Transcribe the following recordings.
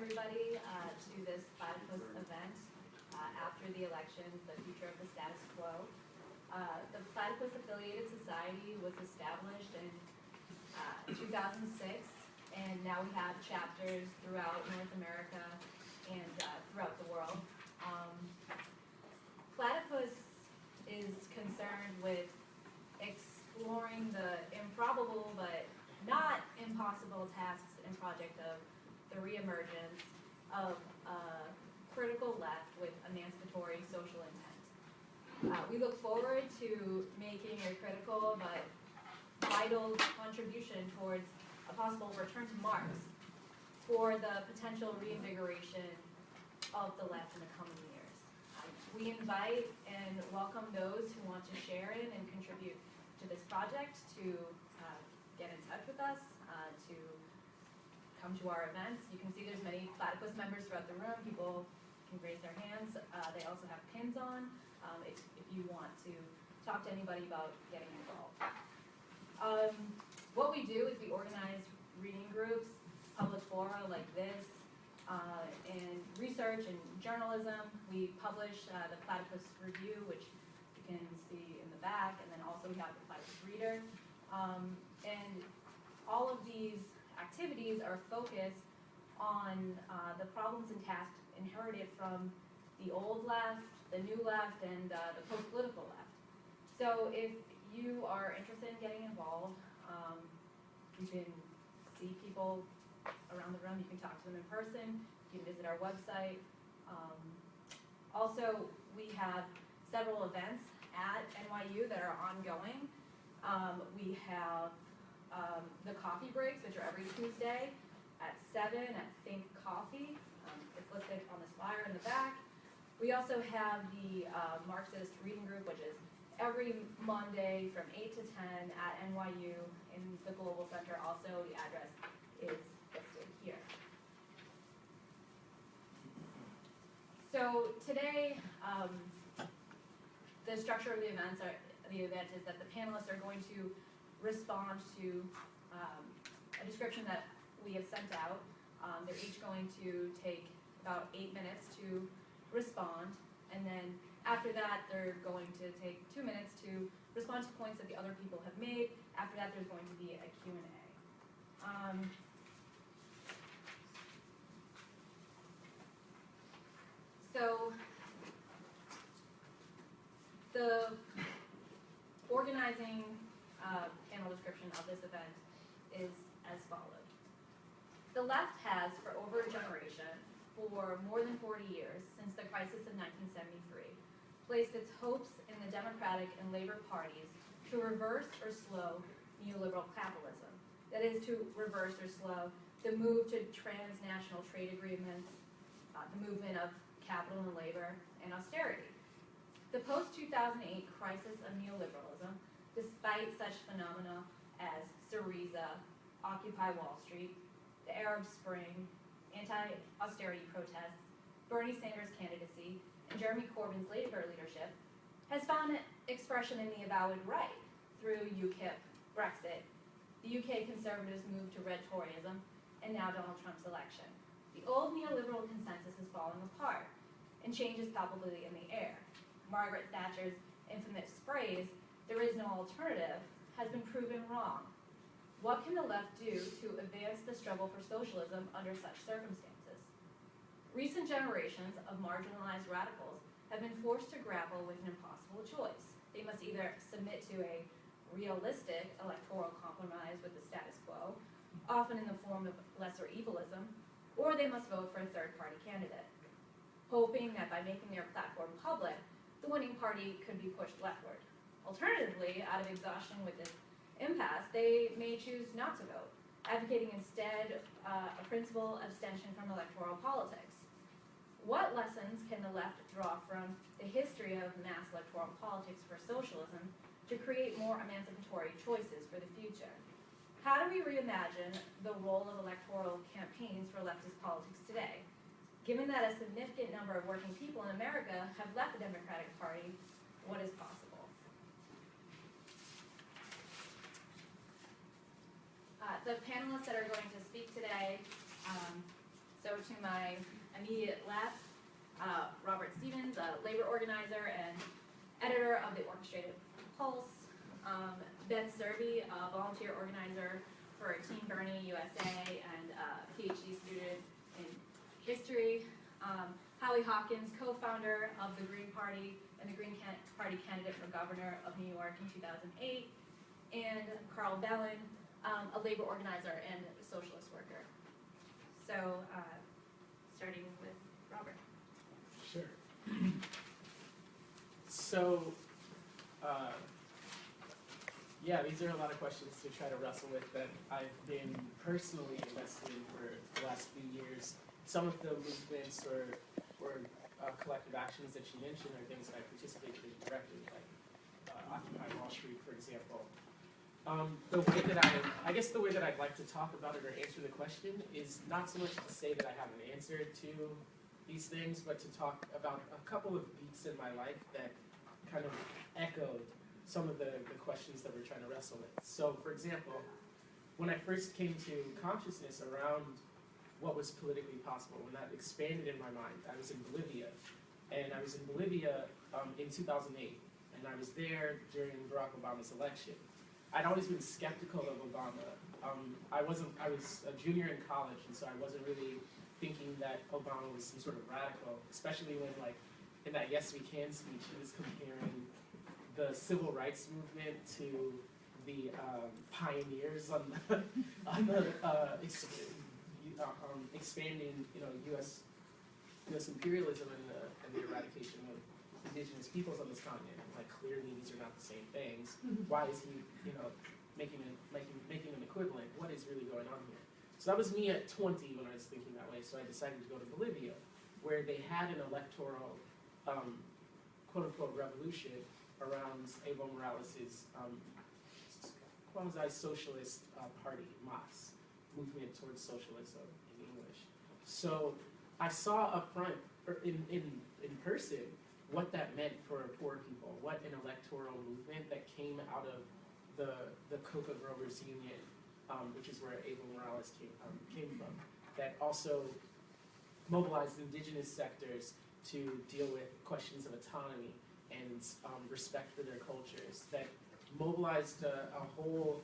everybody to this Platypus event after the elections, the future of the status quo. The Platypus Affiliated Society was established in 2006, and now we have chapters throughout North America and throughout the world. Platypus is concerned with exploring the improbable but not impossible tasks and project of the reemergence of a critical left with emancipatory social intent. We look forward to making a critical but vital contribution towards a possible return to Marx for the potential reinvigoration of the left in the coming years. We invite and welcome those who want to share in and contribute to this project to get in touch with us, to come to our events. You can see there's many Platypus members throughout the room. People can raise their hands. They also have pins on if you want to talk to anybody about getting involved. What we do is we organize reading groups, public fora like this, and research and journalism. We publish the Platypus Review, which you can see in the back, and then also we have the Platypus Reader. And all of these activities are focused on the problems and tasks inherited from the old left, the new left, and the post-political left. So if you are interested in getting involved, you can see people around the room, you can talk to them in person, you can visit our website. Also, we have several events at NYU that are ongoing. We have the coffee breaks, which are every Tuesday at 7 at Think Coffee. It's listed on this flyer in the back. We also have the Marxist reading group, which is every Monday from 8 to 10 at NYU in the Global Center. Also, the address is listed here. So today, the structure of the event is that the panelists are going to respond to a description that we have sent out. They're each going to take about 8 minutes to respond, and then after that they're going to take 2 minutes to respond to points that the other people have made. After that there's going to be a Q&A. So the organizing panel description of this event is as follows. The left has, for over a generation, for more than 40 years, since the crisis of 1973, placed its hopes in the Democratic and Labor parties to reverse or slow neoliberal capitalism. That is, to reverse or slow the move to transnational trade agreements, the movement of capital and labor, and austerity. The post-2008 crisis of neoliberalism, despite such phenomena as SYRIZA, Occupy Wall Street, the Arab Spring, anti-austerity protests, Bernie Sanders' candidacy, and Jeremy Corbyn's Labour leadership, has found expression in the avowed right through UKIP, Brexit, the UK Conservatives' move to red Toryism, and now Donald Trump's election. The old neoliberal consensus is falling apart, and change is palpably in the air. Margaret Thatcher's infamous phrase, "There is no alternative," has been proven wrong. What can the left do to advance the struggle for socialism under such circumstances? Recent generations of marginalized radicals have been forced to grapple with an impossible choice. They must either submit to a realistic electoral compromise with the status quo, often in the form of lesser evilism, or they must vote for a third-party candidate, hoping that by making their platform public, the winning party could be pushed leftward. Alternatively, out of exhaustion with this impasse, they may choose not to vote, advocating instead a principle abstention from electoral politics. What lessons can the left draw from the history of mass electoral politics for socialism to create more emancipatory choices for the future? How do we reimagine the role of electoral campaigns for leftist politics today? Given that a significant number of working people in America have left the Democratic Party, what is possible? The panelists that are going to speak today So to my immediate left, Robert Stevens, a labor organizer and editor of the Orchestrated Pulse. Ben Serby, a volunteer organizer for Team Bernie USA and a PhD student in history. Howie Hawkins, co-founder of the Green Party and the Green Party candidate for governor of New York in 2008. And Karl Belin, a labor organizer and socialist worker. So, starting with Robert. Sure. So, yeah, these are a lot of questions to try to wrestle with that I've been personally invested in for the last few years. Some of the movements or collective actions that you mentioned are things that I participated in directly, like Occupy Wall Street, for example. The way that I guess the way that I'd like to talk about it or answer the question is not so much to say that I have an answer to these things, but to talk about a couple of beats in my life that kind of echoed some of the questions that we're trying to wrestle with. So, for example, when I first came to consciousness around what was politically possible, when that expanded in my mind, I was in Bolivia. And I was in Bolivia in 2008, and I was there during Barack Obama's election. I'd always been skeptical of Obama. I was a junior in college, and so I wasn't really thinking that Obama was some sort of radical, especially when, like, in that Yes We Can speech, he was comparing the civil rights movement to the pioneers on the expanding, U.S. imperialism and the eradication of indigenous peoples on this continent. Like, clearly these are not the same things. Why is he, making an equivalent? What is really going on here? So that was me at 20 when I was thinking that way. So I decided to go to Bolivia, where they had an electoral, quote-unquote, revolution around Evo Morales' quasi-socialist party, MAS, Movement Towards Socialism in English. So I saw up front, in person, what that meant for poor people, what an electoral movement that came out of the Coca Growers Union, which is where Evo Morales came from, that also mobilized indigenous sectors to deal with questions of autonomy and respect for their cultures, that mobilized a whole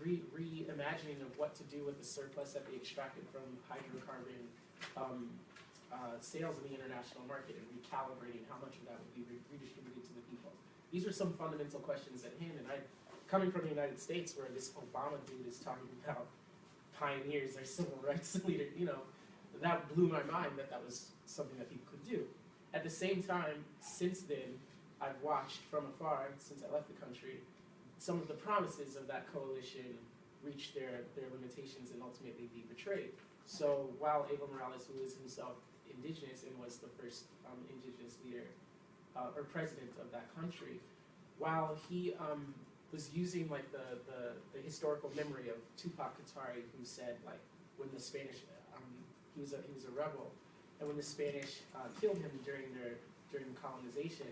reimagining of what to do with the surplus that they extracted from hydrocarbon sales in the international market and recalibrating how much of that would be redistributed to the people. These are some fundamental questions at hand, and coming from the United States, where this Obama dude is talking about pioneers or civil rights leaders, that blew my mind that was something that people could do. At the same time, since then, I've watched from afar, since I left the country, some of the promises of that coalition reach their limitations and ultimately be betrayed. So while Evo Morales, who is himself indigenous and was the first indigenous leader or president of that country, while he was using like the historical memory of Tupac Katari, who said, like, when the Spanish he was a rebel, and when the Spanish killed him during colonization,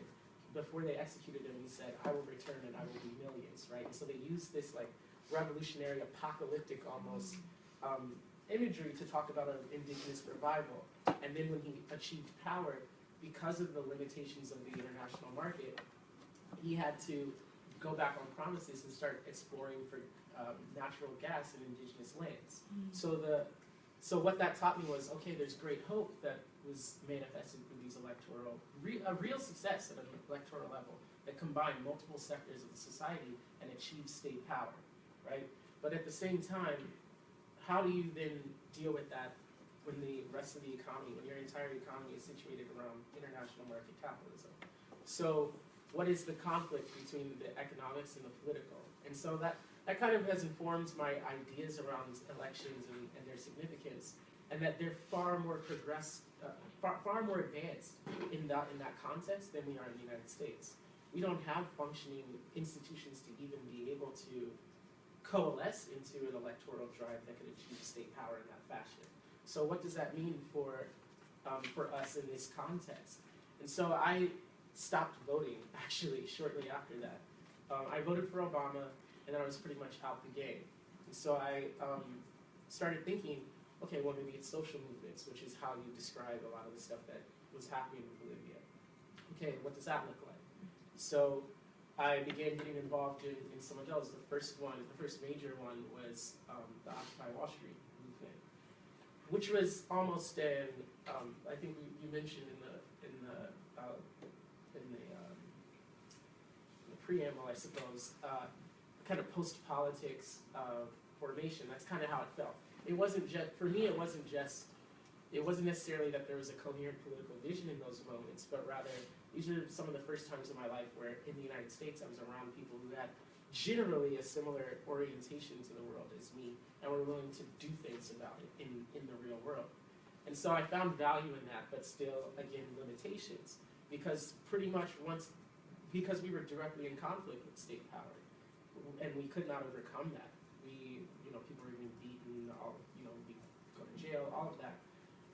before they executed him, he said, "I will return and I will be millions," right? And so they used this like revolutionary, apocalyptic almost imagery to talk about an indigenous revival. And then when he achieved power, because of the limitations of the international market, he had to go back on promises and start exploring for natural gas in indigenous lands. So what that taught me was, okay, there's great hope that was manifested through these a real success at an electoral level that combined multiple sectors of the society and achieved state power, right? But at the same time, how do you then deal with that when the rest of the economy, when your entire economy is situated around international market capitalism? So what is the conflict between the economics and the political? And so that kind of has informed my ideas around elections and their significance, and that they're far more far more advanced in that context than we are in the United States. We don't have functioning institutions to even be able to coalesce into an electoral drive that could achieve state power in that fashion. So what does that mean for us in this context? And so I stopped voting, actually, shortly after that. I voted for Obama, and then I was pretty much out the game. And so I started thinking, okay, well maybe it's social movements, which is how you describe a lot of the stuff that was happening in Bolivia. Okay, what does that look like? So I began getting involved in some of those. The first major one was the Occupy Wall Street movement, which was almost an, I think you mentioned in the preamble, I suppose, kind of post-politics formation. That's kind of how it felt. It wasn't just, for me, it wasn't necessarily that there was a coherent political vision in those moments, but rather, these are some of the first times in my life where in the United States I was around people who had generally a similar orientation to the world as me, and were willing to do things about it in the real world. And so I found value in that, but still, again, limitations. Because pretty much because we were directly in conflict with state power, and we could not overcome that. People were even beaten, we go to jail, all of that.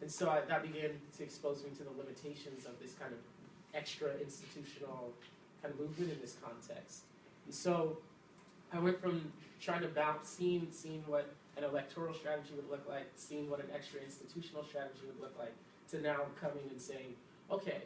And so that began to expose me to the limitations of this kind of extra institutional kind of movement in this context. And so I went from trying to balance, seeing what an electoral strategy would look like, seeing what an extra institutional strategy would look like, to now coming and saying, okay,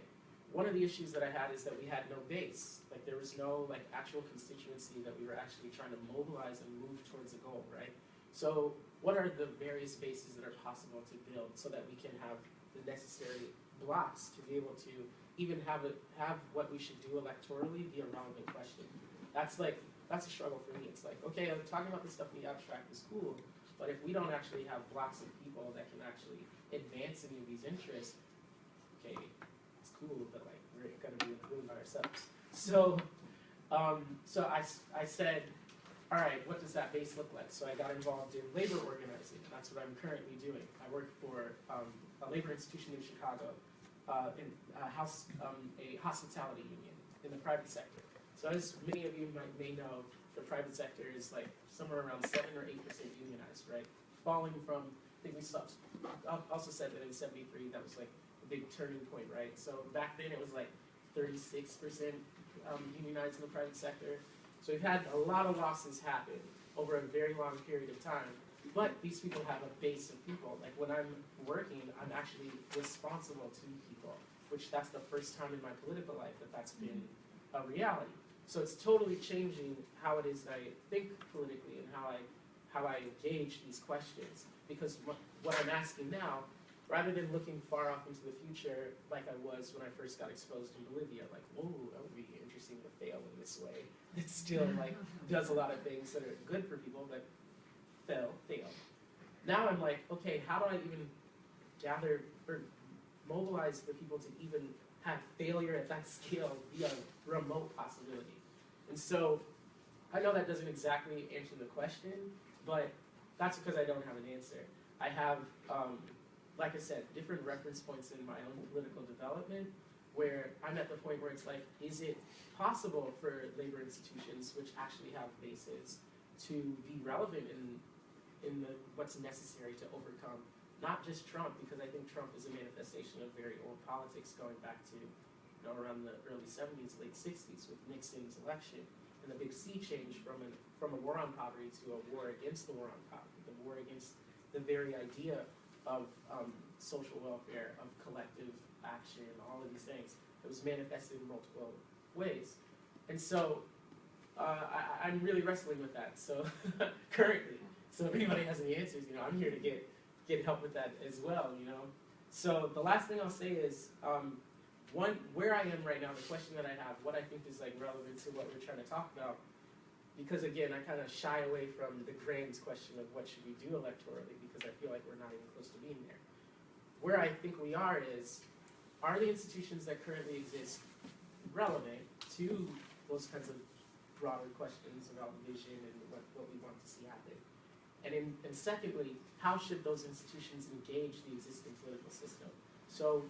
one of the issues that I had is that we had no base. Like there was no actual constituency that we were actually trying to mobilize and move towards a goal, right? So what are the various bases that are possible to build so that we can have the necessary blocks to be able to even have what we should do electorally be a relevant question? That's a struggle for me. It's like, okay, I'm talking about this stuff in the abstract is cool, but if we don't actually have blocks of people that can actually advance any of these interests, okay, it's cool, but we're gonna be in the room by ourselves. So, I said, all right, what does that base look like? So I got involved in labor organizing. That's what I'm currently doing. I work for a labor institution in Chicago, in a hospitality union in the private sector. So as many of you may know, the private sector is somewhere around 7 or 8% unionized, right? Falling from, I think we also said that in '73, that was a big turning point, right? So back then it was 36% unionized in the private sector. So we've had a lot of losses happen over a very long period of time. But these people have a base of people. When I'm working, I'm actually responsible to people, which that's the first time in my political life that that's been a reality. So it's totally changing how it is that I think politically and how I engage these questions. Because what I'm asking now, rather than looking far off into the future like I was when I first got exposed in Bolivia, whoa, that would be interesting to fail in this way. It still does a lot of things that are good for people, but fail. Now I'm okay, how do I even gather or mobilize the people to even have failure at that scale be a remote possibility? And so I know that doesn't exactly answer the question, but that's because I don't have an answer. I have, like I said, different reference points in my own political development where I'm at the point where it's is it possible for labor institutions which actually have bases to be relevant in what's necessary to overcome not just Trump, because I think Trump is a manifestation of very old politics going back to around the early 70s, late 60s with Nixon's election, and the big sea change from a war on poverty to a war against the war on poverty, the war against the very idea of social welfare, of collective action, all of these things. It was manifested in multiple ways. And so I'm really wrestling with that. So currently, so if anybody has any answers, I'm here to get help with that as well, So the last thing I'll say is, where I am right now, the question that I have, what I think is relevant to what we're trying to talk about, because again, I kind of shy away from the grand question of what should we do electorally, because I feel like we're not even close to being there. Where I think we are the institutions that currently exist relevant to those kinds of broader questions about vision and what we want to see happen? And secondly, how should those institutions engage the existing political system? So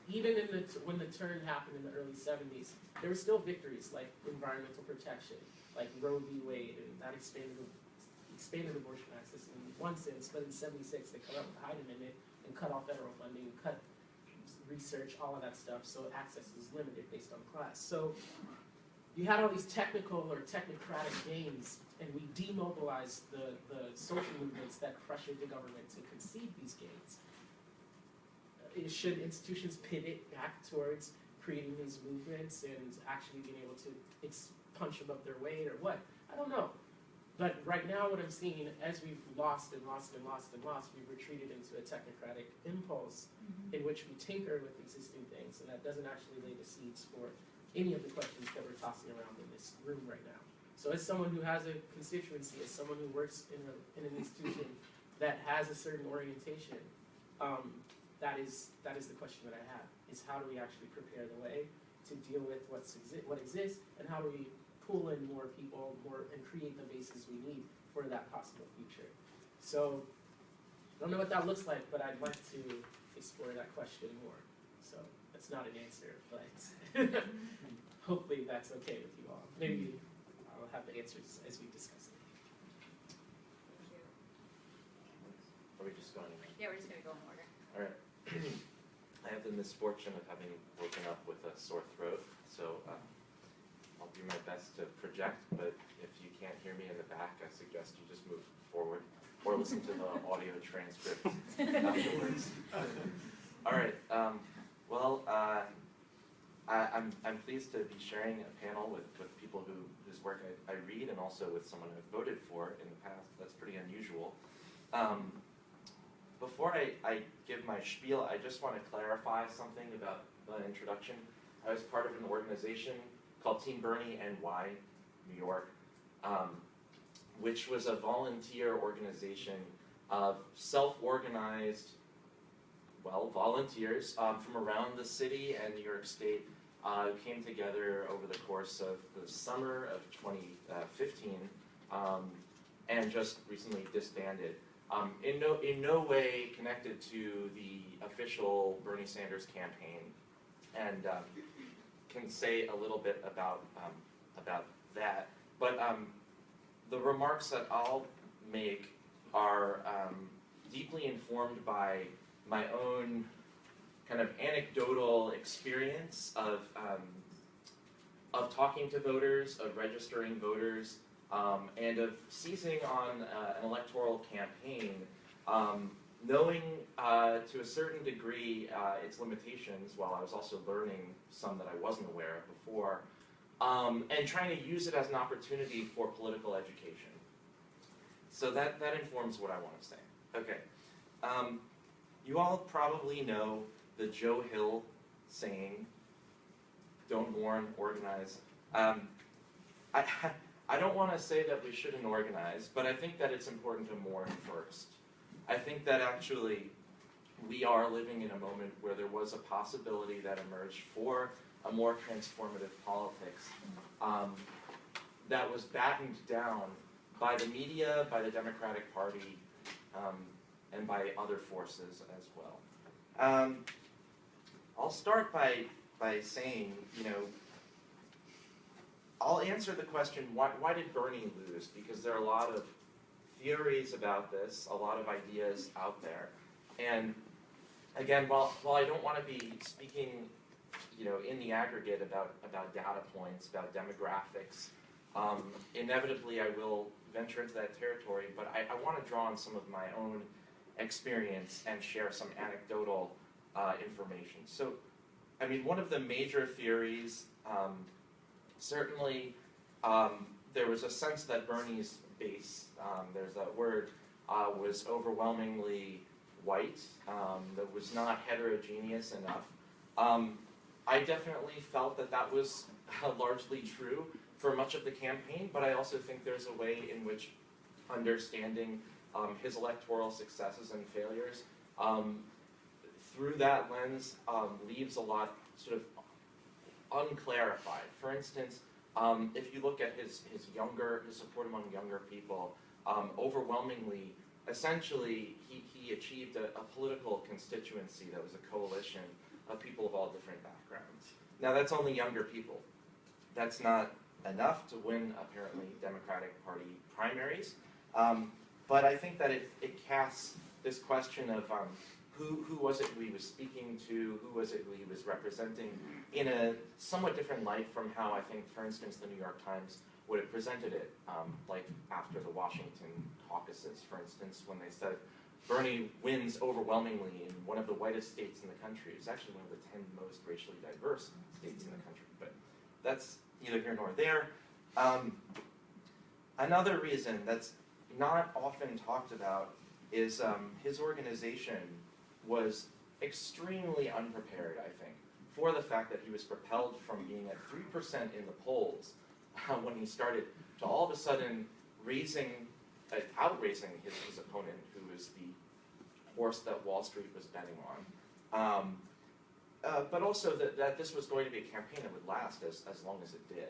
even when the turn happened in the early 70s, there were still victories like environmental protection, like Roe v. Wade, and that expanded abortion access in one sense, but in '76 they cut out the Hyde Amendment and cut off federal funding, cut research, all of that stuff, so access is limited based on class. So you had all these technical or technocratic gains, and we demobilized the social movements that pressured the government to concede these gains. Should institutions pivot back towards creating these movements and actually being able to punch above their weight or what? I don't know. But right now what I'm seeing, as we've lost and lost and lost and lost, we've retreated into a technocratic impulse in which we tinker with existing things, and that doesn't actually lay the seeds for any of the questions that we're tossing around in this room right now. So as someone who has a constituency, as someone who works in an institution that has a certain orientation, that is the question that I have, is how do we actually prepare the way to deal with what exists, and how do we pull in more people and create the bases we need for that possible future. So I don't know what that looks like, but I'd like to explore that question more. So that's not an answer, but hopefully that's okay with you all. Maybe I'll have the answers as we discuss it. Thank you. Are we just going? Yeah, we're just going to go in order. All right. I have the misfortune of having woken up with a sore throat, so I'll do my best to project, but if you can't hear me in the back, I suggest you just move forward or listen to the audio transcript afterwards. All right. I'm pleased to be sharing a panel with people whose work I read, and also with someone I've voted for in the past. That's pretty unusual. Before I give my spiel, I just want to clarify something about the introduction. I was part of an organization called Team Bernie NY, New York, which was a volunteer organization of self-organized, volunteers from around the city and New York State who came together over the course of the summer of 2015 and just recently disbanded. In no way connected to the official Bernie Sanders campaign, and can say a little bit about that. But the remarks that I'll make are deeply informed by my own kind of anecdotal experience of talking to voters, of registering voters, and of seizing on an electoral campaign, knowing to a certain degree its limitations, while I was also learning some that I wasn't aware of before, and trying to use it as an opportunity for political education. So that informs what I want to say. Okay. You all probably know the Joe Hill saying, "Don't warn, organize." I don't want to say that we shouldn't organize, but I think that it's important to mourn first. I think that actually we are living in a moment where there was a possibility that emerged for a more transformative politics that was battened down by the media, by the Democratic Party, and by other forces as well. I'll start by saying, I'll answer the question, why did Bernie lose? Because there are a lot of theories about this, a lot of ideas out there. And again, while I don't want to be speaking in the aggregate about data points, about demographics, inevitably I will venture into that territory, but I want to draw on some of my own experience and share some anecdotal information. So, I mean, one of the major theories, certainly there was a sense that Bernie's base, there's that word, was overwhelmingly white, that was not heterogeneous enough. I definitely felt that was largely true for much of the campaign, but I also think there's a way in which understanding his electoral successes and failures through that lens leaves a lot sort of unclarified. For instance, if you look at his support among younger people, overwhelmingly, essentially, he achieved a political constituency that was a coalition of people of all different backgrounds. Now, that's only younger people. That's not enough to win, apparently, Democratic Party primaries. But I think that it casts this question of who was it who he was speaking to, who was it who he was representing, in a somewhat different light from how I think, for instance, the New York Times would have presented it, like after the Washington caucuses, for instance, when they said Bernie wins overwhelmingly in one of the whitest states in the country. It's actually one of the 10 most racially diverse states in the country, but that's neither here nor there. Another reason that's not often talked about is his organization was extremely unprepared, I think, for the fact that he was propelled from being at 3% in the polls when he started to all of a sudden outraising his opponent, who was the horse that Wall Street was betting on. But also that this was going to be a campaign that would last as long as it did.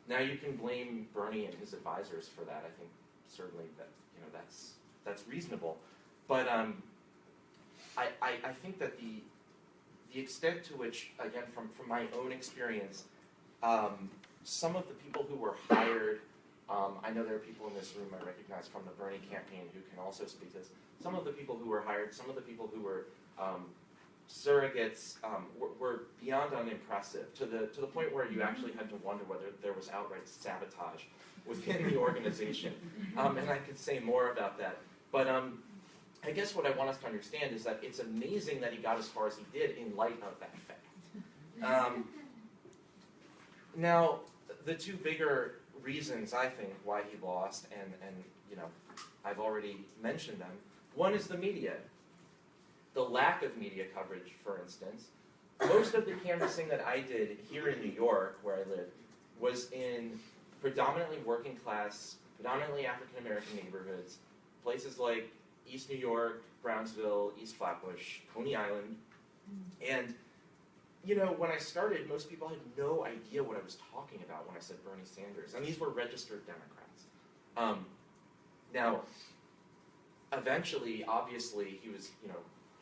Now you can blame Bernie and his advisors for that. I think certainly that that's reasonable. But I think that the extent to which, again, from my own experience, some of the people who were hired, I know there are people in this room I recognize from the Bernie campaign who can also speak to this. Some of the people who were hired, some of the people who were surrogates were beyond unimpressive, to the point where you actually had to wonder whether there was outright sabotage within the organization. And I could say more about that. But I guess what I want us to understand is that it's amazing that he got as far as he did in light of that fact. Now, the two bigger reasons, I think, why he lost, and you know, I've already mentioned them. One is the media. The lack of media coverage, for instance. Most of the canvassing that I did here in New York, where I live, was in predominantly working class, predominantly African American neighborhoods, places like East New York, Brownsville, East Flatbush, Coney Island. And, you know, when I started, most people had no idea what I was talking about when I said Bernie Sanders. And these were registered Democrats. Now, eventually, obviously, he was, you know,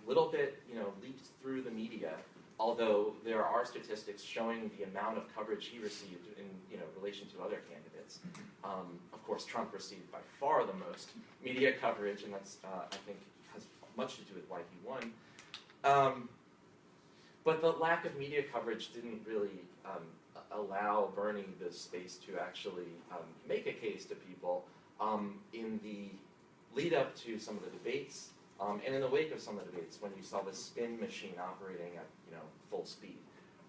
a little bit, you know, leaked through the media, although there are statistics showing the amount of coverage he received in, you know, relation to other candidates. Of course, Trump received by far the most media coverage, and that's, I think, has much to do with why he won. But the lack of media coverage didn't really allow Bernie the space to actually make a case to people in the lead up to some of the debates, and in the wake of some of the debates, when you saw the spin machine operating at, you know, full speed.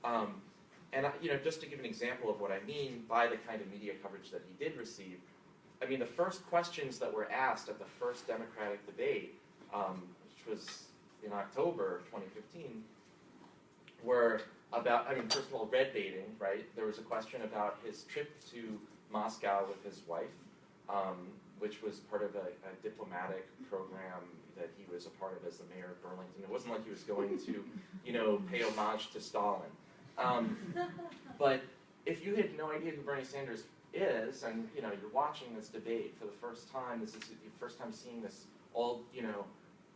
And you know, just to give an example of what I mean by the kind of media coverage that he did receive, I mean, the first questions that were asked at the first Democratic debate, which was in October of 2015, were about, I mean, first of all, red baiting, right? There was a question about his trip to Moscow with his wife, which was part of a diplomatic program that he was a part of as the mayor of Burlington. It wasn't like he was going to, you know, pay homage to Stalin. But if you had no idea who Bernie Sanders is, and, you know, you're watching this debate for the first time, this is your first time seeing this old, you know,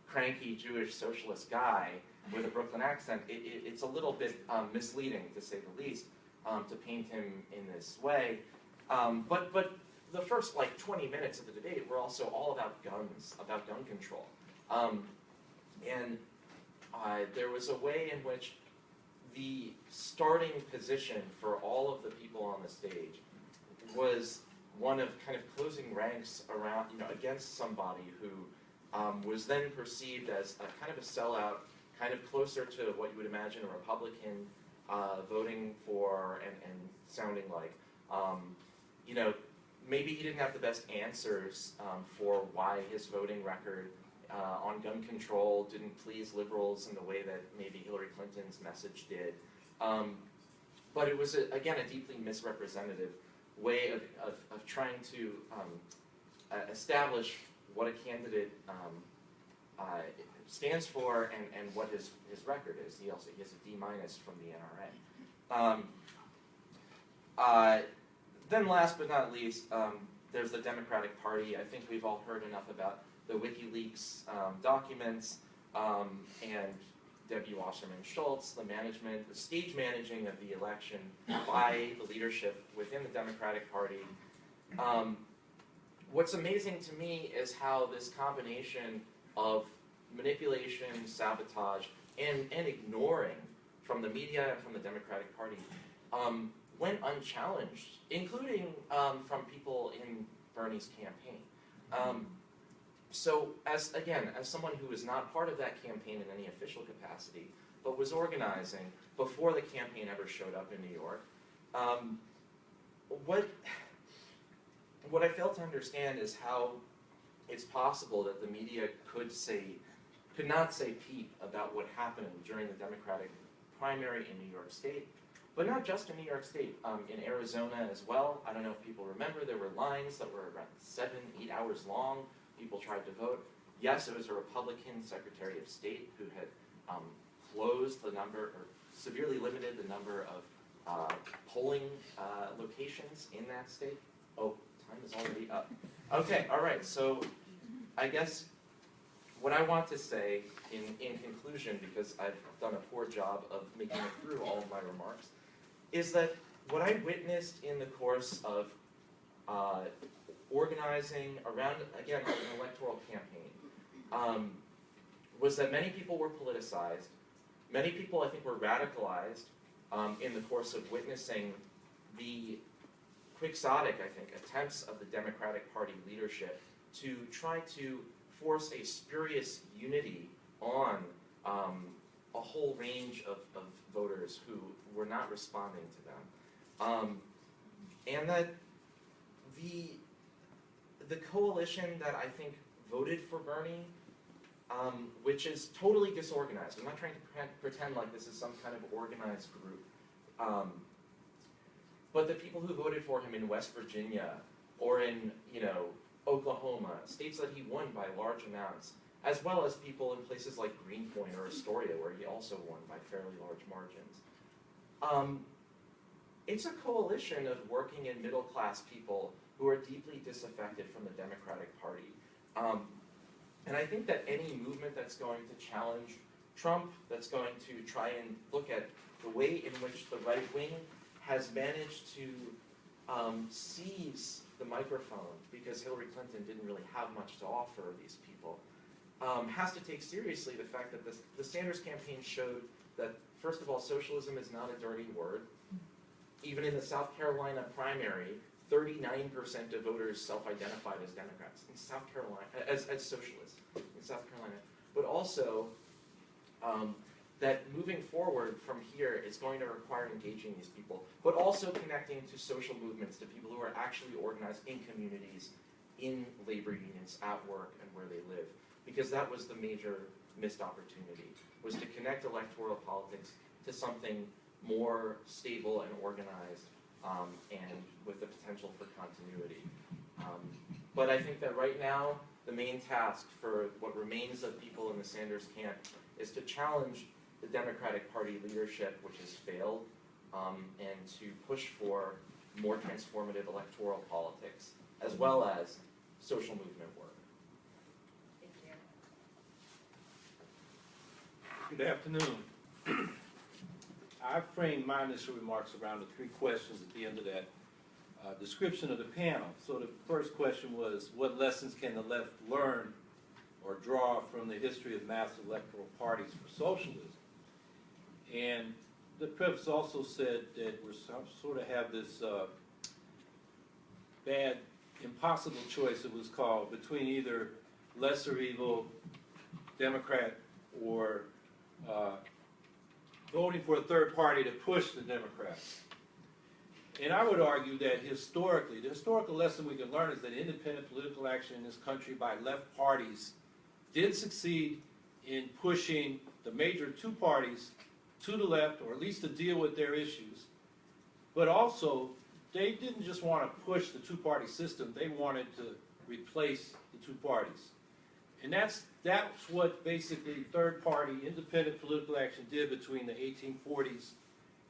cranky Jewish socialist guy with a Brooklyn accent, it's a little bit misleading, to say the least, to paint him in this way. But the first, like, 20 minutes of the debate were also all about guns, about gun control. And there was a way in which the starting position for all of the people on the stage was one of kind of closing ranks around, you know, against somebody who was then perceived as a kind of a sellout, kind of closer to what you would imagine a Republican voting for and sounding like. You know, maybe he didn't have the best answers for why his voting record on gun control didn't please liberals in the way that maybe Hillary Clinton's message did. But it was, again, a deeply misrepresentative way of trying to establish what a candidate stands for and what his record is. He has a D- from the NRA. Then last but not least, there's the Democratic Party. I think we've all heard enough about the WikiLeaks documents and Debbie Wasserman Schultz, the management, the stage managing of the election by the leadership within the Democratic Party. What's amazing to me is how this combination of manipulation, sabotage, and ignoring from the media and from the Democratic Party went unchallenged, including from people in Bernie's campaign. So as someone who was not part of that campaign in any official capacity, but was organizing before the campaign ever showed up in New York, what I failed to understand is how it's possible that the media could not say peep about what happened during the Democratic primary in New York State, but not just in New York State, in Arizona as well. I don't know if people remember, there were lines that were around 7-8 hours long. People tried to vote. Yes, it was a Republican Secretary of State who had closed the number, or severely limited the number of polling locations in that state. Oh, time is already up. Okay, all right, so I guess what I want to say in conclusion, because I've done a poor job of making it through all of my remarks, is that what I witnessed in the course of organizing around, again, an electoral campaign, was that many people were politicized. Many people, I think, were radicalized in the course of witnessing the quixotic, I think, attempts of the Democratic Party leadership to try to force a spurious unity on a whole range of voters who were not responding to them. And that the coalition that I think voted for Bernie, which is totally disorganized. I'm not trying to pretend like this is some kind of organized group. But the people who voted for him in West Virginia or in, Oklahoma, states that he won by large amounts, as well as people in places like Greenpoint or Astoria, where he also won by fairly large margins. It's a coalition of working and middle-class people who are deeply disaffected from the Democratic Party. And I think that any movement that's going to challenge Trump, that's going to try and look at the way in which the right wing has managed to seize the microphone, because Hillary Clinton didn't really have much to offer these people, has to take seriously the fact that the Sanders campaign showed that, first of all, socialism is not a dirty word. Even in the South Carolina primary, 39% of voters self-identified as Democrats in South Carolina, as socialists in South Carolina. But also, that moving forward from here is going to require engaging these people, but also connecting to social movements, to people who are actually organized in communities, in labor unions, at work, and where they live. Because that was the major missed opportunity, was to connect electoral politics to something more stable and organized, and with the potential for continuity. But I think that right now, the main task for what remains of people in the Sanders camp is to challenge the Democratic Party leadership, which has failed, and to push for more transformative electoral politics, as well as social movement work. Thank you. Good afternoon. I framed my initial remarks around the 3 questions at the end of that description of the panel. So the first question was, what lessons can the left learn or draw from the history of mass electoral parties for socialism? And the preface also said that we sort of have this bad, impossible choice, it was called, between either lesser evil, Democrat, or voting for a third party to push the Democrats. And I would argue that historically, the historical lesson we can learn is that independent political action in this country by left parties did succeed in pushing the major 2 parties to the left, or at least to deal with their issues. But also, they didn't just want to push the 2-party system, they wanted to replace the 2 parties. And that's what basically third-party independent political action did between the 1840s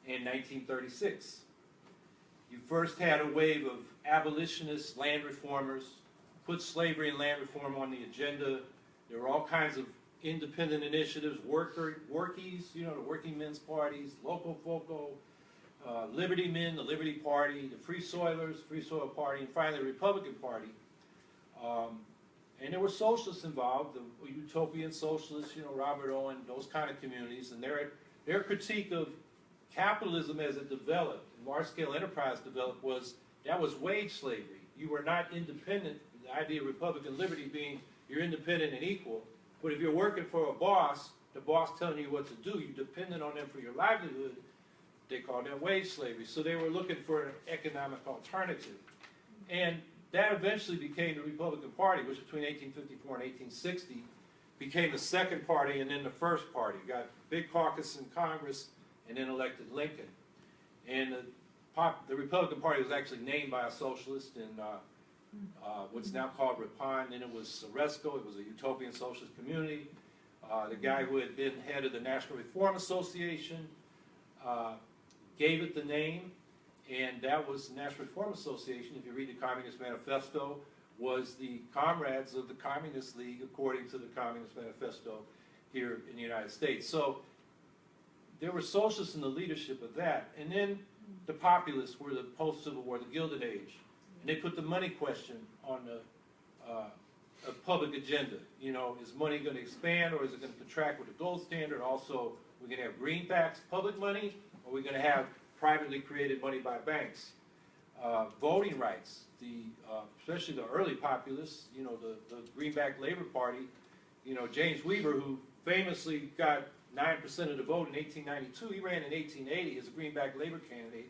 and 1936. You first had a wave of abolitionists, land reformers, put slavery and land reform on the agenda. There were all kinds of independent initiatives, workies, the working men's parties, Local Foco, Liberty Men, the Liberty Party, the Free Soilers, Free Soil Party, and finally the Republican Party. And there were socialists involved, the utopian socialists, Robert Owen, those kind of communities, and their critique of capitalism as it developed, and large-scale enterprise developed, was wage slavery. You were not independent, the idea of Republican liberty being you're independent and equal, but if you're working for a boss, the boss telling you what to do, you're dependent on them for your livelihood, they called that wage slavery. So they were looking for an economic alternative. And that eventually became the Republican Party, which between 1854 and 1860 became the second party and then the first party. Got a big caucus in Congress and then elected Lincoln. And the Republican Party was actually named by a socialist in what's now called Ripon. Then it was Soresco. It was a utopian socialist community. The guy who had been head of the National Reform Association gave it the name, and that was the National Reform Association. If you read the Communist Manifesto, was the comrades of the Communist League, according to the Communist Manifesto here in the United States. So there were socialists in the leadership of that. And then the populists were the post-Civil War, the Gilded Age. And they put the money question on the public agenda. Is money going to expand, or is it going to contract with the gold standard? Also, we're going to have greenbacks, public money, or we're going to have privately created money by banks. Voting rights, especially the early populists, the Greenback Labor Party, James Weaver, who famously got 9% of the vote in 1892, he ran in 1880 as a Greenback Labor candidate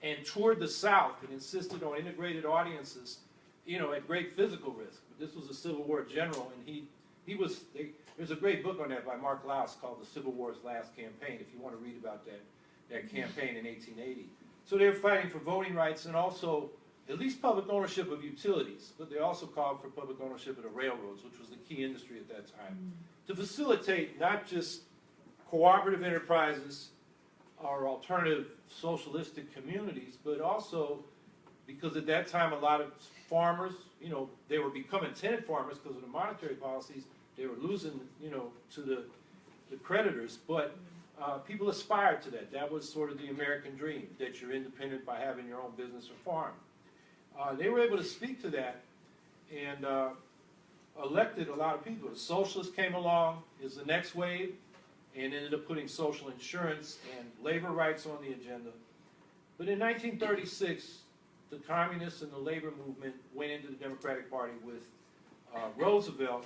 and toured the South and insisted on integrated audiences, at great physical risk. But this was a Civil War general, and there's a great book on that by Mark Laus called The Civil War's Last Campaign, if you want to read about that campaign in 1880. So they were fighting for voting rights and also at least public ownership of utilities, but they also called for public ownership of the railroads, which was the key industry at that time, to facilitate not just cooperative enterprises or alternative socialistic communities, but also because at that time a lot of farmers, they were becoming tenant farmers because of the monetary policies. They were losing, to the creditors, but people aspired to that. That was sort of the American dream, that you're independent by having your own business or farm. They were able to speak to that and elected a lot of people. The socialists came along as the next wave and ended up putting social insurance and labor rights on the agenda. But in 1936, the communists and the labor movement went into the Democratic Party with Roosevelt.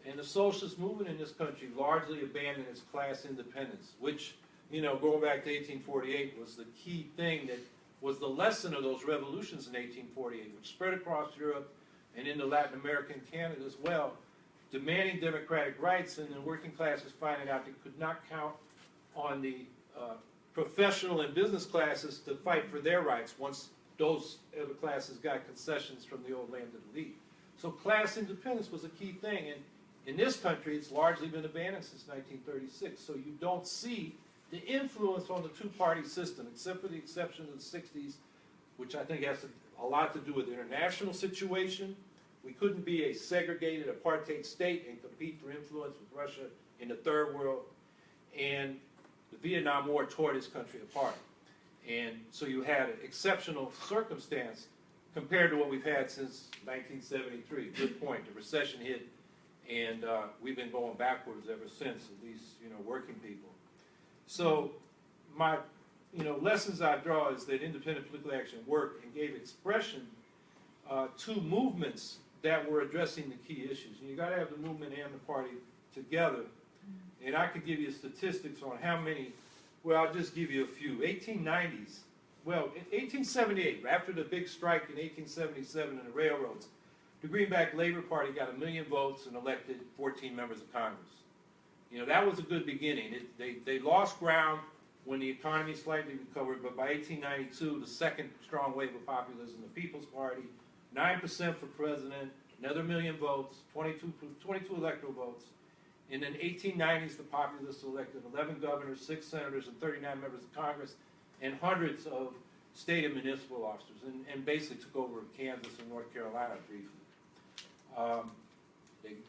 And the socialist movement in this country largely abandoned its class independence, which, going back to 1848 was the key thing that was the lesson of those revolutions in 1848, which spread across Europe and into Latin America and Canada as well, demanding democratic rights, and the working classes finding out they could not count on the professional and business classes to fight for their rights once those other classes got concessions from the old landed elite. So class independence was a key thing, and in this country it's largely been abandoned since 1936, so you don't see the influence on the two-party system, except for the exception of the 60s, which I think has a lot to do with the international situation. We couldn't be a segregated apartheid state and compete for influence with Russia in the third world, and the Vietnam War tore this country apart. And so you had an exceptional circumstance compared to what we've had since 1973. Good point. The recession hit, and we've been going backwards ever since, at least, working people. So my, lessons I draw is that independent political action worked and gave expression to movements that were addressing the key issues. And you got to have the movement and the party together. And I could give you statistics on how many, well, I'll just give you a few. 1890s, well, in 1878, after the big strike in 1877 in the railroads, the Greenback Labor Party got 1 million votes and elected 14 members of Congress. That was a good beginning. They lost ground when the economy slightly recovered, but by 1892, the second strong wave of populism, the People's Party, 9% for president, another 1 million votes, 22 electoral votes. And in the 1890s, the populists elected 11 governors, 6 senators, and 39 members of Congress, and hundreds of state and municipal officers, and basically took over Kansas and North Carolina briefly.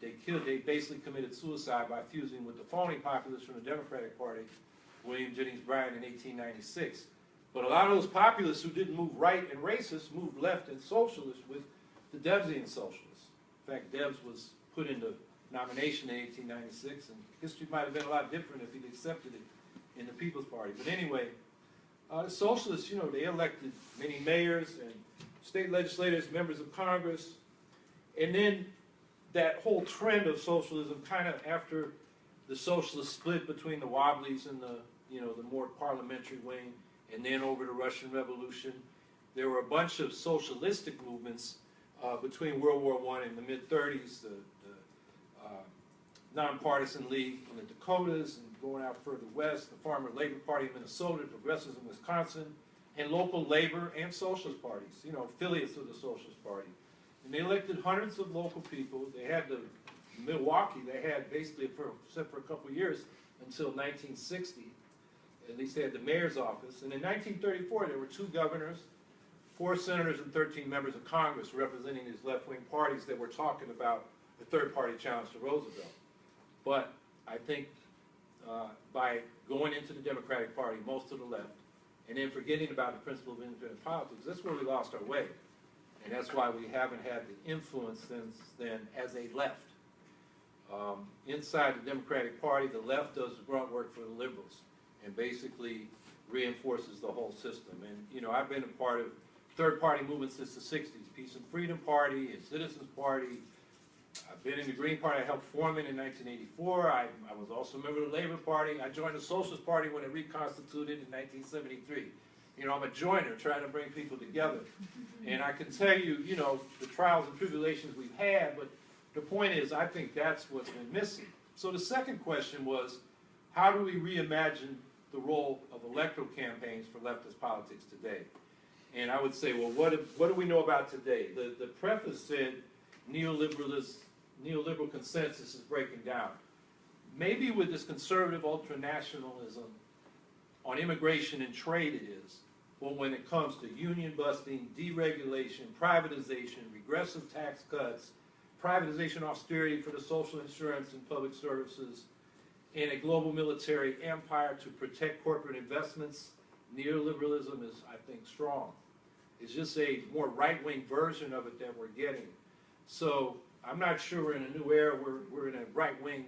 They basically committed suicide by fusing with the phony populists from the Democratic Party, William Jennings Bryan, in 1896. But a lot of those populists who didn't move right and racist moved left and socialist with the Debsian socialists. In fact, Debs was put into nomination in 1896, and history might have been a lot different if he'd accepted it in the People's Party. But anyway, the socialists, you know, they elected many mayors and state legislators, members of Congress, and then that whole trend of socialism, kind of after the socialist split between the Wobblies and the, you know, the more parliamentary wing, and then over the Russian Revolution, there were a bunch of socialistic movements between World War I and the mid-30s, the Nonpartisan League in the Dakotas, and going out further west, the Farmer Labor Party in Minnesota, Progressives in Wisconsin, and local labor and socialist parties, you know, affiliates of the Socialist Party. And they elected hundreds of local people. They had Milwaukee, they had basically, except for a couple of years, until 1960. At least they had the mayor's office. And in 1934, there were 2 governors, 4 senators, and 13 members of Congress representing these left-wing parties that were talking about the third-party challenge to Roosevelt. But I think by going into the Democratic Party, most of the left, and then forgetting about the principle of independent politics, that's where we lost our way. And that's why we haven't had the influence since then as a left. Inside the Democratic Party, the left does the grunt work for the liberals and basically reinforces the whole system. And, you know, I've been a part of third-party movements since the 60s, Peace and Freedom Party and Citizens Party. I've been in the Green Party. I helped form it in 1984. I was also a member of the Labor Party. I joined the Socialist Party when it reconstituted in 1973. You know, I'm a joiner trying to bring people together. And I can tell you, you know, the trials and tribulations we've had, but the point is, I think that's what's been missing. So the second question was, how do we reimagine the role of electoral campaigns for leftist politics today? And I would say, well, what do we know about today? The preface said neoliberal consensus is breaking down. Maybe with this conservative ultranationalism on immigration and trade it is, but when it comes to union busting, deregulation, privatization, regressive tax cuts, privatization austerity for the social insurance and public services, and a global military empire to protect corporate investments, neoliberalism is, I think, strong. It's just a more right-wing version of it that we're getting. So I'm not sure we're in a new era. We're in a right-wing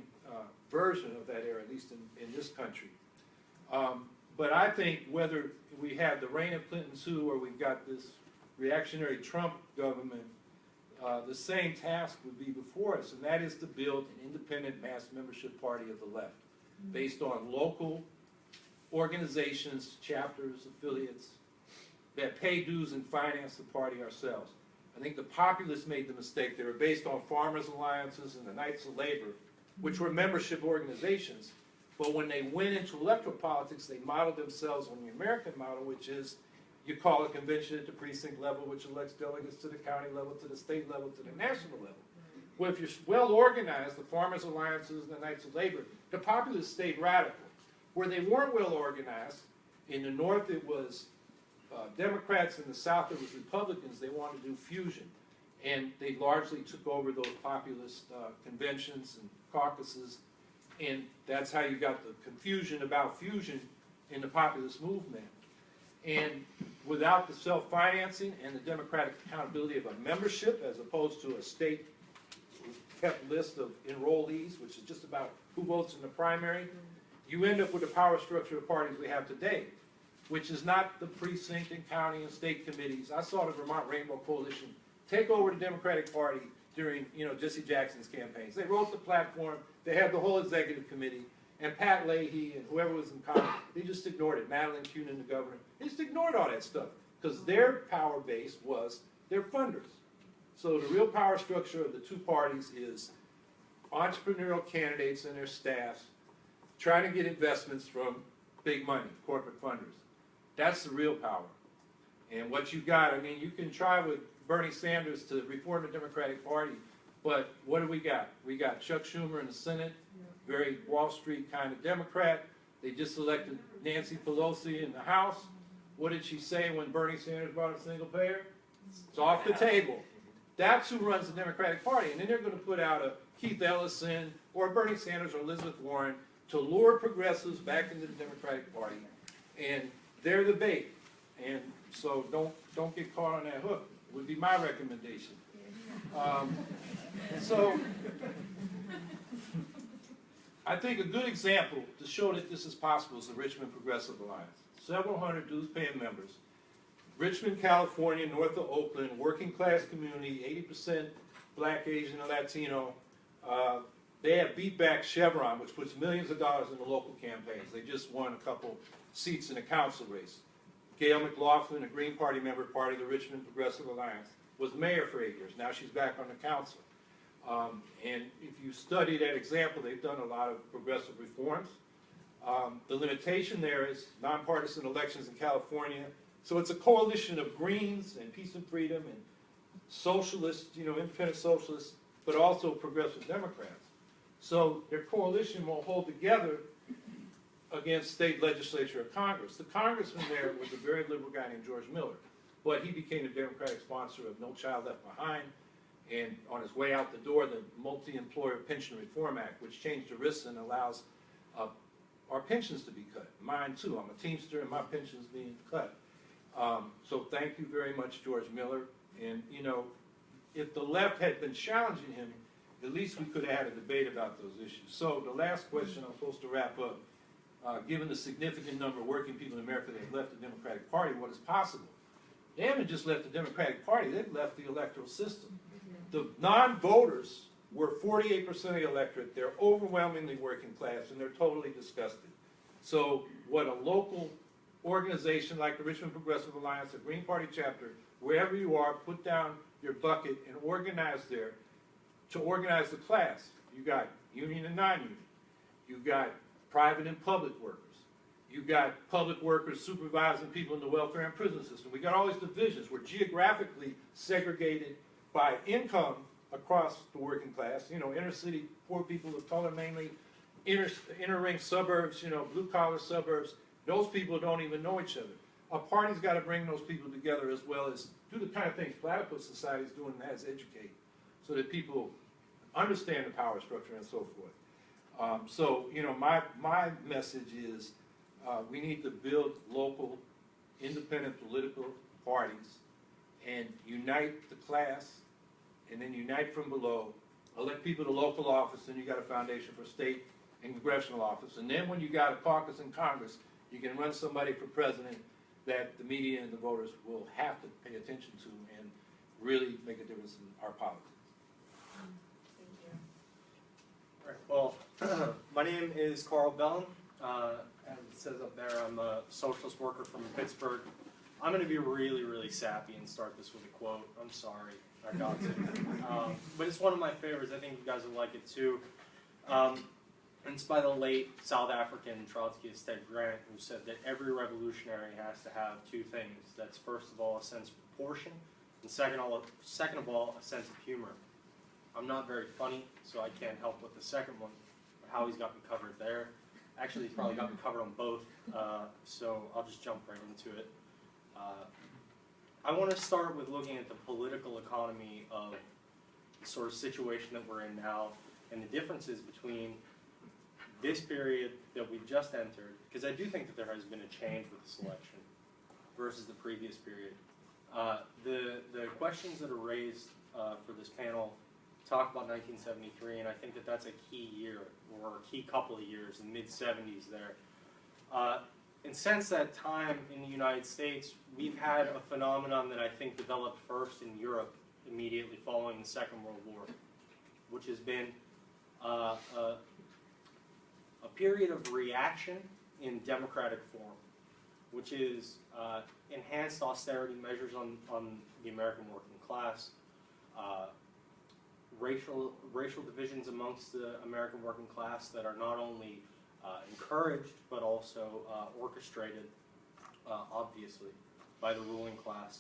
version of that era, at least in this country. But I think whether we have the reign of Clinton II or we've got this reactionary Trump government, the same task would be before us, and that is to build an independent mass membership party of the left, based on local organizations, chapters, affiliates, that pay dues and finance the party ourselves. I think the populists made the mistake. They were based on Farmers Alliances and the Knights of Labor, which were membership organizations. But when they went into electoral politics, they modeled themselves on the American model, which is you call a convention at the precinct level, which elects delegates to the county level, to the state level, to the national level. Well, if you're well organized, the Farmers Alliances and the Knights of Labor, the populists stayed radical. Where they weren't well organized, in the North it was Democrats, in the South it was Republicans. They wanted to do fusion. And they largely took over those populist conventions and caucuses. And that's how you got the confusion about fusion in the populist movement. And without the self-financing and the democratic accountability of a membership, as opposed to a state-kept list of enrollees, which is just about who votes in the primary, you end up with the power structure of parties we have today, which is not the precinct and county and state committees. I saw the Vermont Rainbow Coalition take over the Democratic Party during, Jesse Jackson's campaigns. They wrote the platform, they had the whole executive committee, and Pat Leahy and whoever was in Congress, they just ignored it. Madeline Kunin, the governor, they just ignored all that stuff because their power base was their funders. So the real power structure of the two parties is entrepreneurial candidates and their staffs trying to get investments from big money, corporate funders. That's the real power. And what you got, you can try with Bernie Sanders to reform the Democratic Party, but what do we got? We got Chuck Schumer in the Senate, very Wall Street kind of Democrat. They just elected Nancy Pelosi in the House. What did she say when Bernie Sanders brought up single payer? It's off the table. That's who runs the Democratic Party. And then they're going to put out a Keith Ellison or Bernie Sanders or Elizabeth Warren to lure progressives back into the Democratic Party. And they're the bait. And so don't get caught on that hook, would be my recommendation. So I think a good example to show that this is possible is the Richmond Progressive Alliance. Several hundred dues-paying members. Richmond, California, north of Oakland, working class community, 80% black, Asian, and Latino. They have beat back Chevron, which puts millions of dollars in the local campaigns. They just won a couple seats in the council race. Gail McLaughlin, a Green Party member, part of the Richmond Progressive Alliance, was mayor for 8 years. Now she's back on the council. And if you study that example, they've done a lot of progressive reforms. The limitation there is nonpartisan elections in California. So it's a coalition of Greens and Peace and Freedom and socialists, independent socialists, but also progressive Democrats. So their coalition will hold together against state legislature or Congress. The congressman there was a very liberal guy named George Miller, but he became the Democratic sponsor of No Child Left Behind, and on his way out the door, the Multi-Employer Pension Reform Act, which changed ERISA and allows our pensions to be cut. Mine too. I'm a Teamster and my pension's being cut. So thank you very much, George Miller. And if the left had been challenging him, at least we could have had a debate about those issues. So the last question I'm supposed to wrap up. Given the significant number of working people in America that have left the Democratic Party, what is possible? They haven't just left the Democratic Party, they've left the electoral system. The non-voters were 48% of the electorate. They're overwhelmingly working class, and they're totally disgusted. So what a local organization like the Richmond Progressive Alliance, a Green Party chapter, wherever you are, put down your bucket and organize there to organize the class. You got union and non-union. You got private and public workers. You got public workers supervising people in the welfare and prison system. We got all these divisions. We're geographically segregated by income across the working class. Inner city poor people of color mainly, inner ring suburbs, blue collar suburbs. Those people don't even know each other. A party's got to bring those people together as well as do the kind of things Platypus Society is doing, and that is educate, so that people understand the power structure and so forth. My message is we need to build local, independent political parties and unite the class, and then unite from below, elect people to local office, and you got a foundation for state and congressional office. And then when you got a caucus in Congress, you can run somebody for president that the media and the voters will have to pay attention to and really make a difference in our politics. All right, well, my name is Karl Belin. As it says up there, I'm a socialist worker from Pittsburgh. I'm going to be really, really sappy and start this with a quote. I'm sorry, I got to. But it's one of my favorites. I think you guys will like it too. And it's by the late South African Trotskyist Ted Grant, who said that every revolutionary has to have two things. That's first of all a sense of proportion, and second of all a sense of humor. I'm not very funny, so I can't help with the second one. But Howie's got me covered there. Actually, he's probably got me covered on both, so I'll just jump right into it. I want to start with looking at the political economy of the sort of situation that we're in now and the differences between this period that we've just entered, because I do think that there has been a change with this election versus the previous period. The questions that are raised for this panel talk about 1973, and I think that that's a key year, or a key couple of years, in the mid-70s there. And since that time in the United States, we've had a phenomenon that I think developed first in Europe immediately following the Second World War, which has been a period of reaction in democratic form, which is enhanced austerity measures on the American working class, racial divisions amongst the American working class that are not only encouraged but also orchestrated, obviously, by the ruling class,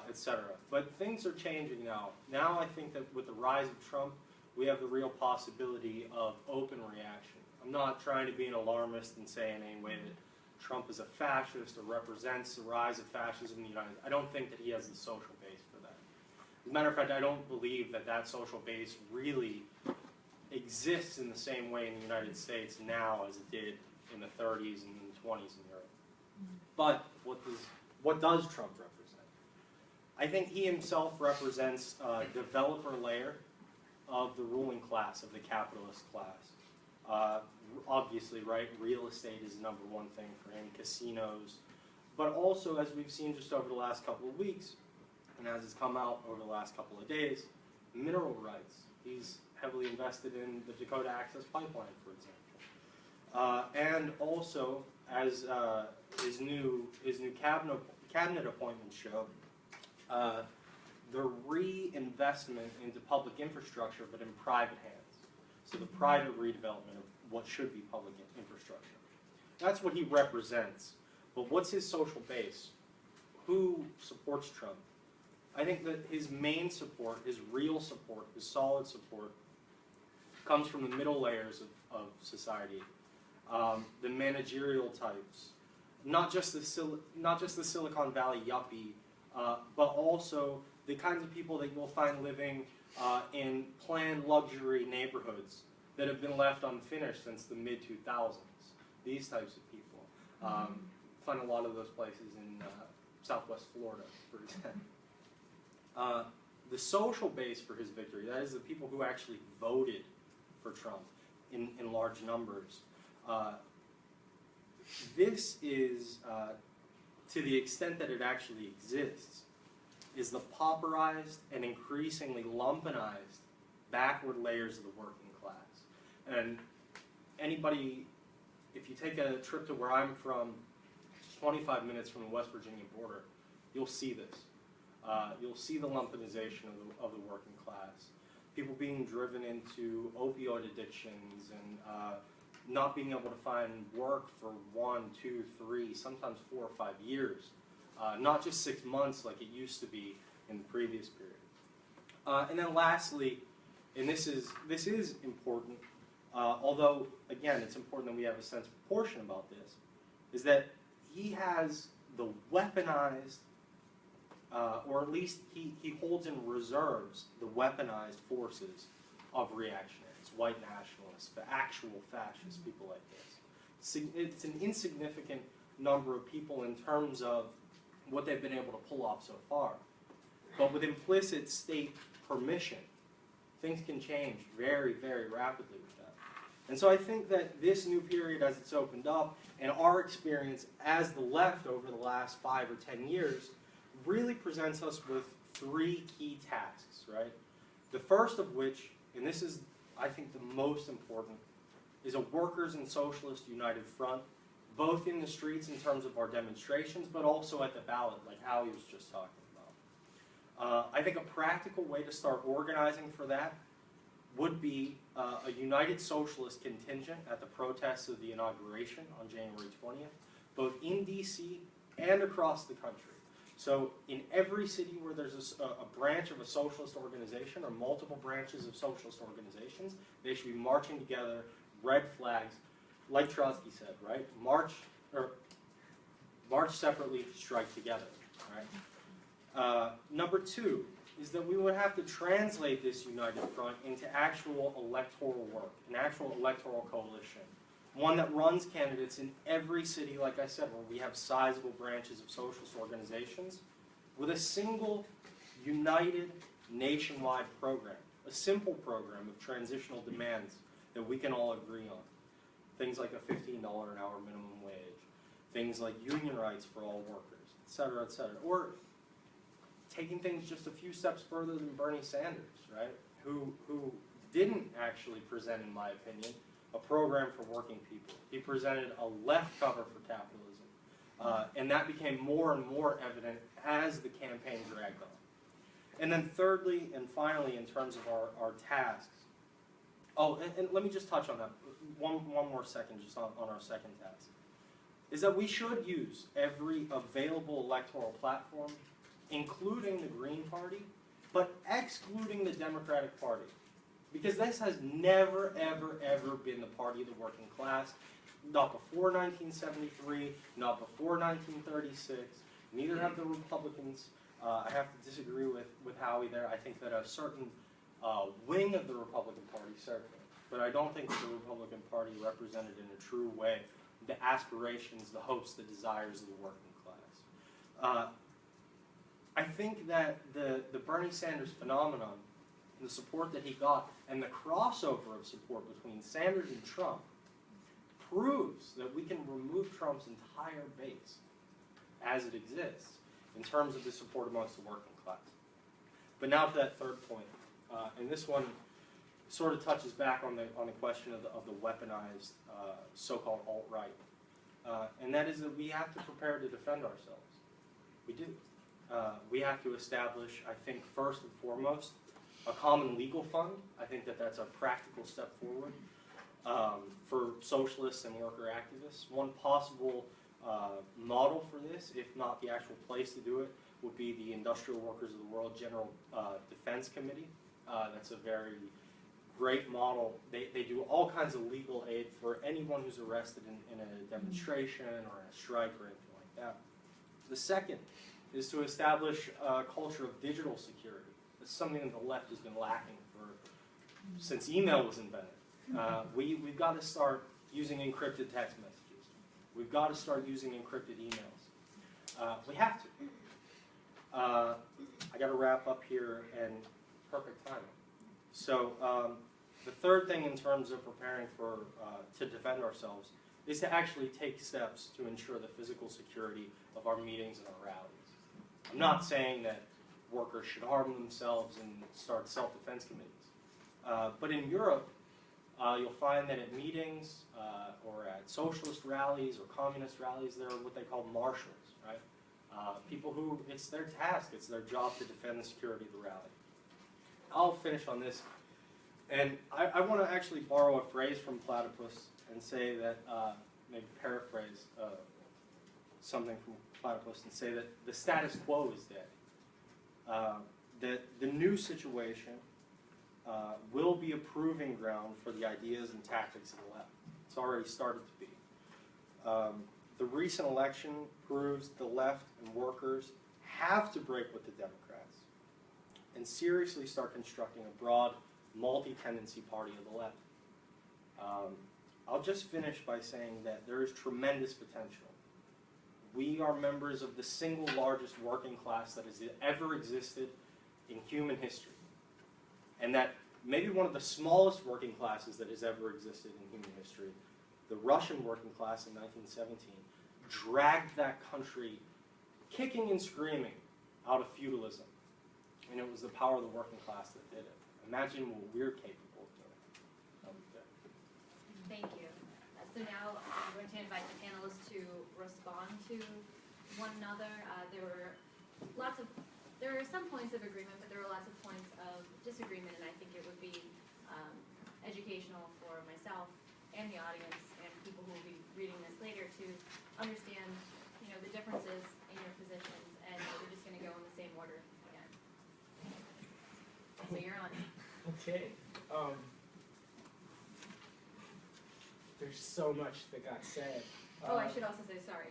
etc. But things are changing now. Now I think that with the rise of Trump, we have the real possibility of open reaction. I'm not trying to be an alarmist and say in any way that Trump is a fascist or represents the rise of fascism in the United States. I don't think that he has the social base for that. As a matter of fact, I don't believe that that social base really exists in the same way in the United States now as it did in the 30s and the 20s in Europe. But what does Trump represent? I think he himself represents a developer layer of the ruling class, of the capitalist class. Obviously, right, real estate is the number one thing for him, casinos, but also, as we've seen just over the last couple of weeks, and as it's come out over the last couple of days, mineral rights. He's heavily invested in the Dakota Access Pipeline, for example. And also, as his new cabinet appointments show, the reinvestment into public infrastructure, but in private hands. So the private redevelopment of what should be public infrastructure. That's what he represents. But what's his social base? Who supports Trump? I think that his main support, his real support, his solid support, comes from the middle layers of society. The managerial types, not just the Silicon Valley yuppie, but also the kinds of people that you'll find living in planned luxury neighborhoods that have been left unfinished since the mid-2000s. These types of people. Find a lot of those places in Southwest Florida, for example. The social base for his victory, that is the people who actually voted for Trump in large numbers. This is, to the extent that it actually exists, is the pauperized and increasingly lumpenized backward layers of the working class. And anybody, if you take a trip to where I'm from, 25 minutes from the West Virginia border, you'll see this. You'll see the lumpenization of the working class. People being driven into opioid addictions and not being able to find work for 1, 2, 3, sometimes 4 or 5 years. Not just 6 months like it used to be in the previous period. And then lastly, and this is important, although again it's important that we have a sense of proportion about this, is that he has the weaponized, or at least he holds in reserves the weaponized forces of reactionaries, white nationalists, the actual fascists, people like this. It's an insignificant number of people in terms of what they've been able to pull off so far. But with implicit state permission, things can change very, very rapidly with that. And so I think that this new period as it's opened up, and our experience as the left over the last 5 or 10 years, really presents us with 3 key tasks, right? The first of which, and this is, I think, the most important, is a workers and socialist united front, both in the streets in terms of our demonstrations, but also at the ballot, like Howie was just talking about. I think a practical way to start organizing for that would be a united socialist contingent at the protests of the inauguration on January 20th, both in DC and across the country. So in every city where there's a branch of a socialist organization or multiple branches of socialist organizations, they should be marching together, red flags, like Trotsky said, right? March separately, strike together, right? Number 2 is that we would have to translate this united front into actual electoral work, an actual electoral coalition, one that runs candidates in every city, like I said, where we have sizable branches of socialist organizations, with a single, united, nationwide program, a simple program of transitional demands that we can all agree on. Things like a $15 an hour minimum wage, things like union rights for all workers, et cetera, et cetera. Or taking things just a few steps further than Bernie Sanders, right? Who didn't actually present, in my opinion, a program for working people. He presented a left cover for capitalism. And that became more and more evident as the campaign dragged on. And then thirdly and finally, in terms of our tasks, and let me just touch on that one more second, just on our second task, is that we should use every available electoral platform, including the Green Party, but excluding the Democratic Party. Because this has never, ever, ever been the party of the working class. Not before 1973, not before 1936, neither have the Republicans. I have to disagree with Howie there. I think that a certain wing of the Republican Party certainly, but I don't think that the Republican Party represented in a true way the aspirations, the hopes, the desires of the working class. I think that the Bernie Sanders phenomenon, the support that he got, and the crossover of support between Sanders and Trump proves that we can remove Trump's entire base as it exists in terms of the support amongst the working class. But now to that third point, and this one sort of touches back on the question of the weaponized so-called alt-right, and that is that we have to prepare to defend ourselves. We do. We have to establish, I think, first and foremost, a common legal fund. I think that that's a practical step forward for socialists and worker activists. One possible model for this, if not the actual place to do it, would be the Industrial Workers of the World General Defense Committee. That's a very great model. They do all kinds of legal aid for anyone who's arrested in a demonstration or in a strike or anything like that. The second is to establish a culture of digital security. It's something that the left has been lacking since email was invented. We've got to start using encrypted text messages. We've got to start using encrypted emails. We have to. I got to wrap up here, and perfect timing. So the third thing in terms of preparing to defend ourselves is to actually take steps to ensure the physical security of our meetings and our rallies. I'm not saying that workers should arm themselves and start self-defense committees. But in Europe, you'll find that at meetings or at socialist rallies or communist rallies, there are what they call marshals, right? People who, it's their task, it's their job to defend the security of the rally. I'll finish on this. And I want to actually borrow a phrase from Platypus and say that, maybe paraphrase something from Platypus and say that the status quo is dead. That the new situation will be a proving ground for the ideas and tactics of the left. It's already started to be. The recent election proves the left and workers have to break with the Democrats and seriously start constructing a broad, multi-tendency party of the left. I'll just finish by saying that there is tremendous potential. We are members of the single largest working class that has ever existed in human history. And that maybe one of the smallest working classes that has ever existed in human history, the Russian working class in 1917, dragged that country kicking and screaming out of feudalism. And it was the power of the working class that did it. Imagine what we're capable of doing. Thank you. So now I'm going to invite the panelists to respond to one another. There are some points of agreement, but there are lots of points of disagreement, and I think it would be educational for myself and the audience and people who will be reading this later to understand, the differences in your positions, and we're just going to go in the same order again. So you're on. Okay. There's so much that got said. I should also say, sorry,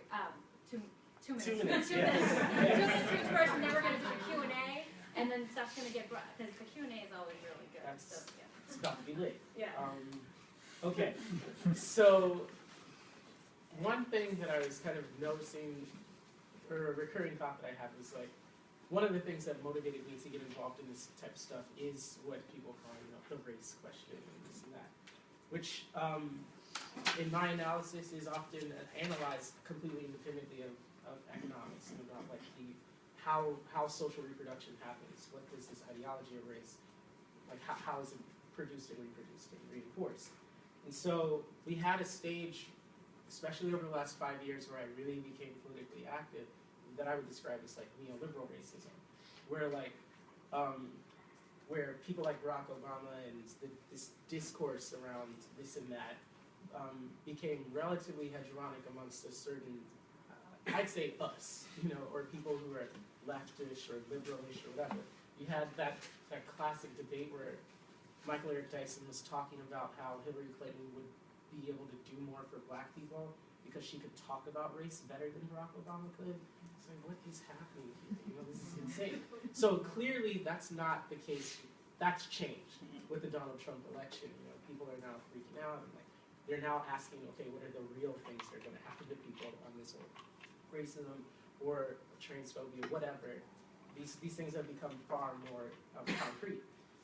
2 minutes. 2 minutes, 2 yes. minutes. 2 minutes to each person, then we're going to do the Q&A, and then stuff's going to get brought, because the Q&A is always really good. That's- So, yeah. It's about to be lit. Yeah. Okay, so one thing that I was kind of noticing, or a recurring thought that I had was like, one of the things that motivated me to get involved in this type of stuff is what people call, the race question and this and that, which in my analysis is often analyzed completely independently of economics and about like how social reproduction happens. What is this ideology of race? Like how is it produced and reproduced and reinforced? And so we had a stage, especially over the last 5 years, where I really became politically active, that I would describe as like neoliberal racism, where like where people like Barack Obama and this discourse around this and that became relatively hegemonic amongst a certain, I'd say us, or people who are leftish or liberalish or whatever. You had that classic debate where Michael Eric Dyson was talking about how Hillary Clinton would be able to do more for black people because she could talk about race better than Barack Obama could. It's like, what is happening here? This is insane. So clearly that's not the case. That's changed with the Donald Trump election. People are now freaking out and like they're now asking, okay, what are the real things that are going to happen to people on this racism or transphobia, whatever. These things have become far more concrete.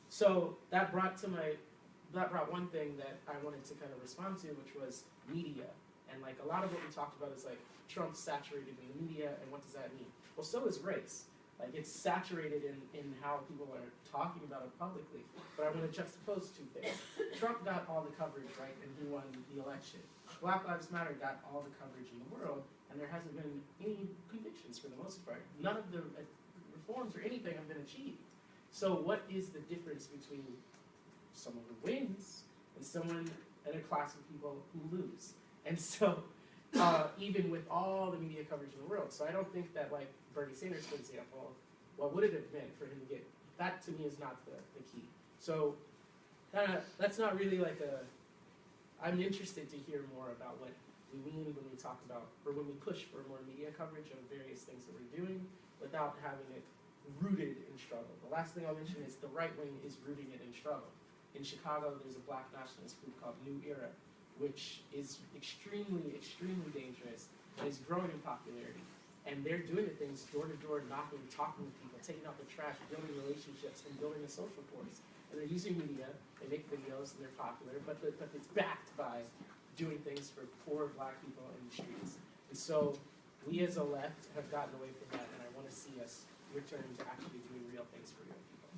So that brought one thing that I wanted to kind of respond to, which was media. And like a lot of what we talked about is like Trump's saturated in the media, and what does that mean? Well, so is race. Like it's saturated in how people are talking about it publicly. But I want to juxtapose two things. Trump got all the coverage, right, and he won the election. Black Lives Matter got all the coverage in the world, and there hasn't been any convictions for the most part. None of the reforms or anything have been achieved. So what is the difference between someone who wins and someone and a class of people who lose? And so even with all the media coverage in the world, so I don't think that like Bernie Sanders, for example, what would it have meant for him to get, that to me is not the key. So that's not really like I'm interested to hear more about what we mean when we talk about, or when we push for more media coverage of various things that we're doing without having it rooted in struggle. The last thing I'll mention is the right wing is rooting it in struggle. In Chicago, there's a black nationalist group called New Era, which is extremely, extremely dangerous and is growing in popularity. And they're doing the things door to door, knocking, talking to people, taking out the trash, building relationships, and building a social force. And they're using media, they make videos, and they're popular, but it's backed by doing things for poor black people in the streets. And so we as a left have gotten away from that, and I want to see us return to actually doing real things for real people.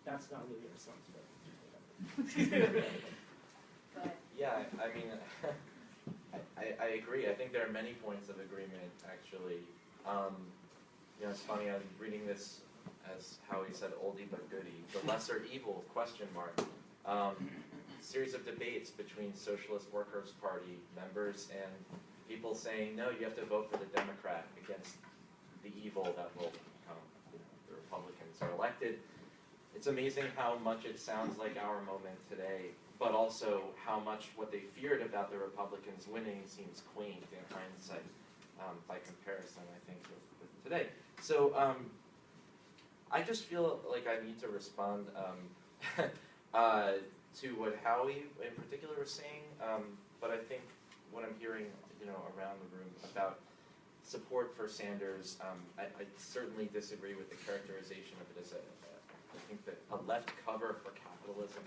That's not really a responsibility. Yeah, I mean, I agree. I think there are many points of agreement, actually. You know, it's funny, I'm reading this, as Howie said, oldie but goodie. The lesser evil, question mark. Series of debates between Socialist Workers' Party members and people saying, no, you have to vote for the Democrat against the evil that will come. You know, the Republicans are elected. It's amazing how much it sounds like our moment today, but also how much what they feared about the Republicans winning seems quaint in hindsight, by comparison, I think, with today. So I just feel like I need to respond to what Howie in particular was saying, but I think what I'm hearing, you know, around the room about support for Sanders, I certainly disagree with the characterization of it as I think that a left cover for capitalism.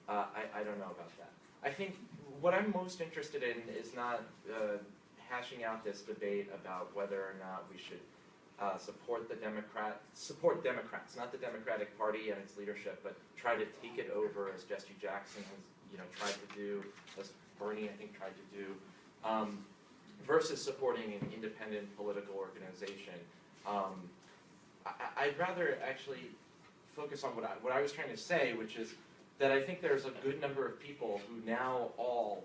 I don't know about that. I think what I'm most interested in is not hashing out this debate about whether or not we should support Democrats, not the Democratic Party and its leadership, but try to take it over as Jesse Jackson has, you know, tried to do, as Bernie I think tried to do, versus supporting an independent political organization. I'd rather actually focus on what I was trying to say, which is that I think there's a good number of people who now all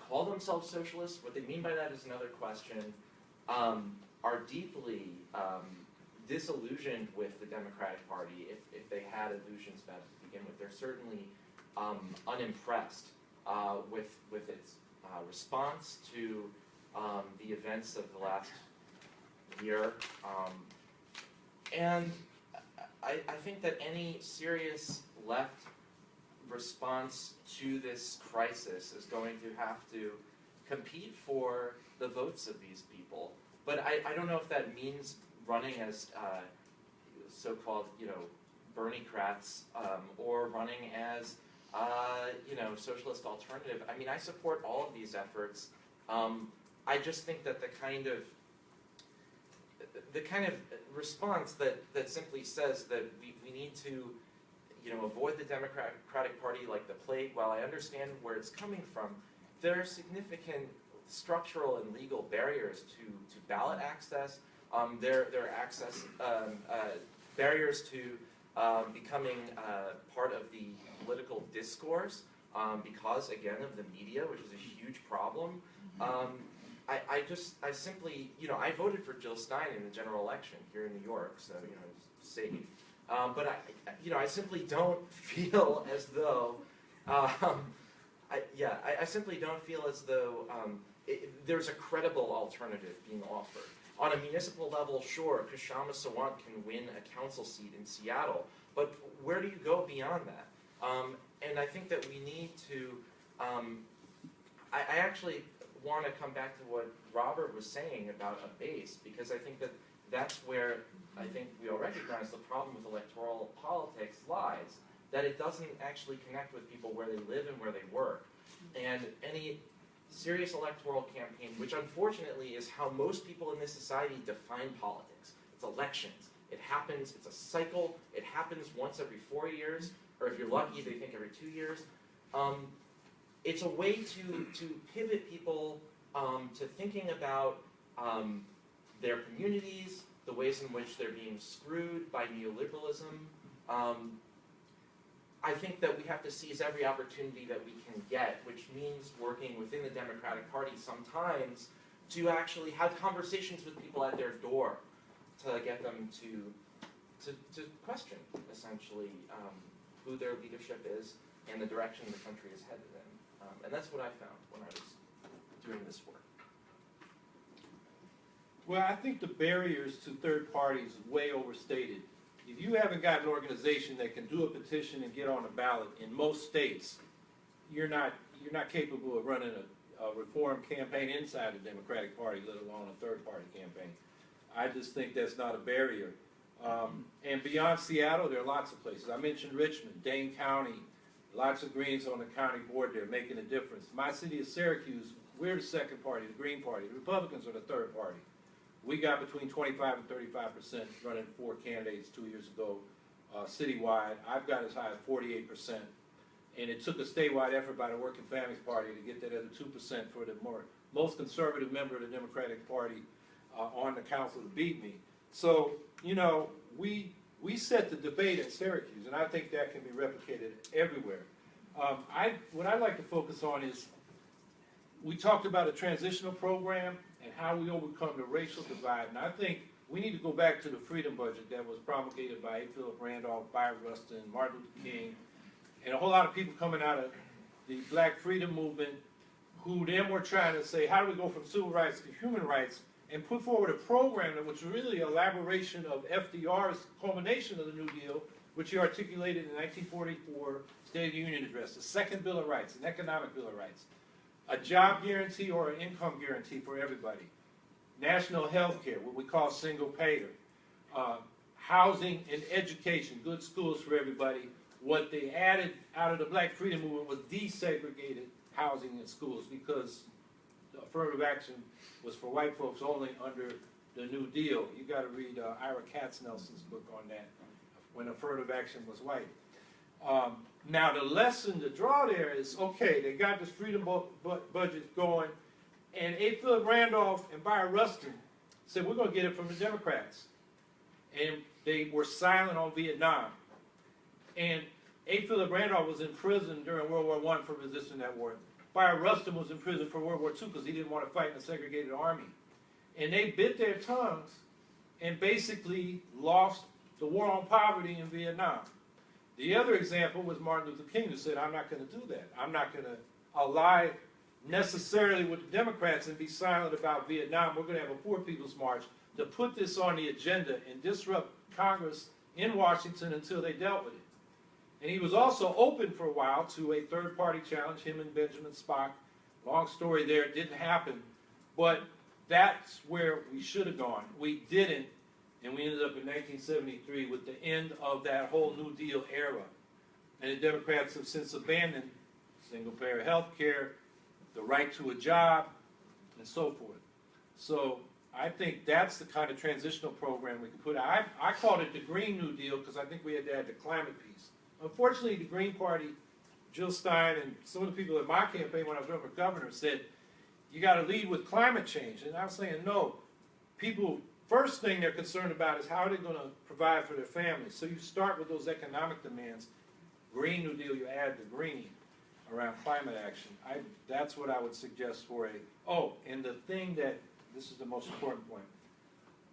call themselves socialists. What they mean by that is another question. Are deeply disillusioned with the Democratic Party, if they had illusions about it to begin with. They're certainly unimpressed with its response to the events of the last year. And I think that any serious left response to this crisis is going to have to compete for the votes of these people. But I don't know if that means running as so-called, you know, Bernie-crats, or running as, you know, socialist alternative. I mean, I support all of these efforts. I just think that the kind of response that simply says that we need to, you know, avoid the Democratic Party like the plague, while I understand where it's coming from, there are significant structural and legal barriers to ballot access. There are barriers to becoming part of the political discourse because, again, of the media, which is a huge problem. I simply, you know, I voted for Jill Stein in the general election here in New York, so, you know, just safe. But I simply don't feel as though, I simply don't feel as though there's a credible alternative being offered. On a municipal level, sure, Kshama Sawant can win a council seat in Seattle, but where do you go beyond that? And I think that we need to, I actually want to come back to what Robert was saying about a base, because I think that that's where I think we all recognize the problem with electoral politics lies, that it doesn't actually connect with people where they live and where they work. And any serious electoral campaign, which unfortunately is how most people in this society define politics. It's elections. It happens, it's a cycle, it happens once every 4 years, or if you're lucky, they think every 2 years. It's a way to pivot people to thinking about their communities, the ways in which they're being screwed by neoliberalism. I think that we have to seize every opportunity that we can get, which means working within the Democratic Party sometimes to actually have conversations with people at their door to get them to question, essentially, who their leadership is and the direction the country is headed in. And that's what I found when I was doing this work. Well, I think the barriers to third parties is way overstated. If you haven't got an organization that can do a petition and get on a ballot in most states, you're not capable of running a reform campaign inside the Democratic Party, let alone a third party campaign. I just think that's not a barrier. And beyond Seattle, there are lots of places. I mentioned Richmond, Dane County, lots of Greens on the county board there making a difference. My city of Syracuse, we're the second party, the Green Party. The Republicans are the third party. We got between 25 and 35% running 4 candidates 2 years ago citywide. I've got as high as 48%. And it took a statewide effort by the Working Families Party to get that other 2% for the most conservative member of the Democratic Party on the council to beat me. So, you know, we set the debate at Syracuse, and I think that can be replicated everywhere. What I'd like to focus on is, we talked about a transitional program and how we overcome the racial divide, and I think we need to go back to the freedom budget that was promulgated by A. Philip Randolph, Byron Rustin, Martin Luther King, and a whole lot of people coming out of the Black freedom movement who then were trying to say, how do we go from civil rights to human rights, and put forward a program that was really an elaboration of FDR's culmination of the New Deal, which he articulated in the 1944 State of the Union Address, the Second Bill of Rights, an economic Bill of Rights, a job guarantee or an income guarantee for everybody, national health care, what we call single payer, housing and education, good schools for everybody. What they added out of the Black freedom movement was desegregated housing and schools, because affirmative action was for white folks only under the New Deal. You got to read Ira Katznelson's book on that, when affirmative action was white. Now the lesson to draw there is, okay, they got this freedom budget going, and A. Philip Randolph and Byron Rustin said, we're going to get it from the Democrats. And they were silent on Vietnam. And A. Philip Randolph was in prison during World War I for resisting that war. Byron Rustin was in prison for World War II because he didn't want to fight in a segregated army. And they bit their tongues and basically lost the war on poverty in Vietnam. The other example was Martin Luther King, who said, I'm not going to do that. I'm not going to ally necessarily with the Democrats and be silent about Vietnam. We're going to have a Poor People's March to put this on the agenda and disrupt Congress in Washington until they dealt with it. And he was also open for a while to a third-party challenge, him and Benjamin Spock. Long story there, it didn't happen. But that's where we should have gone. We didn't, and we ended up in 1973 with the end of that whole New Deal era. And the Democrats have since abandoned single-payer health care, the right to a job, and so forth. So I think that's the kind of transitional program we can put out. I called it the Green New Deal because I think we had to add the climate piece. Unfortunately, the Green Party, Jill Stein, and some of the people in my campaign when I was running for governor said, you got to lead with climate change. And I was saying, no. People, first thing they're concerned about is how are they going to provide for their families. So you start with those economic demands. Green New Deal, you add the greening around climate action. That's what I would suggest for and the thing that, this is the most important point,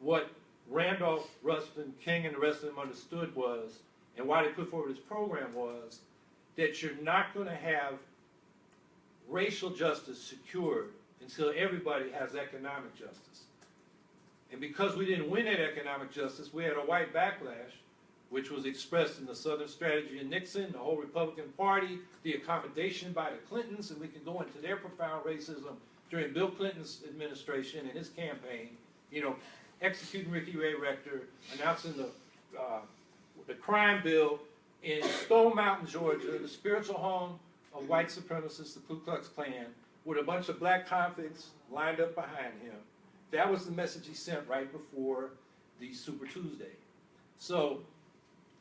what Randolph, Rustin, King, and the rest of them understood was, and why they put forward this program was, that you're not going to have racial justice secured until everybody has economic justice. And because we didn't win that economic justice, we had a white backlash, which was expressed in the Southern Strategy of Nixon, the whole Republican Party, the accommodation by the Clintons, and we can go into their profound racism during Bill Clinton's administration and his campaign, executing Ricky Ray Rector, announcing the crime bill in Stone Mountain, Georgia, the spiritual home of white supremacists, the Ku Klux Klan, with a bunch of black convicts lined up behind him. That was the message he sent right before the Super Tuesday. So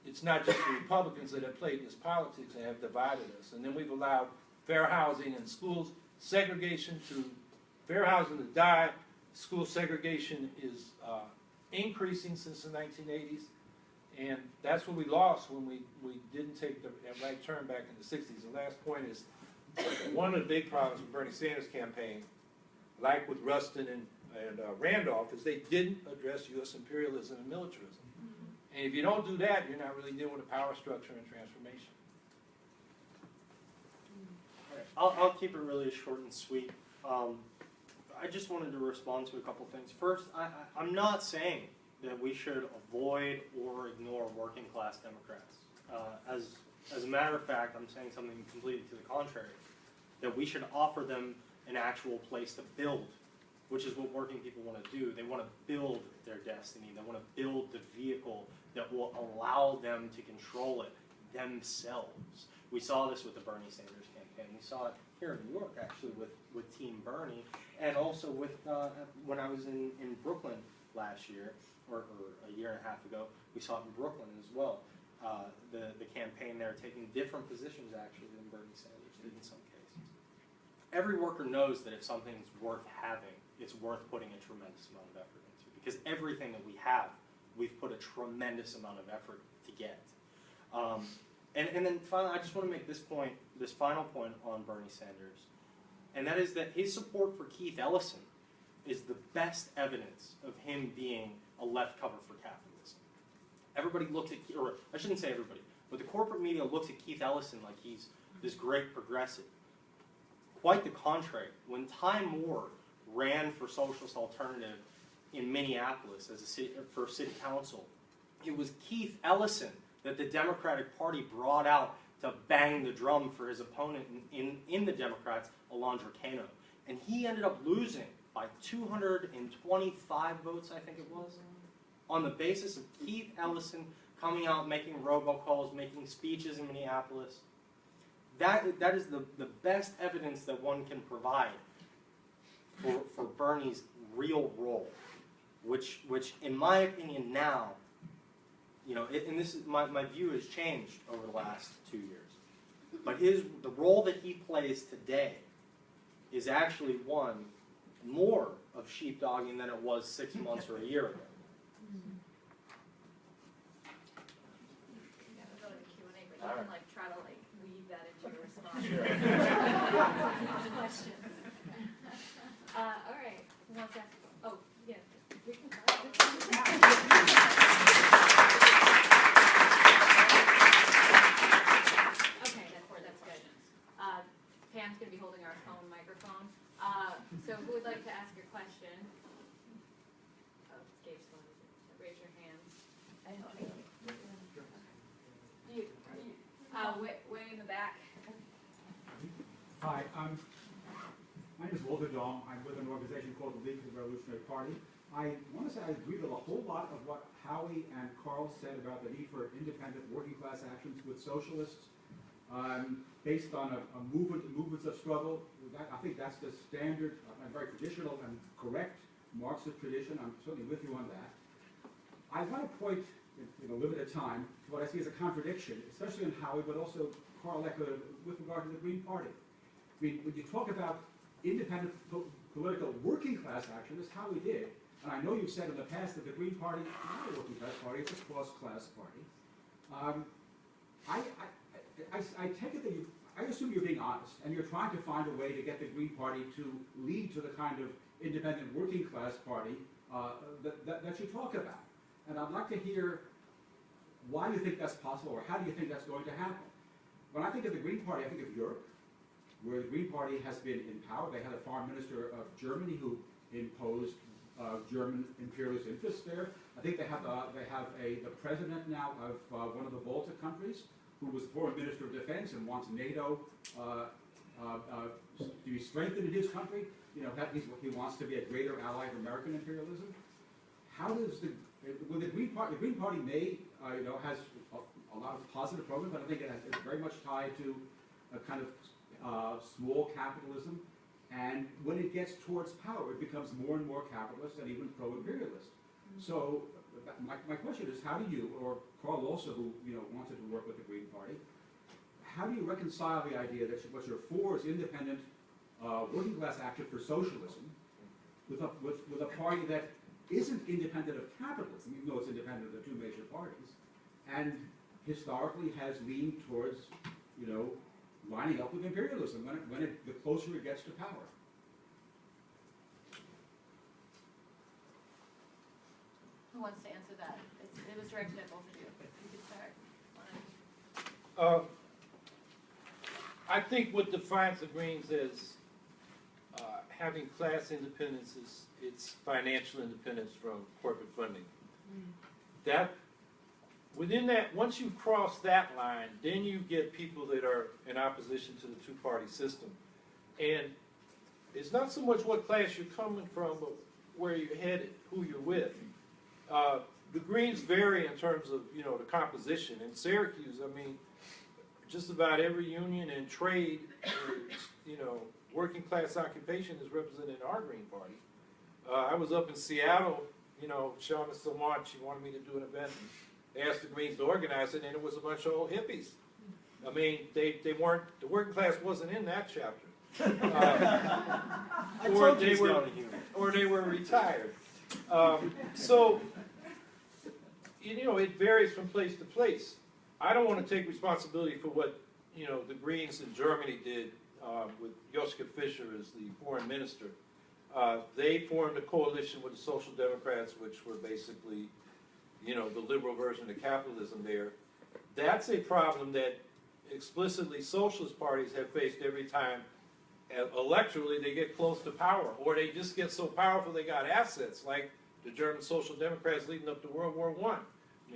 it's not just the Republicans that have played this politics and have divided us. And then we've allowed fair housing in schools, segregation to fair housing to die. School segregation is increasing since the 1980s. And that's what we lost when we didn't take the right turn back in the 60s. The last point is, one of the big problems with Bernie Sanders' campaign, like with Rustin and Randolph, is they didn't address U.S. imperialism and militarism. Mm-hmm. And if you don't do that, you're not really dealing with a power structure and transformation. I'll keep it really short and sweet. I just wanted to respond to a couple things. First, I'm not saying that we should avoid or ignore working class Democrats. As a matter of fact, I'm saying something completely to the contrary, that we should offer them an actual place to build, which is what working people want to do. They want to build their destiny. They want to build the vehicle that will allow them to control it themselves. We saw this with the Bernie Sanders campaign. We saw it here in New York, actually, with Team Bernie, and also with when I was in Brooklyn last year, or a year and a half ago, we saw it in Brooklyn as well. The campaign there taking different positions, actually, than Bernie Sanders did in some cases. Every worker knows that if something's worth having, it's worth putting a tremendous amount of effort into, because everything that we have, we've put a tremendous amount of effort to get. And then finally, I just want to make this point, this final point on Bernie Sanders, and that is that his support for Keith Ellison is the best evidence of him being a left cover for capitalism. Everybody looks at, or I shouldn't say everybody, but the corporate media looks at Keith Ellison like he's this great progressive. Quite the contrary. When Ty Moore ran for Socialist Alternative in Minneapolis as for city council, it was Keith Ellison that the Democratic Party brought out to bang the drum for his opponent in the Democrats, Alondra Cano. And he ended up losing by 225 votes, I think it was, on the basis of Keith Ellison coming out, making robocalls, making speeches in Minneapolis. That is the best evidence that one can provide for Bernie's real role, which in my opinion now, you know, and this is my view has changed over the last 2 years. But the role that he plays today is actually one more of sheepdogging than it was 6 months or a year ago. Yeah, we'll go to the Q&A, but you can try to weave that into your response. Sure. Questions. All right. Who wants to ask? Oh, yeah. We can Okay, that's good. Pam's going to be holding our phone microphone. So who would like to ask your question? Oh, Gabe's phone. Raise your hands. Way in the back. Hi, my name is Walter Dahm. I'm with an organization called the League of the Revolutionary Party. I want to say I agree with a whole lot of what Howie and Karl said about the need for independent working class actions with socialists, based on movements of struggle. I think that's the standard and very traditional and correct Marxist tradition. I'm certainly with you on that. I want to point, in a limited time, to what I see as a contradiction, especially in Howie, but also Karl echoed with regard to the Green Party. I mean, when you talk about independent political working class action, as Howie did, and I know you've said in the past that the Green Party is not a working class party, it's a cross-class party. I take it that I assume you're being honest, and you're trying to find a way to get the Green Party to lead to the kind of independent working class party that you talk about. And I'd like to hear why you think that's possible, or how do you think that's going to happen. When I think of the Green Party, I think of Europe, where the Green Party has been in power. They had a foreign minister of Germany who imposed German imperialist interests there. I think they have the president now of one of the Baltic countries who was foreign minister of defense and wants NATO to be strengthened in his country. You know, he wants to be a greater ally of American imperialism. how does well, the Green Party may, has a lot of positive programs, but I think it's very much tied to a kind of small capitalism. And when it gets towards power, it becomes more and more capitalist and even pro-imperialist. So my question is, how do you, or Karl also, who wanted to work with the Green Party, how do you reconcile the idea that what you're for is independent working class action for socialism with a party that isn't independent of capitalism, even though it's independent of the two major parties, and historically has leaned towards, lining up with imperialism the closer it gets to power? Who wants to answer that? It was directed at both of you. You could start. I think what defines the Greens as having class independence is its financial independence from corporate funding. That within that, once you cross that line, then you get people that are in opposition to the two-party system. And it's not so much what class you're coming from, but where you're headed, who you're with. The Greens vary in terms of, the composition. In Syracuse, I mean, just about every union and trade, working class occupation is represented in our Green Party. I was up in Seattle, Shauna Samant, she wanted me to do an event. They asked the Greens to organize it, and it was a bunch of old hippies. I mean, they weren't, the working class wasn't in that chapter. Or they were retired. So, it varies from place to place. I don't want to take responsibility for what, the Greens in Germany did with Joschka Fischer as the foreign minister. They formed a coalition with the Social Democrats, which were basically, the liberal version of capitalism there. That's a problem that explicitly socialist parties have faced every time electorally they get close to power, or they just get so powerful they got assets, like the German Social Democrats leading up to World War I.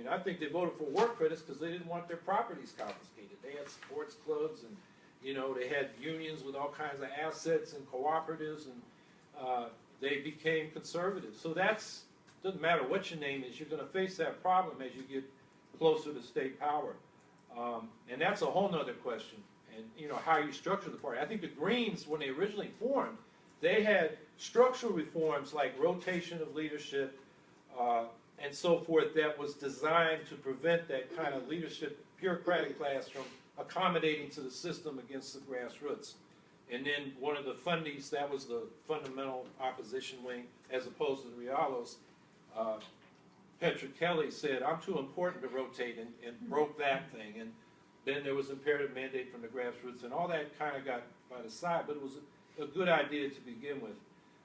I think they voted for war credits because they didn't want their properties confiscated. They had sports clubs and, they had unions with all kinds of assets and cooperatives, and they became conservative. So doesn't matter what your name is, you're going to face that problem as you get closer to state power. And that's a whole nother question, and how you structure the party. I think the Greens, when they originally formed, they had structural reforms like rotation of leadership and so forth that was designed to prevent that kind of leadership, bureaucratic class from accommodating to the system against the grassroots. And then one of the fundies, that was the fundamental opposition wing, as opposed to the Realos, Petra Kelly said, I'm too important to rotate, and broke that thing. And then there was imperative mandate from the grassroots, and all that kind of got by the side, but it was a good idea to begin with.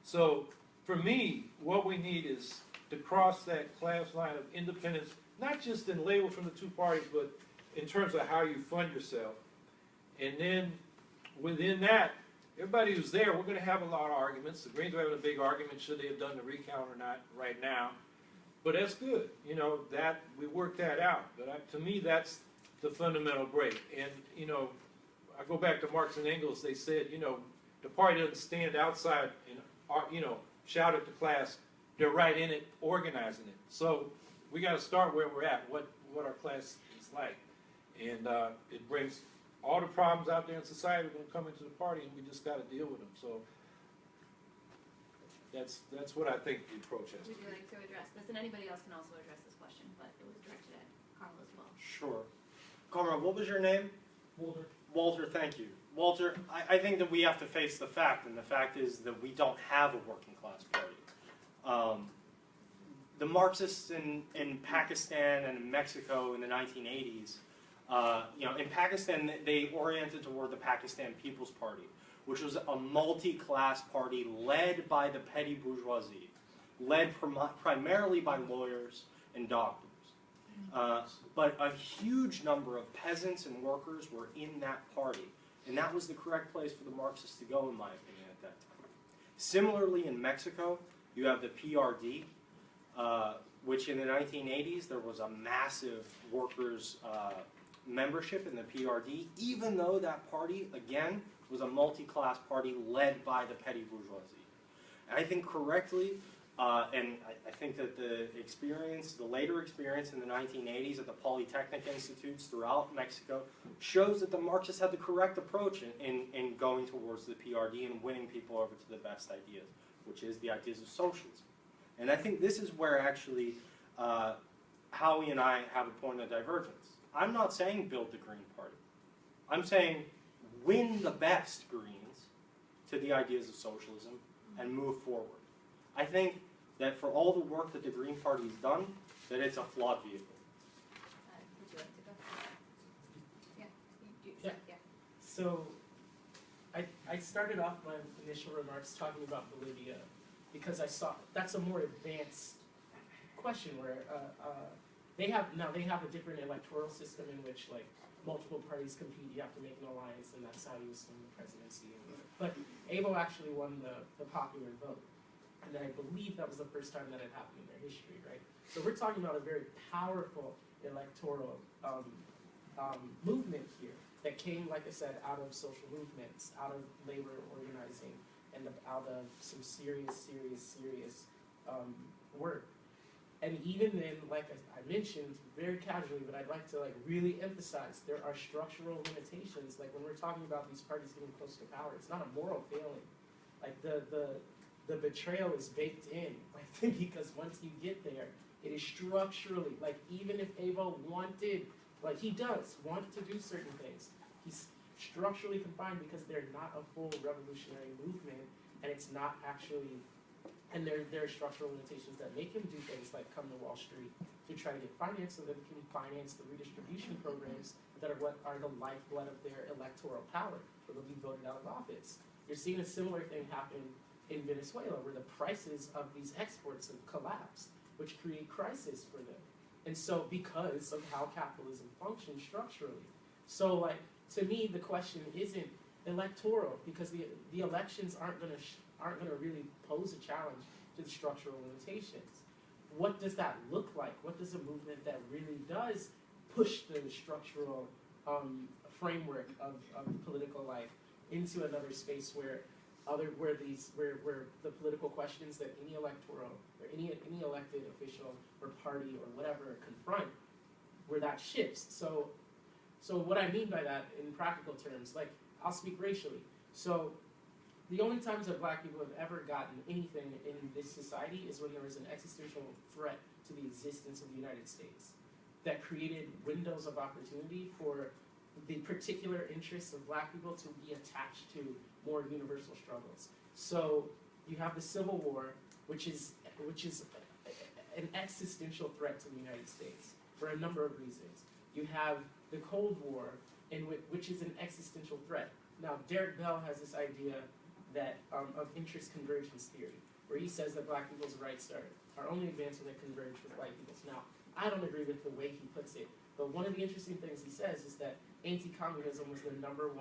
So for me, what we need is to cross that class line of independence, not just in label from the two parties, but in terms of how you fund yourself. And then within that, everybody who's there, we're going to have a lot of arguments. The Greens are having a big argument, should they have done the recount or not right now. But that's good, that we worked that out. But to me, that's the fundamental break. And, I go back to Marx and Engels. They said, the party doesn't stand outside and, shout at the class. They're right in it, organizing it. So we got to start where we're at, what our class is like. And it brings all the problems out there in society are going to come into the party, and we just got to deal with them. So that's what I think the approach has. Would you like to address this? And anybody else can also address this question, but it was directed at Karl as well. Sure. Comrade, what was your name? Walter. Walter, thank you. Walter, I think that we have to face the fact, and the fact is that we don't have a working class party. The Marxists in Pakistan and in Mexico in the 1980s, in Pakistan, they oriented toward the Pakistan People's Party, which was a multi-class party led by the petty bourgeoisie, led primarily by lawyers and doctors. But a huge number of peasants and workers were in that party, and that was the correct place for the Marxists to go, in my opinion, at that time. Similarly, in Mexico, you have the PRD, which in the 1980s, there was a massive workers' membership in the PRD, even though that party, again, was a multi-class party led by the petty bourgeoisie. And I think correctly, And I think that the later experience in the 1980s at the Polytechnic Institutes throughout Mexico shows that the Marxists had the correct approach in going towards the PRD and winning people over to the best ideas, which is the ideas of socialism. And I think this is where actually Howie and I have a point of divergence. I'm not saying build the Green Party. I'm saying win the best Greens to the ideas of socialism and move forward. I think that for all the work that the Green Party's done, that it's a flawed vehicle. Would you like to go? Yeah. Yeah. So, I started off my initial remarks talking about Bolivia because I saw that's a more advanced question where they have a different electoral system in which like multiple parties compete. You have to make an alliance, and that's how you assume the presidency. But Evo actually won the popular vote. And I believe that was the first time that it happened in their history, right? So we're talking about a very powerful electoral movement here that came, like I said, out of social movements, out of labor organizing, and out of some serious work. And even then, like I mentioned very casually, but I'd like to like really emphasize there are structural limitations. Like when we're talking about these parties getting close to power, it's not a moral failing. Like the betrayal is baked in, like because once you get there, it is structurally, like even if Evo wanted, like he does want to do certain things, he's structurally confined because they're not a full revolutionary movement, and it's not actually, and there are structural limitations that make him do things like come to Wall Street to try to get finance so that he can finance the redistribution programs that are what are the lifeblood of their electoral power, or they'll be voted out of office. You're seeing a similar thing happen in Venezuela, where the prices of these exports have collapsed, which create crisis for them. And so because of how capitalism functions structurally. So like, to me, the question isn't electoral, because the elections aren't gonna really pose a challenge to the structural limitations. What does that look like? What does a movement that really does push the structural framework of political life into another space where the political questions that any electoral or any elected official or party or whatever confront, where that shifts. So what I mean by that in practical terms, like I'll speak racially. So the only times that black people have ever gotten anything in this society is when there was an existential threat to the existence of the United States that created windows of opportunity for the particular interests of black people to be attached to more universal struggles. So you have the Civil War, which is an existential threat to the United States for a number of reasons. You have the Cold War, which is an existential threat. Now, Derek Bell has this idea that of interest convergence theory, where he says that black people's rights are only advanced when they converge with white people's. Now, I don't agree with the way he puts it, but one of the interesting things he says is that anti-communism was the #1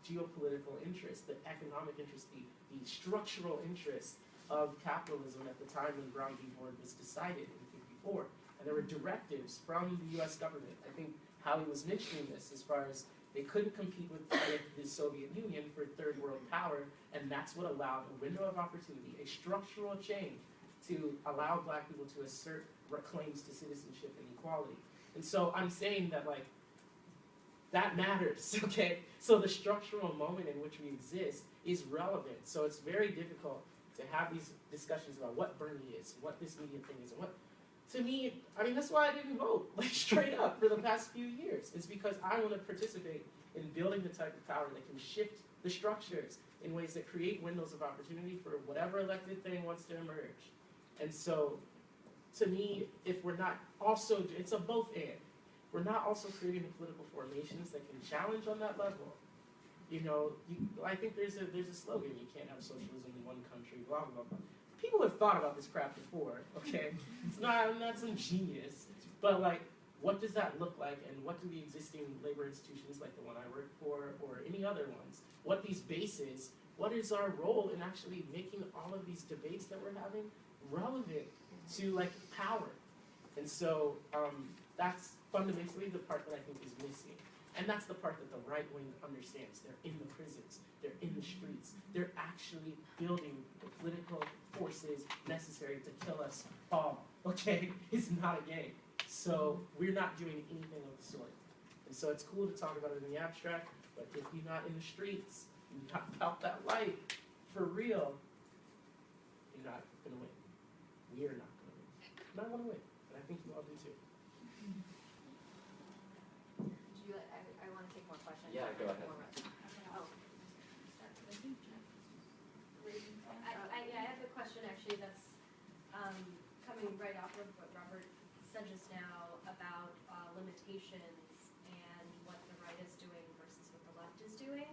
geopolitical interest, the economic interest, the structural interest of capitalism at the time when Brown v. Board was decided in '54. And there were directives from the US government. I think Howie was mentioning this as far as they couldn't compete with the Soviet Union for third world power, and that's what allowed a window of opportunity, a structural change to allow black people to assert claims to citizenship and equality. And so I'm saying that like, that matters, okay? So the structural moment in which we exist is relevant. So it's very difficult to have these discussions about what Bernie is, what this media thing is, and what, to me, I mean, that's why I didn't vote, like straight up, for the past few years. It's because I want to participate in building the type of power that can shift the structures in ways that create windows of opportunity for whatever elected thing wants to emerge. And so, to me, if we're not also, it's a both and. We're not also creating the political formations that can challenge on that level. You know, I think there's a slogan, you can't have socialism in one country, blah, blah, blah. People have thought about this crap before, okay? It's not, I'm not some genius, but like, what does that look like, and what do the existing labor institutions like the one I work for, or any other ones, what these bases, what is our role in actually making all of these debates that we're having relevant to like power? And so that's fundamentally the part that I think is missing. And that's the part that the right wing understands. They're in the prisons, they're in the streets, they're actually building the political forces necessary to kill us all, okay? It's not a game. So we're not doing anything of the sort. And so it's cool to talk about it in the abstract, but if you're not in the streets, you're not about that life, for real, you're not gonna win. We are not gonna win. And I wanna win, and I think you all do too. I want to take more questions. Yeah, go ahead. Oh. I have a question actually that's coming right off of what Robert said just now about limitations and what the right is doing versus what the left is doing.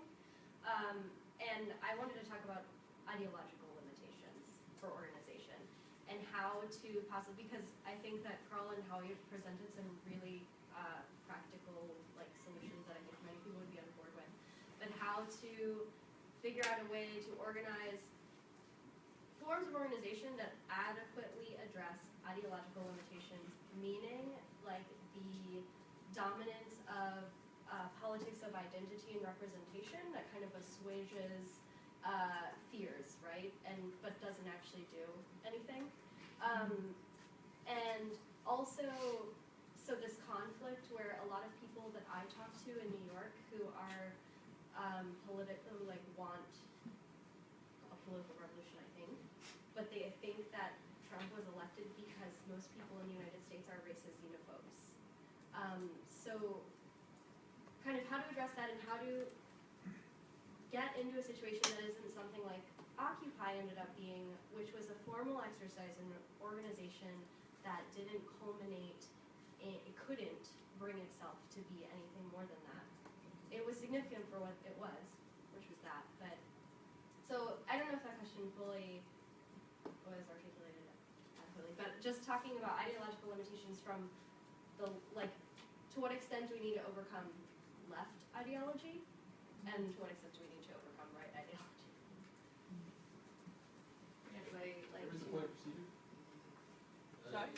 And I wanted to talk about ideological limitations for organization and how to possibly, because I think that Karl and Howie presented some really practical solutions that I think many people would be on board with, but how to figure out a way to organize forms of organization that adequately address ideological limitations, meaning like the dominance of politics of identity and representation that kind of assuages fears, right? But doesn't actually do anything. And also, so this conflict where a lot of people that I talk to in New York who are political, want a political revolution, I think, but they think that Trump was elected because most people in the United States are racist xenophobes. So kind of how to address that and how to get into a situation that isn't something like Occupy ended up being, which was a formal exercise in an organization that didn't culminate, it couldn't bring itself to be anything more than that. It was significant for what it was, which was that. But so I don't know if that question fully was articulated adequately, but just talking about ideological limitations from the, to what extent do we need to overcome left ideology, and to what extent do we need to overcome right ideology? Anybody like There is a to? point of procedure. Sorry?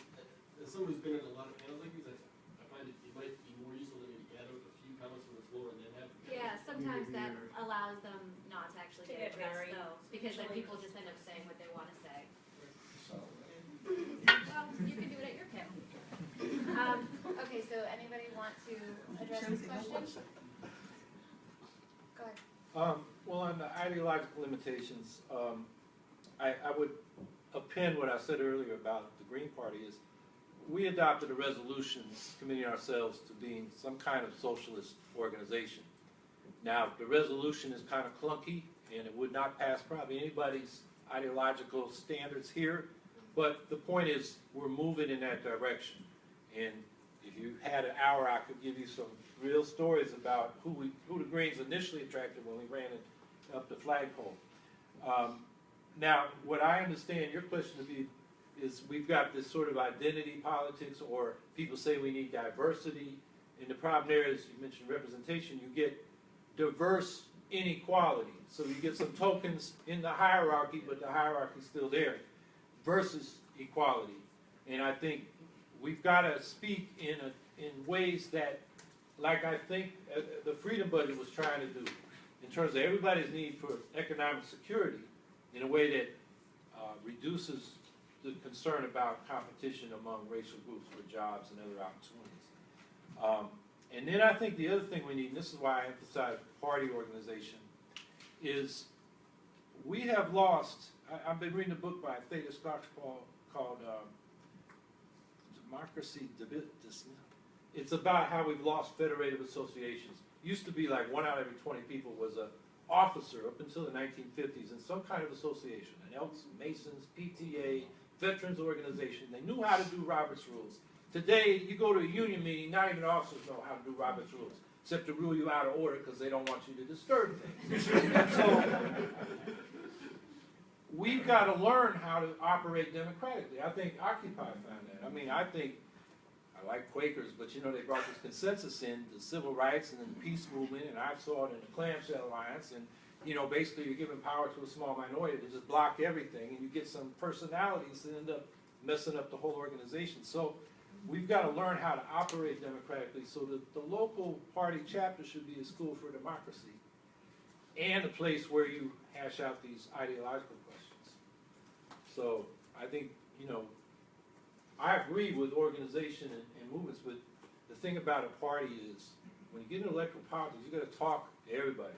As someone who's been in a lot of panels like these, I find it might be more useful to maybe gather up a few comments from the floor and then have. Yeah, sometimes that allows them not to actually To get get addressed very- though, because then people just end up saying what they want to say. So, Well, you can do it at your panel. Okay, so anybody want to address this question? Go ahead. Well, on the ideological limitations, I would append what I said earlier about the Green Party is we adopted a resolution committing ourselves to being some kind of socialist organization. Now, the resolution is kind of clunky, and it would not pass probably anybody's ideological standards here, but the point is we're moving in that direction. And if you had an hour, I could give you some real stories about who the Greens initially attracted when we ran it up the flagpole. Now, what I understand your question to be is we've got this sort of identity politics, or people say we need diversity. And the problem there is, you mentioned representation, you get diverse inequality. So you get some tokens in the hierarchy, but the hierarchy's still there, versus equality. And I think we've got to speak in ways that, like I think the Freedom Budget was trying to do, in terms of everybody's need for economic security, in a way that reduces the concern about competition among racial groups for jobs and other opportunities. And then I think the other thing we need, and this is why I emphasize party organization, is we have lost, I've been reading a book by Theda Stockpal called Democracy. It's about how we've lost federative associations. Used to be like 1 out of every 20 people was an officer up until the 1950s in some kind of association, an Elks, Masons, PTA, veterans organization. They knew how to do Robert's rules. Today, you go to a union meeting, not even officers know how to do Robert's rules, except to rule you out of order because they don't want you to disturb things. So, we've got to learn how to operate democratically. I think Occupy found that. I mean, I like Quakers, but they brought this consensus in, the civil rights and then the peace movement, and I saw it in the Clamshell Alliance, and basically you're giving power to a small minority to just block everything, and you get some personalities that end up messing up the whole organization. So we've got to learn how to operate democratically, so that the local party chapter should be a school for democracy and a place where you hash out these ideological questions. So I think, you know, I agree with organization and movements, but the thing about a party is when you get into electoral politics, you got to talk to everybody.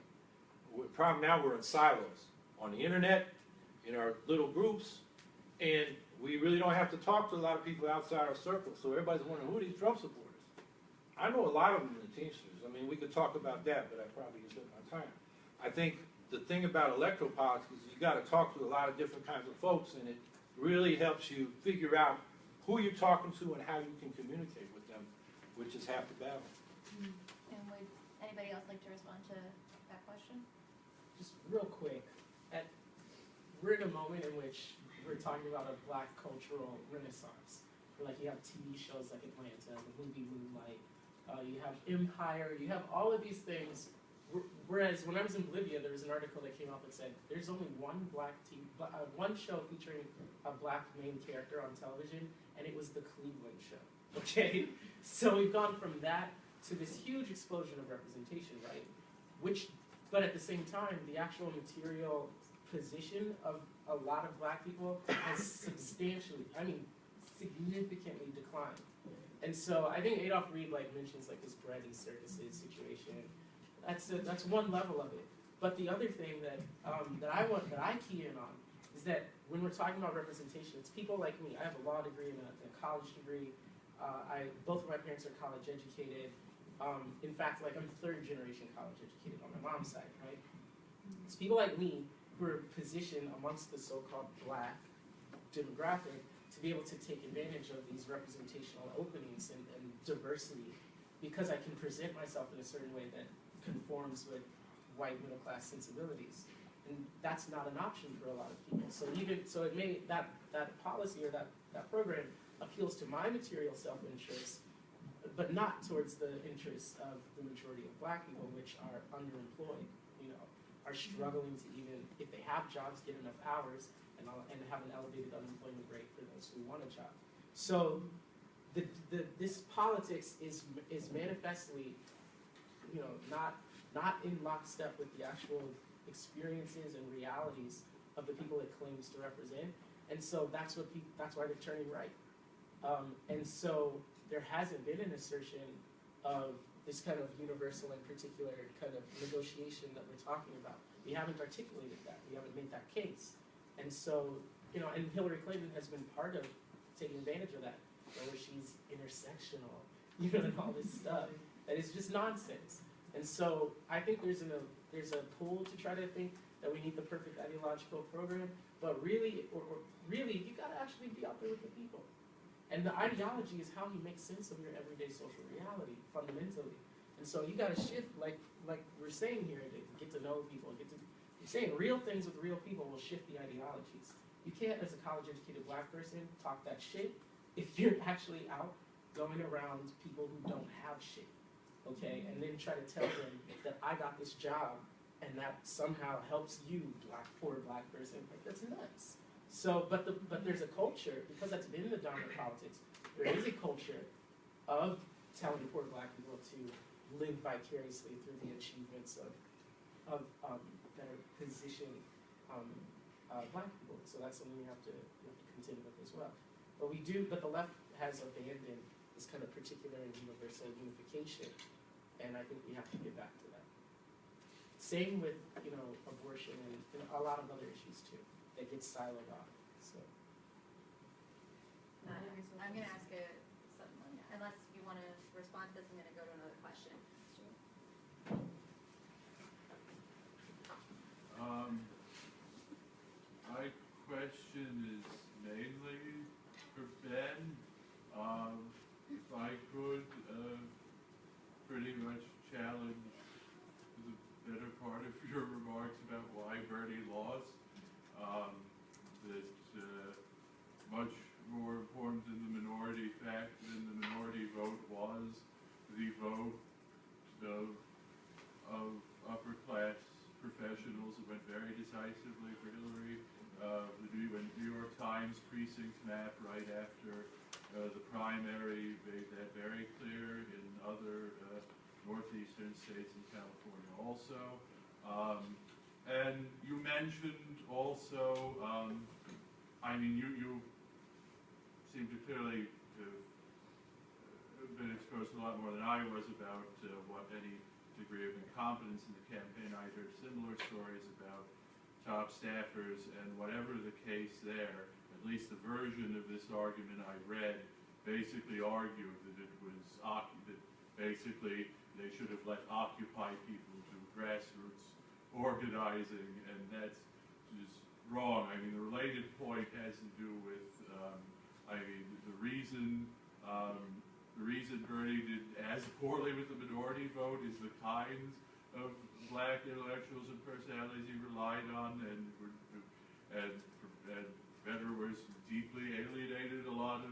The problem now, we're in silos on the internet, in our little groups, and we really don't have to talk to a lot of people outside our circle. So everybody's wondering, who are these Trump supporters? I know a lot of them in the Teamsters. I mean, we could talk about that, but I probably used up my time. I think the thing about electoral politics is you got to talk to a lot of different kinds of folks, and it really helps you figure out who you're talking to and how you can communicate with them, which is half the battle. And would anybody else like to respond to that question? Just real quick, we're in a moment in which we're talking about a black cultural renaissance. Like you have TV shows like Atlanta, the movie Moonlight, you have Empire, you have all of these things. Whereas when I was in Bolivia, there was an article that came out that said there's only one one show featuring a black main character on television, and it was the Cleveland show. Okay, so we've gone from that to this huge explosion of representation, right? But at the same time, the actual material position of a lot of black people has significantly declined. And so I think Adolph Reed mentions this bread and circuses situation. That's one level of it. But the other thing that I key in on is that when we're talking about representation, it's people like me. I have a law degree and a college degree. Both of my parents are college educated. In fact, I'm third generation college educated on my mom's side, right? It's people like me who are positioned amongst the so-called black demographic to be able to take advantage of these representational openings and diversity, because I can present myself in a certain way that conforms with white middle class sensibilities. And that's not an option for a lot of people. So it may that policy or that program appeals to my material self-interest, but not towards the interests of the majority of black people, which are underemployed, are struggling to even, if they have jobs, get enough hours and have an elevated unemployment rate for those who want a job. So this politics is manifestly, not in lockstep with the actual experiences and realities of the people it claims to represent, and so that's why they're turning right. And so there hasn't been an assertion of this kind of universal and particular kind of negotiation that we're talking about. We haven't articulated that. We haven't made that case. And so, and Hillary Clinton has been part of taking advantage of that, where she's intersectional, and all this stuff. That is just nonsense. And so I think there's a pull to try to think that we need the perfect ideological program, but really, you gotta actually be out there with the people. And the ideology is how you make sense of your everyday social reality, fundamentally. And so you gotta shift, like we're saying here, to get to know people, you're saying real things with real people will shift the ideologies. You can't, as a college-educated black person, talk that shit if you're actually out going around people who don't have shit, okay? And then try to tell them that I got this job and that somehow helps you, poor black person. That's nuts. So, but there's a culture, because that's been the dominant politics, there is a culture of telling poor black people to live vicariously through the achievements of that are positioning black people. So that's something we have to contend with as well. But the left has abandoned this kind of particular and universal unification, and I think we have to get back to that. Same with abortion and a lot of other issues too that get siloed off. So I'm going to ask unless you want to respond to this, I'm going to go to another question. My question is mainly for Ben. If I could pretty much challenge the better part of your remarks about why Bernie lost, that much more important than the minority fact than the minority vote was the vote of upper class professionals who went very decisively for Hillary. The New York Times precinct map right after The primary made that very clear in other northeastern states and California also. And you mentioned also, I mean, you seem to clearly have been exposed to a lot more than I was about what any degree of incompetence in the campaign. I heard similar stories about top staffers, and whatever the case there, at least the version of this argument I read basically argued that it was that basically they should have let Occupy people do grassroots organizing, and that's just wrong. I mean, the related point has to do with, I mean, the reason Bernie did as poorly with the minority vote is the kinds of black intellectuals and personalities he relied on, and Federer was deeply alienated a lot of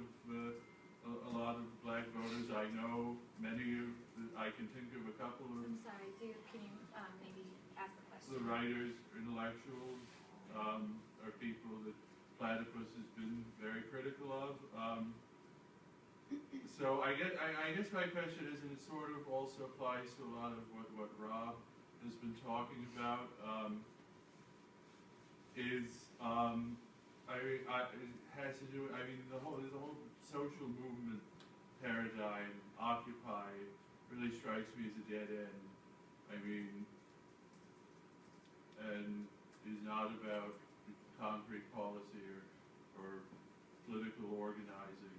black voters. I know many of, I can think of a couple of. I'm sorry, can you maybe ask the question? The writers, intellectuals, are people that Platypus has been very critical of. So I guess my question is, and it sort of also applies to a lot of what Rob has been talking about, it has to do. I mean, the whole social movement paradigm, Occupy, really strikes me as a dead end. I mean, and is not about concrete policy or political organizing,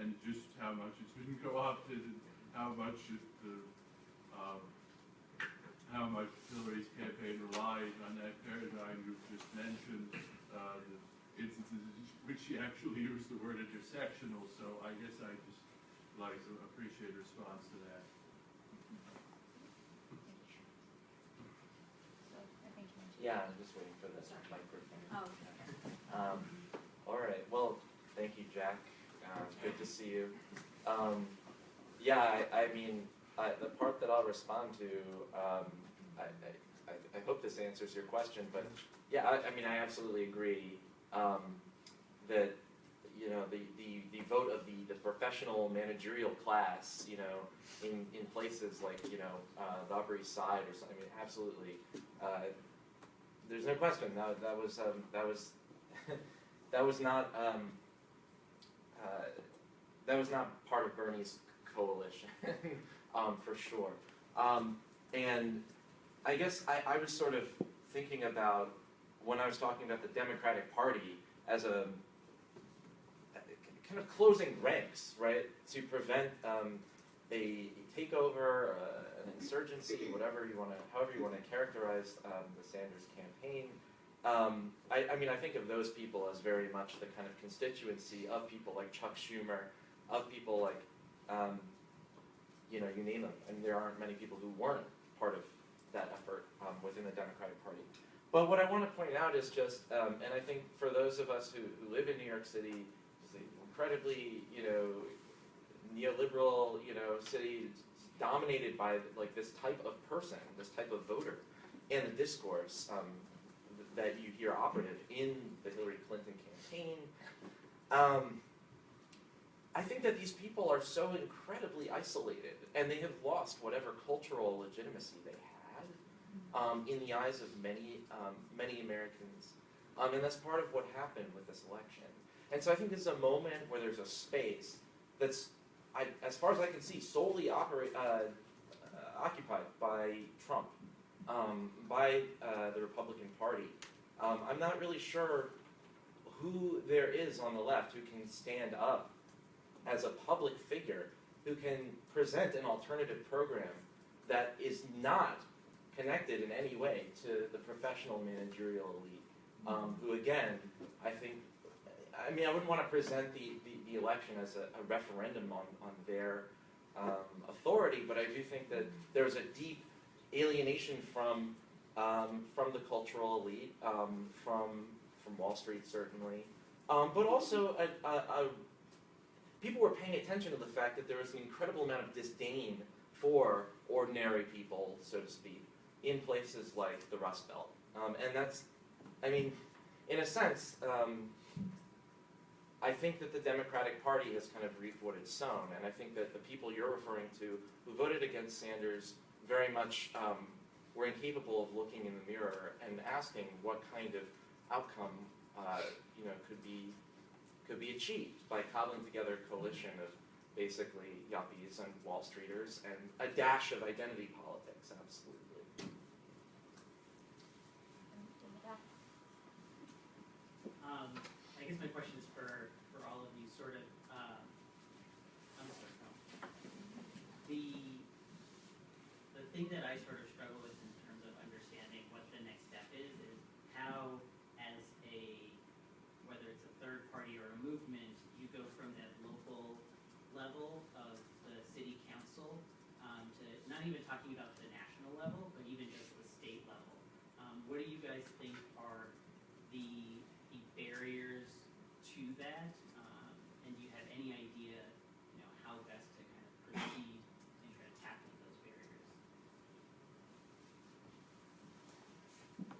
and just how much it's been co-opted, and how much Hillary's campaign relied on that paradigm you've just mentioned, the instances in which she actually used the word intersectional. So I guess I just like to appreciate a response to that. Yeah, I'm just waiting for the microphone. Oh, All right. Well, thank you, Jack. Good to see you. Yeah, I mean, the part that I'll respond to, I hope this answers your question, but yeah, I mean, I absolutely agree that, you know, the vote of the professional managerial class, you know, in places like, you know, the Upper East Side or something, I mean, absolutely. There's no question that was that was not part of Bernie's coalition, for sure. And I guess I was sort of thinking about, when I was talking about the Democratic Party as a kind of closing ranks, right, to prevent a takeover, an insurgency, however you want to characterize the Sanders campaign. I mean, I think of those people as very much the kind of constituency of people like Chuck Schumer, of people like, you know, you name them, and there aren't many people who weren't part of that effort within the Democratic Party. But what I want to point out is just, and I think for those of us who live in New York City, it's an incredibly, you know, neoliberal, you know, city dominated by like this type of person, this type of voter, and the discourse that you hear operative in the Hillary Clinton campaign. I think that these people are so incredibly isolated, and they have lost whatever cultural legitimacy they had in the eyes of many Americans, and that's part of what happened with this election. And so I think this is a moment where there's a space that's, as far as I can see, solely occupied by Trump, by the Republican Party. I'm not really sure who there is on the left who can stand up as a public figure, who can present an alternative program that is not connected in any way to the professional managerial elite, who again, I think, I mean, I wouldn't want to present the election as a referendum on their authority, but I do think that there's a deep alienation from the cultural elite, from Wall Street certainly, but also people were paying attention to the fact that there was an incredible amount of disdain for ordinary people, so to speak, in places like the Rust Belt. And that's, I mean, in a sense, I think that the Democratic Party has kind of reaped what it's sown, and I think that the people you're referring to who voted against Sanders very much were incapable of looking in the mirror and asking what kind of outcome could be achieved by cobbling together a coalition of basically yuppies and Wall Streeters and a dash of identity politics. Absolutely. I guess my question is for all of you, sort of, I'm sorry, no. The thing that I sort of struggle with in terms of understanding what the next step is how, as whether it's a third party or a movement, you go from that local level of the city council to not even talking about the national level, but even just the state level. What do you guys think are the barriers to that, and do you have any idea, how best to kind of proceed in trying to tackle those barriers?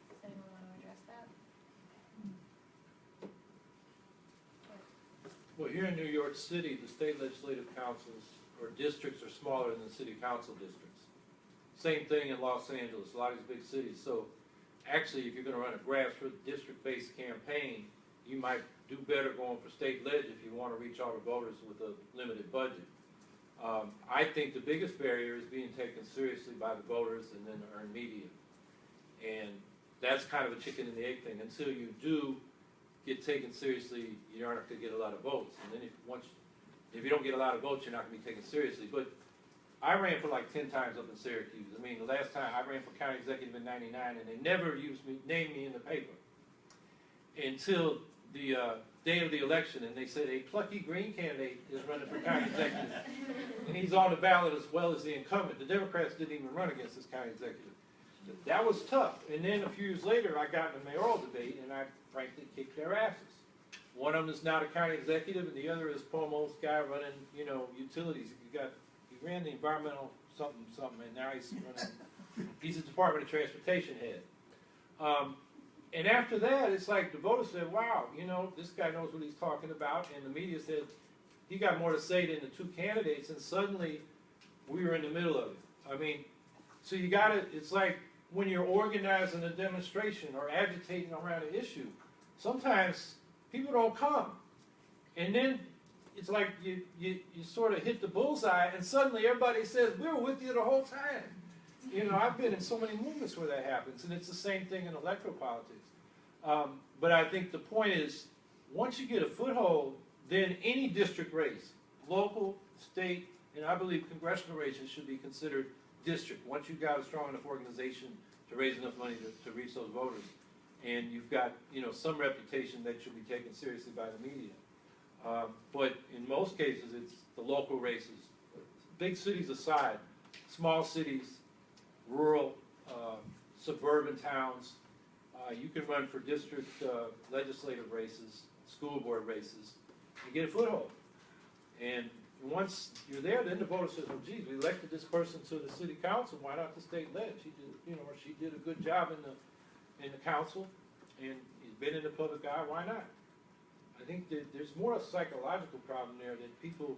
Does anyone want to address that? Well, here in New York City, the state legislative councils or districts are smaller than the city council districts. Same thing in Los Angeles, a lot of these big cities. So actually, if you're going to run a grassroots district-based campaign, you might do better going for state ledge if you want to reach all the voters with a limited budget. I think the biggest barrier is being taken seriously by the voters and then the earned media. And that's kind of a chicken and the egg thing. Until you do get taken seriously, you aren't going to get a lot of votes. And then if you don't get a lot of votes, you're not going to be taken seriously. But I ran for like 10 times up in Syracuse. I mean, the last time I ran for county executive in '99, and they never named me in the paper until the day of the election, and they said a plucky Green candidate is running for county executive, and he's on the ballot as well as the incumbent. The Democrats didn't even run against this county executive. That was tough. And then a few years later, I got in a mayoral debate, and I frankly kicked their asses. One of them is now the county executive, and the other is Cuomo's guy running, utilities. He ran the environmental something, and now he's a Department of Transportation head. And after that, it's like the voters said, wow, this guy knows what he's talking about, and the media said he got more to say than the two candidates, and suddenly we were in the middle of it. I mean, so it's like when you're organizing a demonstration or agitating around an issue, sometimes people don't come. And then it's like you sort of hit the bullseye, and suddenly everybody says, we were with you the whole time. I've been in so many movements where that happens, and it's the same thing in electoral politics. But I think the point is, once you get a foothold, then any district race, local, state, and I believe congressional races should be considered district. Once you've got a strong enough organization to raise enough money to reach those voters, and you've got some reputation that should be taken seriously by the media. But in most cases, it's the local races. Big cities aside, small cities, rural, suburban towns, you can run for district legislative races, school board races, and get a foothold. And once you're there, then the voter says, well, geez, we elected this person to the city council, why not the state ledge? She did a good job in the council, and he's been in the public eye, why not? I think that there's more a psychological problem there that people,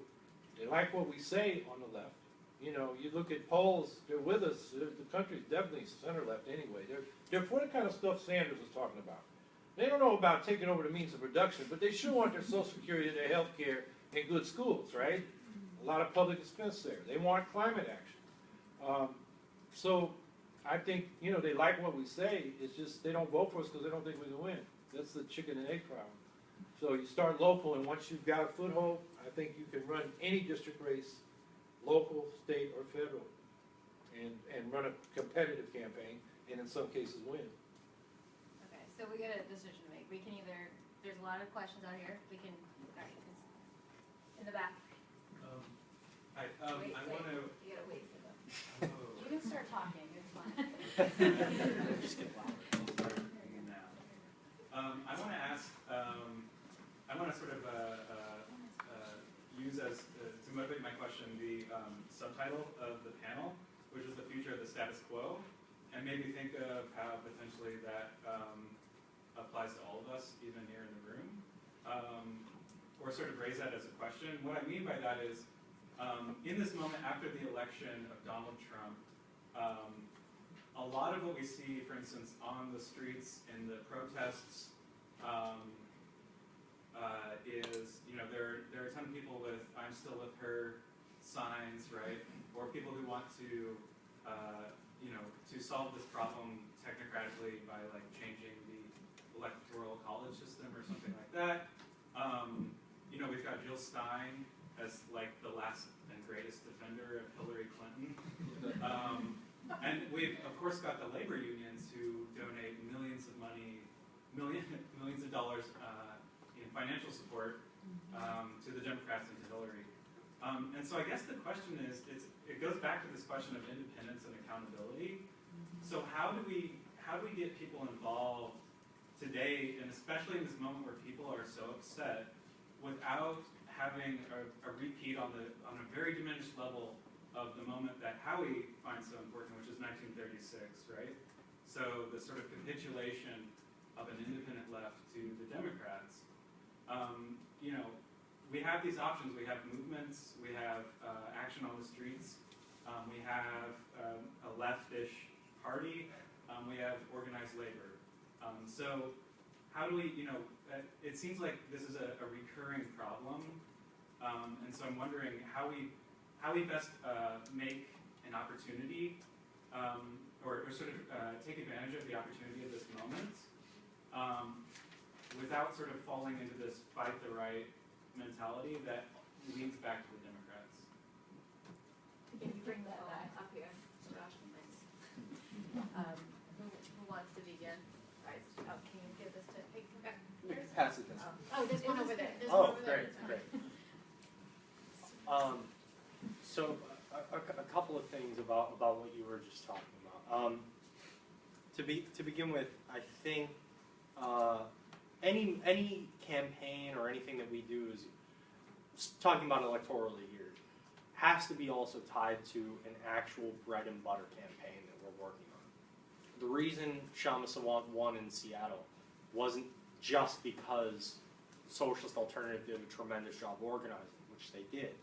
they like what we say on the left. You look at polls, they're with us. The country's definitely center-left anyway. They're for the kind of stuff Sanders was talking about. They don't know about taking over the means of production, but they sure want their Social Security, their health care, and good schools, right? A lot of public expense there. They want climate action. So I think, they like what we say. It's just they don't vote for us because they don't think we can win. That's the chicken and egg problem. So you start local, and once you've got a foothold, I think you can run any district race, local, state, or federal, and run a competitive campaign, and in some cases win. Okay, so we got a decision to make. We can either, there's a lot of questions out here. We can, in the back. Hi, Wait, I want to. You gotta wait for them. Oh. You can start talking, it's fine. Just get louder. I'll start now. I want to ask. I want to sort of use as to motivate my question the subtitle of the panel, which is the future of the status quo, and maybe think of how potentially that applies to all of us, even here in the room. or sort of raise that as a question. What I mean by that is, in this moment after the election of Donald Trump, a lot of what we see, for instance, on the streets in the protests, is, you know, there are a ton of people with "I'm still with her" signs, right? Or people who want to, you know, to solve this problem technocratically by like changing the electoral college system or something like that. You know, we've got Jill Stein as like the last and greatest defender of Hillary Clinton. And we've of course got the labor unions who donate millions of dollars in financial support to the Democrats and to Hillary. And so I guess the question is, it goes back to this question of independence and accountability. So how do we get people involved today, and especially in this moment where people are so upset, without having a repeat on a very diminished level of the moment that Howie finds so important, which is 1936, right? So the sort of capitulation of an independent left to the Democrats. You know, we have these options. We have movements. We have action on the streets. We have a leftish party. We have organized labor. So how do we, you know, it seems like this is a recurring problem. And so I'm wondering how we best make an opportunity or sort of take advantage of the opportunity of this moment without sort of falling into this fight the right mentality that leads back to the Democrats. Can you bring that up here, Josh? Who wants to begin? Right. Oh, can you give this to? Hey, Pass it. oh, there's one over there. There's Oh, one over there. great. So a couple of things about what you were just talking about. To begin with, I think any campaign or anything that we do is talking about electorally here has to be also tied to an actual bread and butter campaign that we're working on. The reason Shama Sawant won in Seattle wasn't just because Socialist Alternative did a tremendous job organizing, which they did,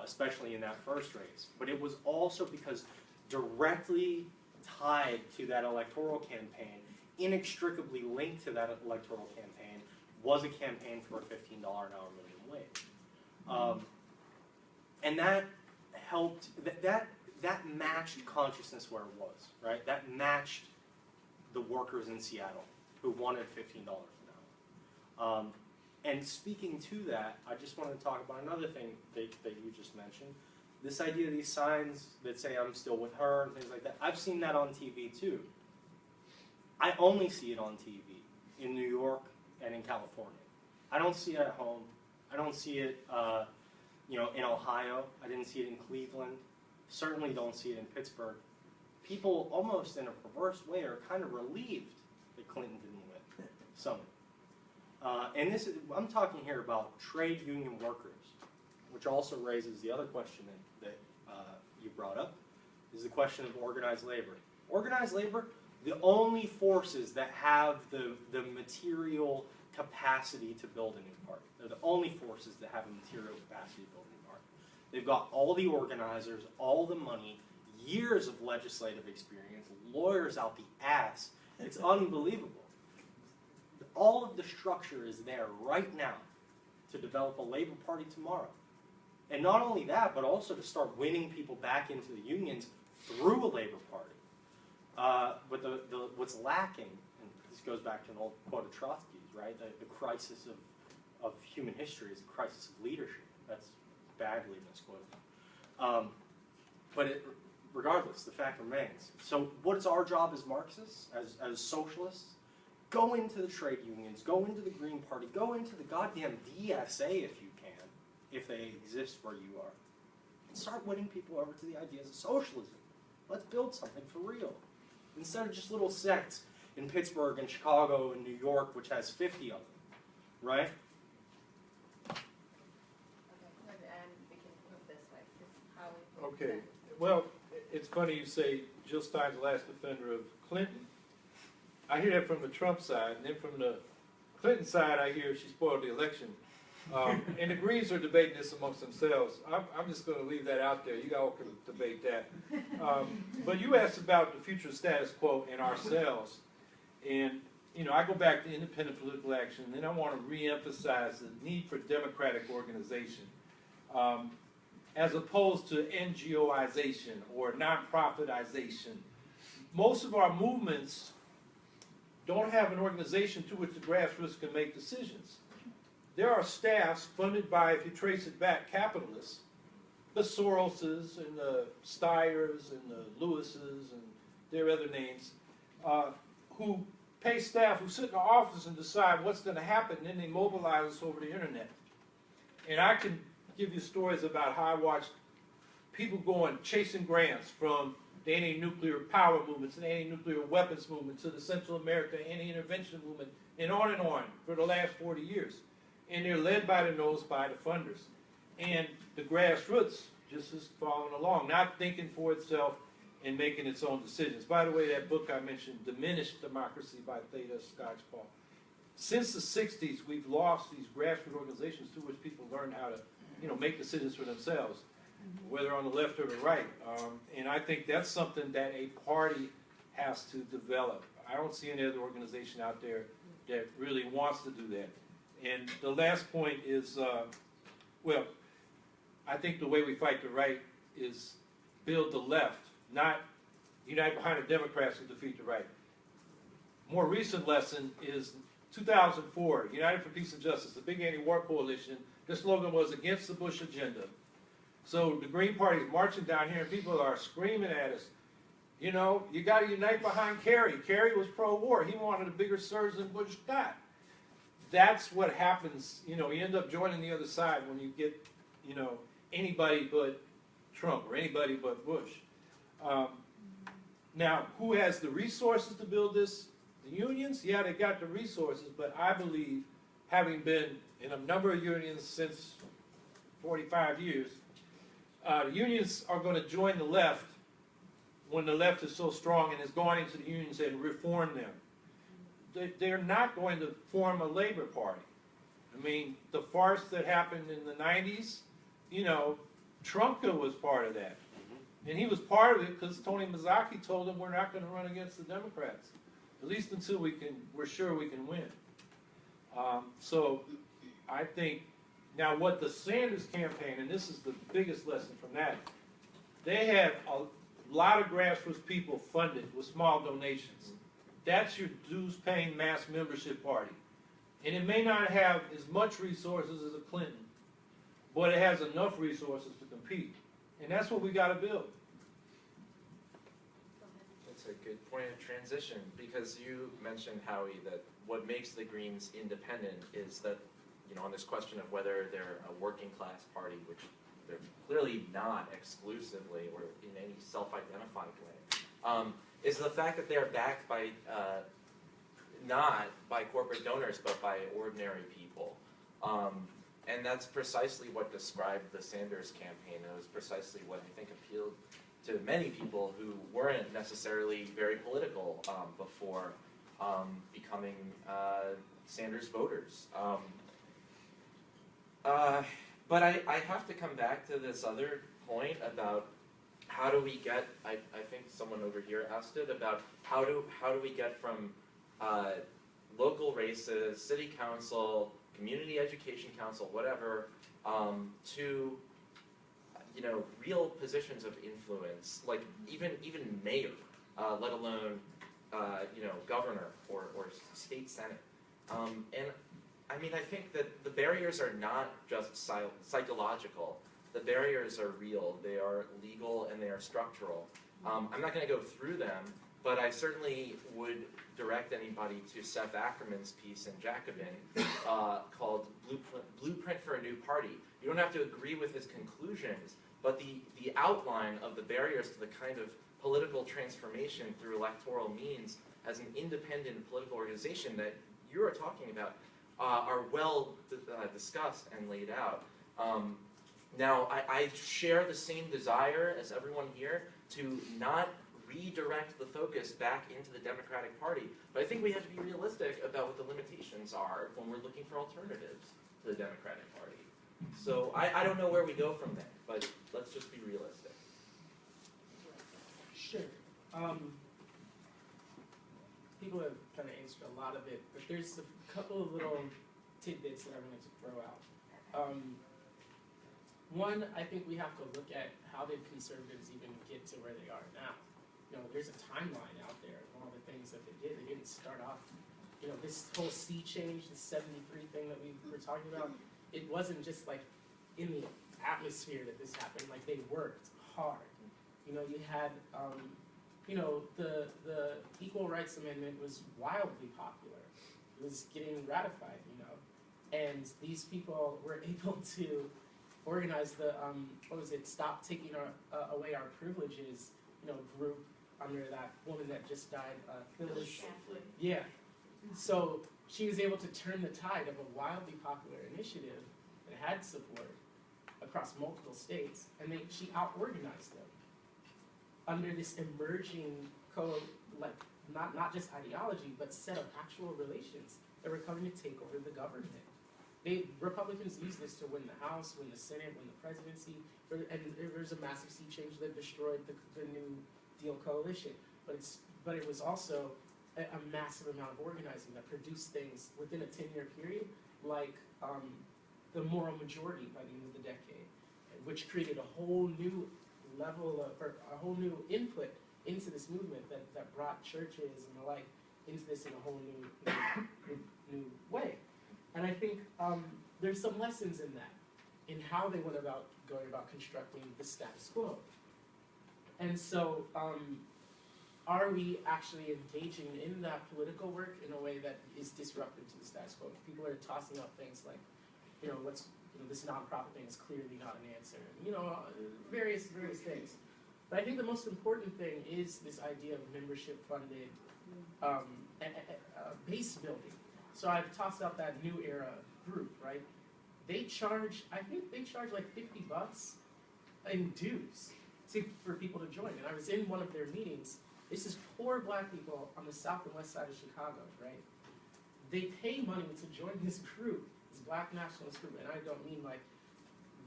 especially in that first race. But it was also because directly tied to that electoral campaign, inextricably linked to that electoral campaign, was a campaign for a $15 an hour minimum wage. And that helped, that matched consciousness where it was, right? That matched the workers in Seattle who wanted $15 an hour. And speaking to that, I just want to talk about another thing that you just mentioned. This idea of these signs that say "I'm still with her" and things like that. I've seen that on TV too. I only see it on TV in New York and in California. I don't see it at home. I don't see it, you know, in Ohio. I didn't see it in Cleveland. Certainly don't see it in Pittsburgh. People, almost in a perverse way, are kind of relieved that Clinton didn't win. Some. And this is, I'm talking here about trade union workers, which also raises the other question that you brought up, is the question of organized labor. Organized labor, the only forces that have the material capacity to build a new party. They're the only forces that have a material capacity to build a new party. They've got all the organizers, all the money, years of legislative experience, lawyers out the ass. It's unbelievable. All of the structure is there right now to develop a labor party tomorrow. And not only that, but also to start winning people back into the unions through a labor party. But what's lacking, and this goes back to an old quote of Trotsky's, right? The crisis of human history is a crisis of leadership. That's badly misquoted. But regardless, the fact remains. So what's our job as Marxists, as socialists? Go into the trade unions, go into the Green Party, go into the goddamn DSA if you can, if they exist where you are. And start winning people over to the ideas of socialism. Let's build something for real. Instead of just little sects in Pittsburgh and Chicago and New York, which has 50 of them, right? Okay, and we can move this way. This is how we move Okay, that. well, it's funny you say Jill Stein's the last defender of Clinton. I hear that from the Trump side, and then from the Clinton side, I hear she spoiled the election. And the Greens are debating this amongst themselves. I'm just going to leave that out there. You all can debate that. But you asked about the future status quo and ourselves. And, you know, I go back to independent political action, and then I want to reemphasize the need for democratic organization, as opposed to NGOization or nonprofitization. Most of our movements don't have an organization to which the grassroots can make decisions. There are staffs funded by, if you trace it back, capitalists, the Soroses and the Steyers and the Lewises and their other names, who pay staff who sit in the office and decide what's going to happen, and then they mobilize us over the internet. And I can give you stories about how I watched people going chasing grants from the anti-nuclear power movements and anti-nuclear weapons movement to the Central America anti-intervention movement, and on for the last 40 years. And they're led by the nose by the funders. And the grassroots just is following along, not thinking for itself and making its own decisions. By the way, that book I mentioned, Diminished Democracy by Theda Skocpol. Since the 60s, we've lost these grassroots organizations through which people learn how to, you know, make decisions for themselves, whether on the left or the right. And I think that's something that a party has to develop. I don't see any other organization out there that really wants to do that. And the last point is, well, I think the way we fight the right is build the left, not unite behind the Democrats to defeat the right. More recent lesson is 2004, United for Peace and Justice, the big anti-war coalition. Their slogan was against the Bush agenda. So the Green Party is marching down here and people are screaming at us, you know, you got to unite behind Kerry. Kerry was pro-war. He wanted a bigger surge than Bush got. That's what happens, you know, you end up joining the other side when you get, you know, anybody but Trump or anybody but Bush. Now, who has the resources to build this? The unions? Yeah, they got the resources, but I believe, having been in a number of unions since 45 years, the unions are going to join the left when the left is so strong and is going into the unions and reform them. They're not going to form a labor party. I mean, the farce that happened in the 90s, you know, Trumka was part of that. And he was part of it because Tony Mazzocchi told him we're not going to run against the Democrats, at least until we're sure we can win. So I think, now what the Sanders campaign, and this is the biggest lesson from that, they had a lot of grassroots people funded with small donations. That's your dues-paying mass membership party. And it may not have as much resources as a Clinton, but it has enough resources to compete. And that's what we got to build. That's a good point of transition, because you mentioned, Howie, that what makes the Greens independent is that, you know, on this question of whether they're a working class party, which they're clearly not exclusively or in any self-identified way, is the fact that they're backed by, not by corporate donors, but by ordinary people. And that's precisely what described the Sanders campaign. It was precisely what I think appealed to many people who weren't necessarily very political before becoming Sanders voters. But I have to come back to this other point about how do we get, I think someone over here asked it, about how do we get from local races, city council, community education council, whatever, to, you know, real positions of influence, like even mayor, let alone, you know, governor or state senate. And I mean, I think that the barriers are not just psychological. The barriers are real. They are legal and they are structural. I'm not going to go through them, but I certainly would direct anybody to Seth Ackerman's piece in Jacobin called Blueprint for a New Party. You don't have to agree with his conclusions, but the outline of the barriers to the kind of political transformation through electoral means as an independent political organization that you are talking about are well discussed and laid out. Now, I share the same desire as everyone here to not redirect the focus back into the Democratic Party, but I think we have to be realistic about what the limitations are when we're looking for alternatives. to the Democratic Party. So I don't know where we go from there, but let's just be realistic. Sure. People have kind of answered a lot of it, but there's a couple of little tidbits that I wanted to throw out. One, I think we have to look at how did conservatives even get to where they are now. You know, there's a timeline out there of all the things that they did. They didn't start off, you know, this whole sea change, the 73 thing that we were talking about, it wasn't just like in the atmosphere that this happened. Like, they worked hard. You know, you had, you know, the Equal Rights Amendment was wildly popular. It was getting ratified, you know, and these people were able to organize the, what was it, Stop Taking Away Our Privileges, you know, group under that woman that just died, Phyllis. Yeah. So she was able to turn the tide of a wildly popular initiative that had support across multiple states, and she out-organized them under this emerging not just ideology, but set of actual relations that were coming to take over the government. Republicans used this to win the House, win the Senate, win the presidency, and there was a massive sea change that destroyed the New Deal coalition. But it was also a massive amount of organizing that produced things within a 10-year period, like the moral majority by the end of the decade, which created a whole new level of, or a whole new input into this movement that brought churches and the like into this in a whole new way. And I think there's some lessons in that, in how they went about going about constructing the status quo. And so, are we actually engaging in that political work in a way that is disruptive to the status quo? People are tossing out things like, you know, this nonprofit thing is clearly not an answer. You know, various things. But I think the most important thing is this idea of membership-funded base building. So I've tossed out that New Era group, right? I think they charge like $50 in dues for people to join. And I was in one of their meetings. This is poor black people on the south and west side of Chicago, right? They pay money to join this group, this black nationalist group, and I don't mean like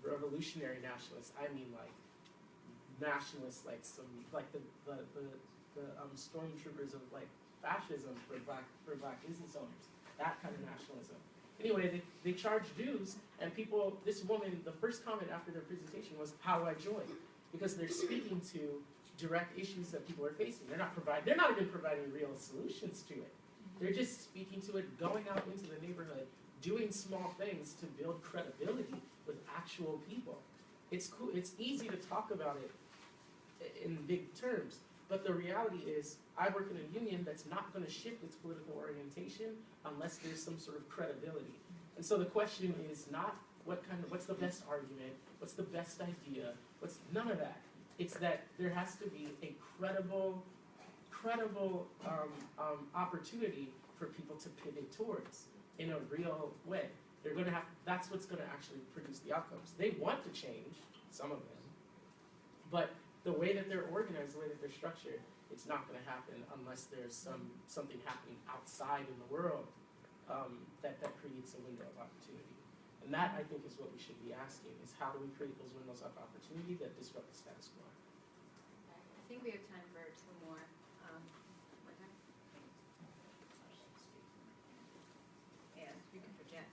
revolutionary nationalists. I mean like nationalists, like the stormtroopers of like fascism for black business owners. That kind of nationalism. Anyway, they charge dues, and people, this woman, the first comment after their presentation was, how do I join? Because they're speaking to direct issues that people are facing. They're not even providing real solutions to it. They're just speaking to it, going out into the neighborhood, doing small things to build credibility with actual people. It's cool, it's easy to talk about it in big terms, but the reality is, I work in a union that's not going to shift its political orientation unless there's some sort of credibility. And so the question is not what's the best argument, what's the best idea, none of that. It's that there has to be a credible opportunity for people to pivot towards in a real way. That's what's going to actually produce the outcomes. They want to change, some of them, but the way that they're organized, the way that they're structured, it's not going to happen unless there's something happening outside in the world that creates a window of opportunity. And that, I think, is what we should be asking, is how do we create those windows of opportunity that disrupt the status quo? I think we have time for two more. What time? Yeah, you can project.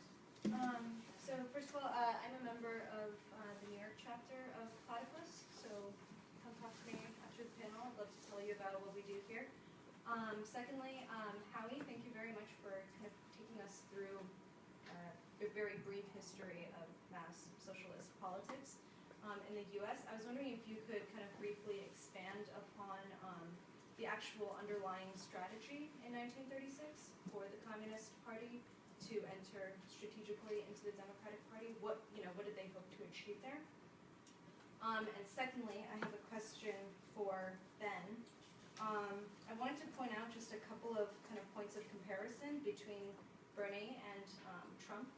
So first of all, I'm a member of the New York chapter of Platypus, so come talk to me after the panel. I'd love to tell you about what we do here. Secondly, Howie, thank you very much for kind of taking us through a very brief history of mass socialist politics in the US. I was wondering if you could kind of briefly expand upon the actual underlying strategy in 1936 for the Communist Party to enter strategically into the Democratic Party. What did they hope to achieve there? And secondly, I have a question for Ben. I wanted to point out just a couple of kind of points of comparison between Bernie and Trump.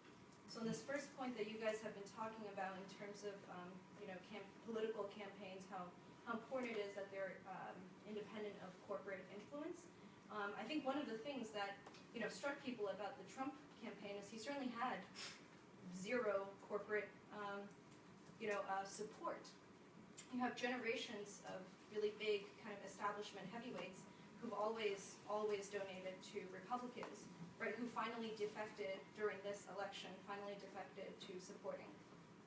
So in this first point that you guys have been talking about in terms of political campaigns, how important it is that they're independent of corporate influence. I think one of the things that struck people about the Trump campaign is he certainly had zero corporate, support. You have generations of really big kind of establishment heavyweights who've always donated to Republicans, right, who finally defected during this election, finally defected to supporting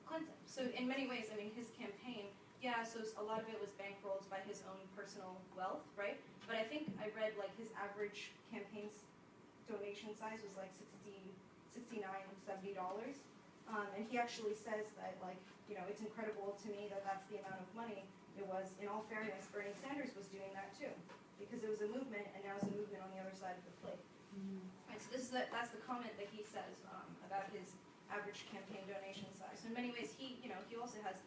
Clinton. So in many ways, I mean, his campaign, yeah, so a lot of it was bankrolled by his own personal wealth, right? But I think I read like his average campaign donation size was like $69, $70. And he actually says that, like, it's incredible to me that that's the amount of money it was. In all fairness, Bernie Sanders was doing that too, because it was a movement, and now it's a movement on the other side of the plate. Right, so that's the comment that he says about his average campaign donation size. So in many ways, he also has.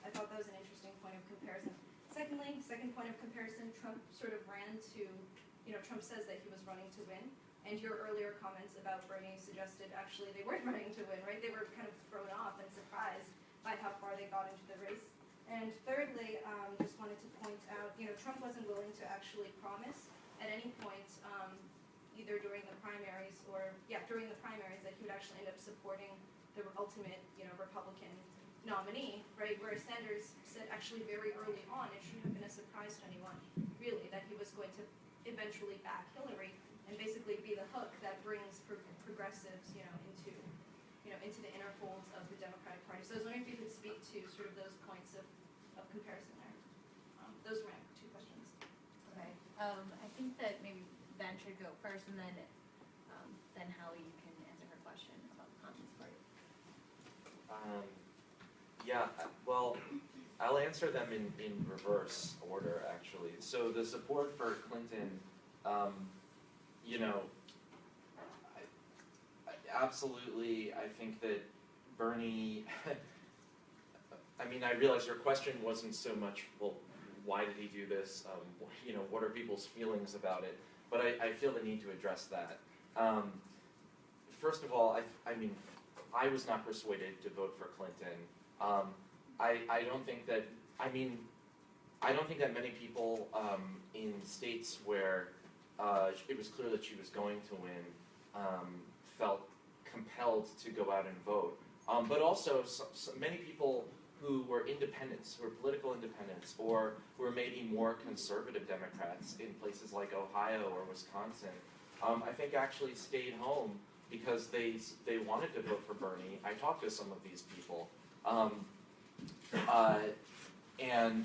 I thought that was an interesting point of comparison. Secondly, second point of comparison, Trump sort of ran to, Trump says that he was running to win. And your earlier comments about Bernie suggested actually they weren't running to win, right? They were kind of thrown off and surprised by how far they got into the race. And thirdly, just wanted to point out, Trump wasn't willing to actually promise at any point, either during the primaries during the primaries, that he would actually end up supporting the ultimate, Republican nominee, right? Whereas Sanders said actually very early on, it shouldn't have been a surprise to anyone, really, that he was going to eventually back Hillary and basically be the hook that brings progressives, into the inner folds of the Democratic Party. So I was wondering if you could speak to sort of those points of comparison there. Those were my two questions. Okay. I think that maybe Ben should go first, and then Howie, you can answer her question about the Communist Party. Well, I'll answer them in reverse order, actually. So the support for Clinton, absolutely, I think that Bernie, I realize your question wasn't so much, well, why did he do this? What are people's feelings about it? But I feel the need to address that. First of all, I was not persuaded to vote for Clinton. I don't think that many people in states where it was clear that she was going to win felt compelled to go out and vote. But also, many people who were independents, who were political independents, or who were maybe more conservative Democrats in places like Ohio or Wisconsin, I think actually stayed home because they wanted to vote for Bernie. I talked to some of these people. And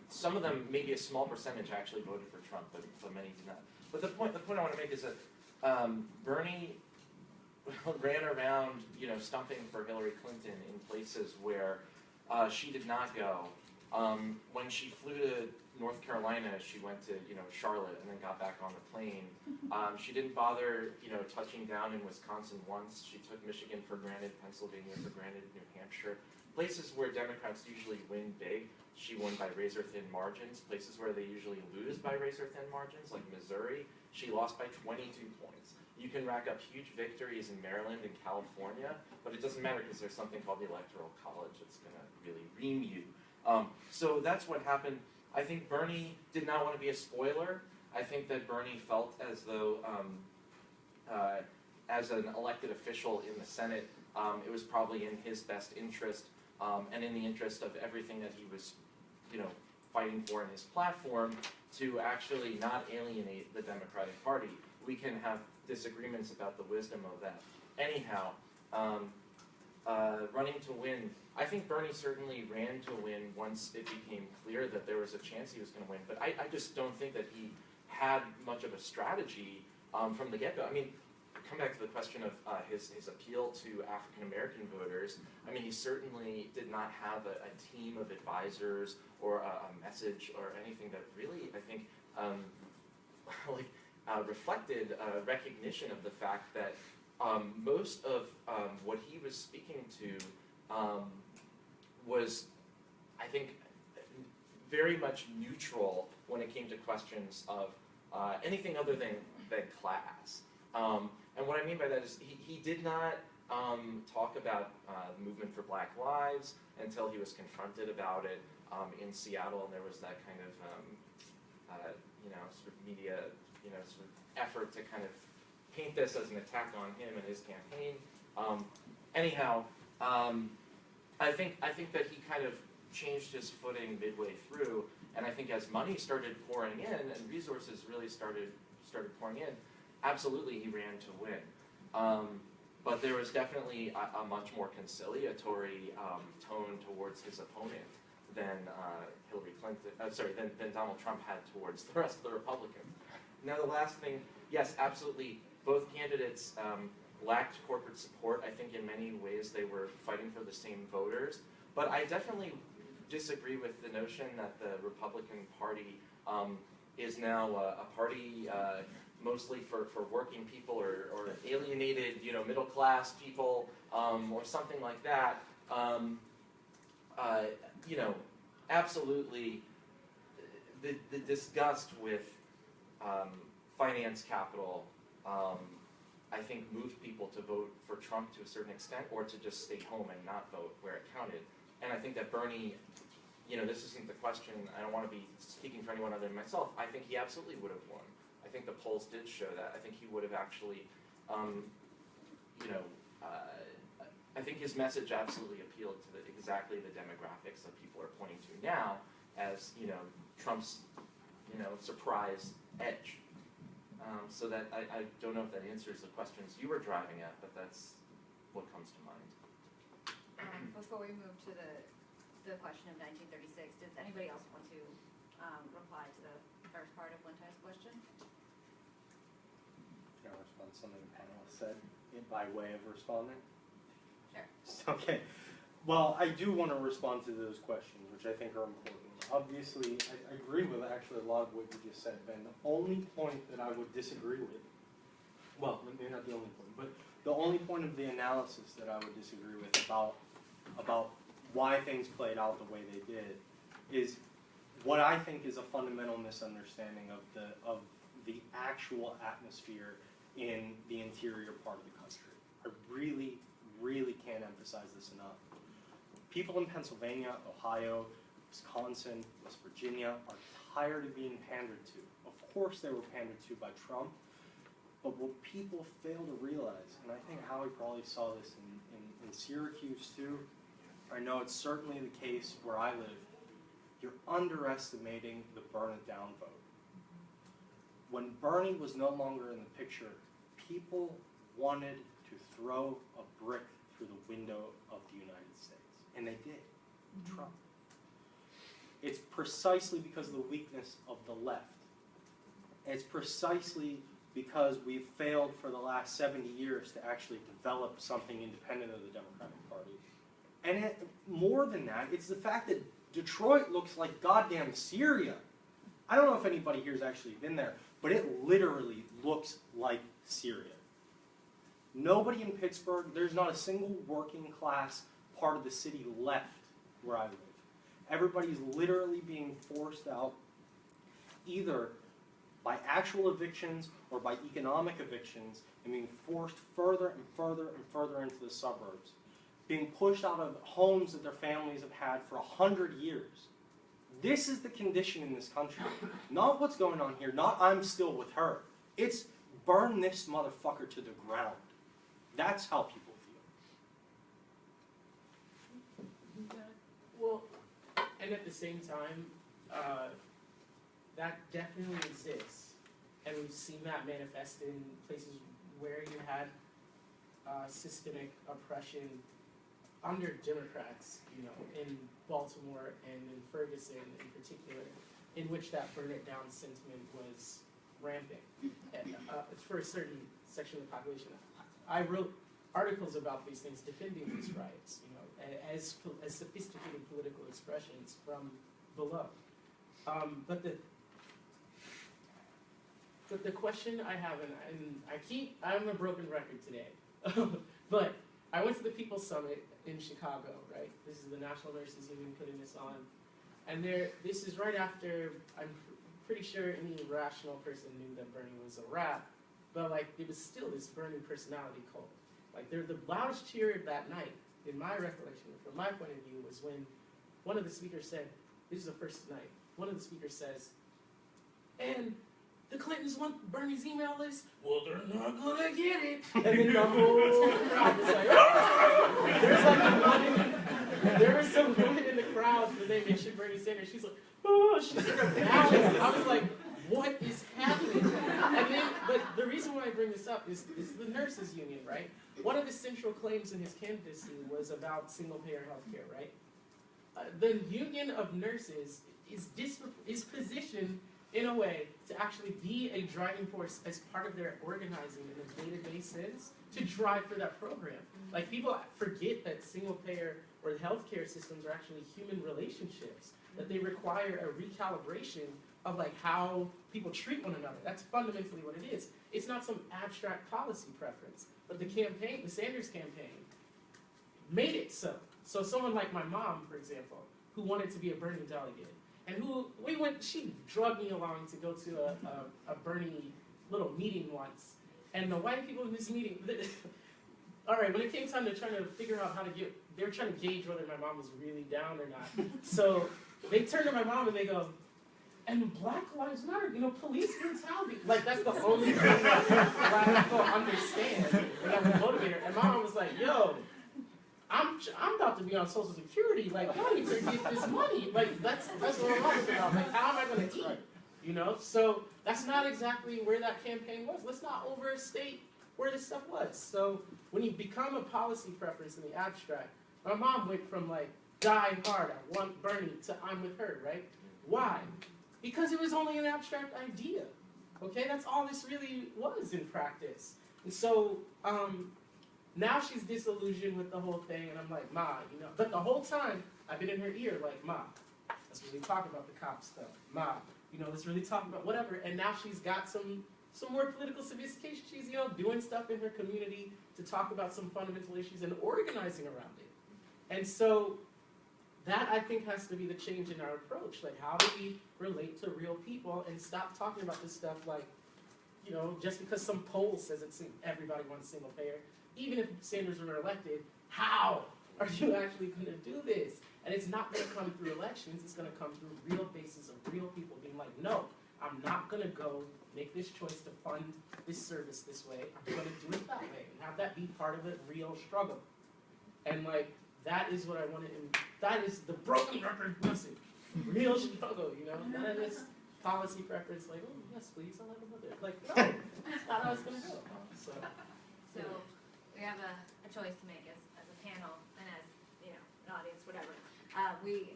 some of them, maybe a small percentage, actually voted for Trump, but many did not. But the point I want to make is that Bernie ran around, stumping for Hillary Clinton in places where she did not go. When she flew to North Carolina, she went to Charlotte and then got back on the plane. She didn't bother touching down in Wisconsin once. She took Michigan for granted, Pennsylvania for granted, New Hampshire. Places where Democrats usually win big, she won by razor-thin margins. Places where they usually lose by razor-thin margins, like Missouri, she lost by 22 points. You can rack up huge victories in Maryland and California, but it doesn't matter because there's something called the Electoral College that's going to really ream you. So that's what happened. I think Bernie did not want to be a spoiler. I think that Bernie felt as though, as an elected official in the Senate, it was probably in his best interest and in the interest of everything that he was, fighting for in his platform to actually not alienate the Democratic Party. We can have disagreements about the wisdom of that. Anyhow, running to win, I think Bernie certainly ran to win once it became clear that there was a chance he was going to win, but I just don't think that he had much of a strategy from the get-go. Come back to the question of his appeal to African-American voters. He certainly did not have a team of advisors or a message or anything that really, I think, reflected recognition of the fact that most of what he was speaking to was, I think, very much neutral when it came to questions of anything other than class. And what I mean by that is he did not talk about the movement for Black Lives until he was confronted about it in Seattle, and there was that kind of, sort of media, sort of effort to kind of paint this as an attack on him and his campaign. anyhow, I think that he kind of changed his footing midway through, and I think as money started pouring in and resources really started pouring in, absolutely he ran to win. But there was definitely a much more conciliatory tone towards his opponent than Hillary Clinton, than Donald Trump had towards the rest of the Republicans. Now the last thing, yes, absolutely, both candidates lacked corporate support. I think in many ways they were fighting for the same voters, but I definitely disagree with the notion that the Republican Party is now a party mostly for working people or alienated, middle class people or something like that. Absolutely, the disgust with finance capital, I think moved people to vote for Trump to a certain extent, or to just stay home and not vote where it counted. And I think that Bernie, this isn't the question, I don't want to be speaking for anyone other than myself, I think he absolutely would have won. I think the polls did show that. I think he would have actually, I think his message absolutely appealed to exactly the demographics that people are pointing to now as, Trump's, surprise edge. So that I don't know if that answers the questions you were driving at, but that's what comes to mind. Before we move to the question of 1936, does anybody else want to reply to the first part of Lintai's question? Can I respond to something the panelists said by way of responding? Sure. Okay. Well, I do want to respond to those questions, which I think are important. Obviously, I agree with actually a lot of what you just said, Ben. The only point that I would disagree with, well, maybe not the only point, but the only point of the analysis that I would disagree with about why things played out the way they did is what I think is a fundamental misunderstanding of the actual atmosphere in the interior part of the country. I really, really can't emphasize this enough. People in Pennsylvania, Ohio, Wisconsin, West Virginia are tired of being pandered to. Of course they were pandered to by Trump, but what people fail to realize, and I think Howie probably saw this in Syracuse too, I know it's certainly the case where I live, you're underestimating the burn it down vote. When Bernie was no longer in the picture, people wanted to throw a brick through the window of the United States. And they did. Trump. It's precisely because of the weakness of the left. It's precisely because we've failed for the last 70 years to actually develop something independent of the Democratic Party. And more than that, it's the fact that Detroit looks like goddamn Syria. I don't know if anybody here has actually been there, but it literally looks like Syria. Nobody in Pittsburgh, there's not a single working class part of the city left where I live. Everybody's literally being forced out either by actual evictions or by economic evictions and being forced further and further and further into the suburbs. Being pushed out of homes that their families have had for 100 years. This is the condition in this country. Not what's going on here, not I'm still with her. It's burn this motherfucker to the ground. That's how people feel. Well, and at the same time, that definitely exists. And we've seen that manifest in places where you had systemic oppression under Democrats, in Baltimore and in Ferguson in particular, in which that burn it down sentiment was rampant. And, for a certain section of the population. I wrote articles about these things defending these riots, as sophisticated political expressions from below. But the question I have, and I'm a broken record today, but I went to the People's Summit in Chicago, right? This is the National Nurses Union putting this on. And this is right after, I'm pretty sure any rational person knew that Bernie was a rat, but it was still this Bernie personality cult. The loudest cheer that night, in my recollection, from my point of view, was when one of the speakers said, this is the first night, one of the speakers says, and the Clintons want Bernie's email list. Well, they're not gonna get it. And then the whole crowd was like, oh! There was some woman in the crowd when they mentioned Bernie Sanders. She's like, oh, she's sort of bowing. I was like, what is happening? And then, but the reason why I bring this up is the nurses union, right? One of the central claims in his candidacy was about single-payer healthcare, right? The union of nurses is positioned in a way to actually be a driving force as part of their organizing in a day-to-day sense to drive for that program. Like, people forget that single-payer or healthcare systems are actually human relationships, that they require a recalibration of like how people treat one another. That's fundamentally what it is. It's not some abstract policy preference, but the campaign, the Sanders campaign, made it so. So someone like my mom, for example, who wanted to be a Bernie delegate, and she drugged me along to go to a Bernie little meeting once, and the white people in this meeting, all right, when it came time to trying to figure out how to they were trying to gauge whether my mom was really down or not. So they turned to my mom and they go, and Black Lives Matter, police brutality. Like, that's the only thing that Black people understand and that would motivate her. And my mom was like, yo, I'm about to be on Social Security. Like, I need to get this money. Like, that's what my mom was about. Like, how am I going to eat? So that's not exactly where that campaign was. Let's not overstate where this stuff was. So when you become a policy preference in the abstract, my mom went from like, die hard, I want Bernie, to I'm with her, right? Why? Because it was only an abstract idea, okay? That's all this really was in practice. And so now she's disillusioned with the whole thing, and I'm like, Ma, But the whole time, I've been in her ear like, Ma, let's really talk about the cop stuff. Ma, let's really talk about whatever. And now she's got some more political sophistication. She's, doing stuff in her community to talk about some fundamental issues and organizing around it. And so that, I think, has to be the change in our approach. Like, how do we relate to real people and stop talking about this stuff like, just because some poll says everybody wants single payer, even if Sanders were elected, how are you actually going to do this? And it's not going to come through elections. It's going to come through real bases of real people being like, no, I'm not going to go make this choice to fund this service this way. I'm going to do it that way and have that be part of a real struggle. And like, that is what I wanted, and that is the broken record message. Real struggle, None of this policy preference, like, oh, yes, please, I'll have another. Like, no, that's not how it's going to go. So we have a choice to make as a panel and as, an audience, whatever. We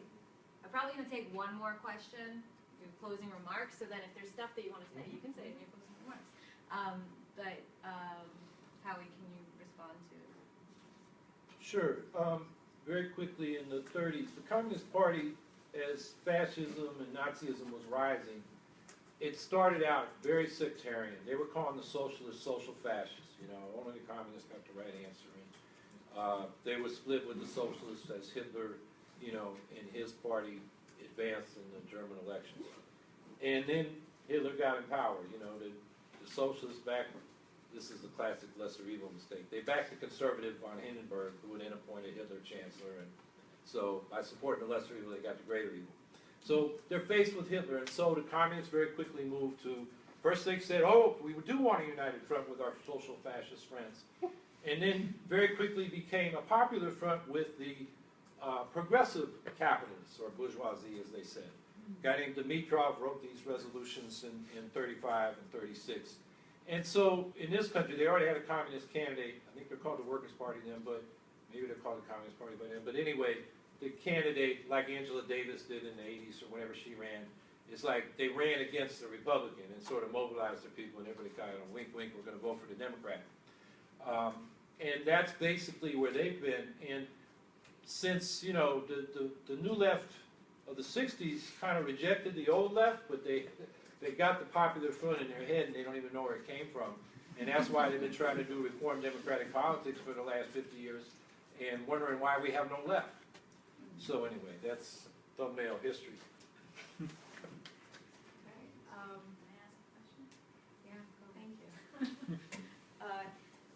are probably going to take one more question, do closing remarks, so then if there's stuff that you want to say, you can say it in your closing remarks. But Howie, can you respond to? Sure. Very quickly, in the 30s, the Communist Party, as fascism and Nazism was rising, it started out very sectarian. They were calling the socialists social fascists. Only the communists got the right answer. And they were split with the socialists as Hitler, and his party advanced in the German elections. And then Hitler got in power. The socialists backed. This is the classic lesser evil mistake. They backed the conservative von Hindenburg, who would then appointed Hitler chancellor, and so by supporting the lesser evil, they got the greater evil. So they're faced with Hitler, and so the communists very quickly moved to, first they said, oh, we do want a united front with our social fascist friends, and then very quickly became a popular front with the progressive capitalists, or bourgeoisie, as they said. A guy named Dimitrov wrote these resolutions in 35 and 36. And so, in this country, they already had a communist candidate. I think they're called the Workers' Party then, but maybe they're called the Communist Party by then. But anyway, the candidate, like Angela Davis did in the 80s or whenever she ran, it's like they ran against the Republican and sort of mobilized their people, and everybody kind of wink, wink, we're going to vote for the Democrat. And that's basically where they've been. And since, the new left of the 60s kind of rejected the old left, but they got the popular front in their head and they don't even know where it came from. And that's why they've been trying to do reform democratic politics for the last 50 years and wondering why we have no left. So anyway, that's thumbnail history. Can I ask a question? Yeah, thank you.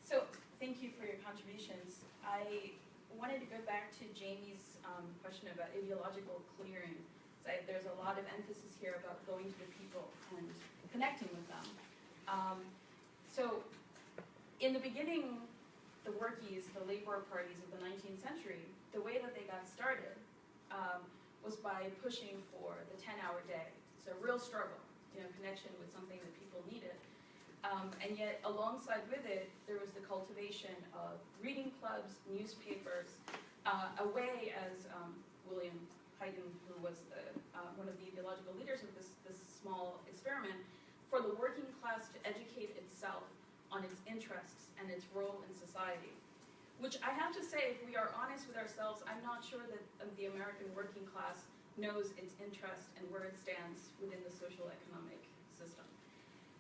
So thank you for your contributions. I wanted to go back to Jamie's question about ideological clearing. There's a lot of emphasis here about going to the people, and connecting with them. So in the beginning, the workies, the labor parties of the 19th century, the way that they got started was by pushing for the 10-hour day. So a real struggle, connection with something that people needed. And yet, alongside with it, there was the cultivation of reading clubs, newspapers, a way, as William Huygen, who was one of the ideological leaders of this small experiment, for the working class to educate itself on its interests and its role in society. Which I have to say, if we are honest with ourselves, I'm not sure that the American working class knows its interest and where it stands within the social economic system.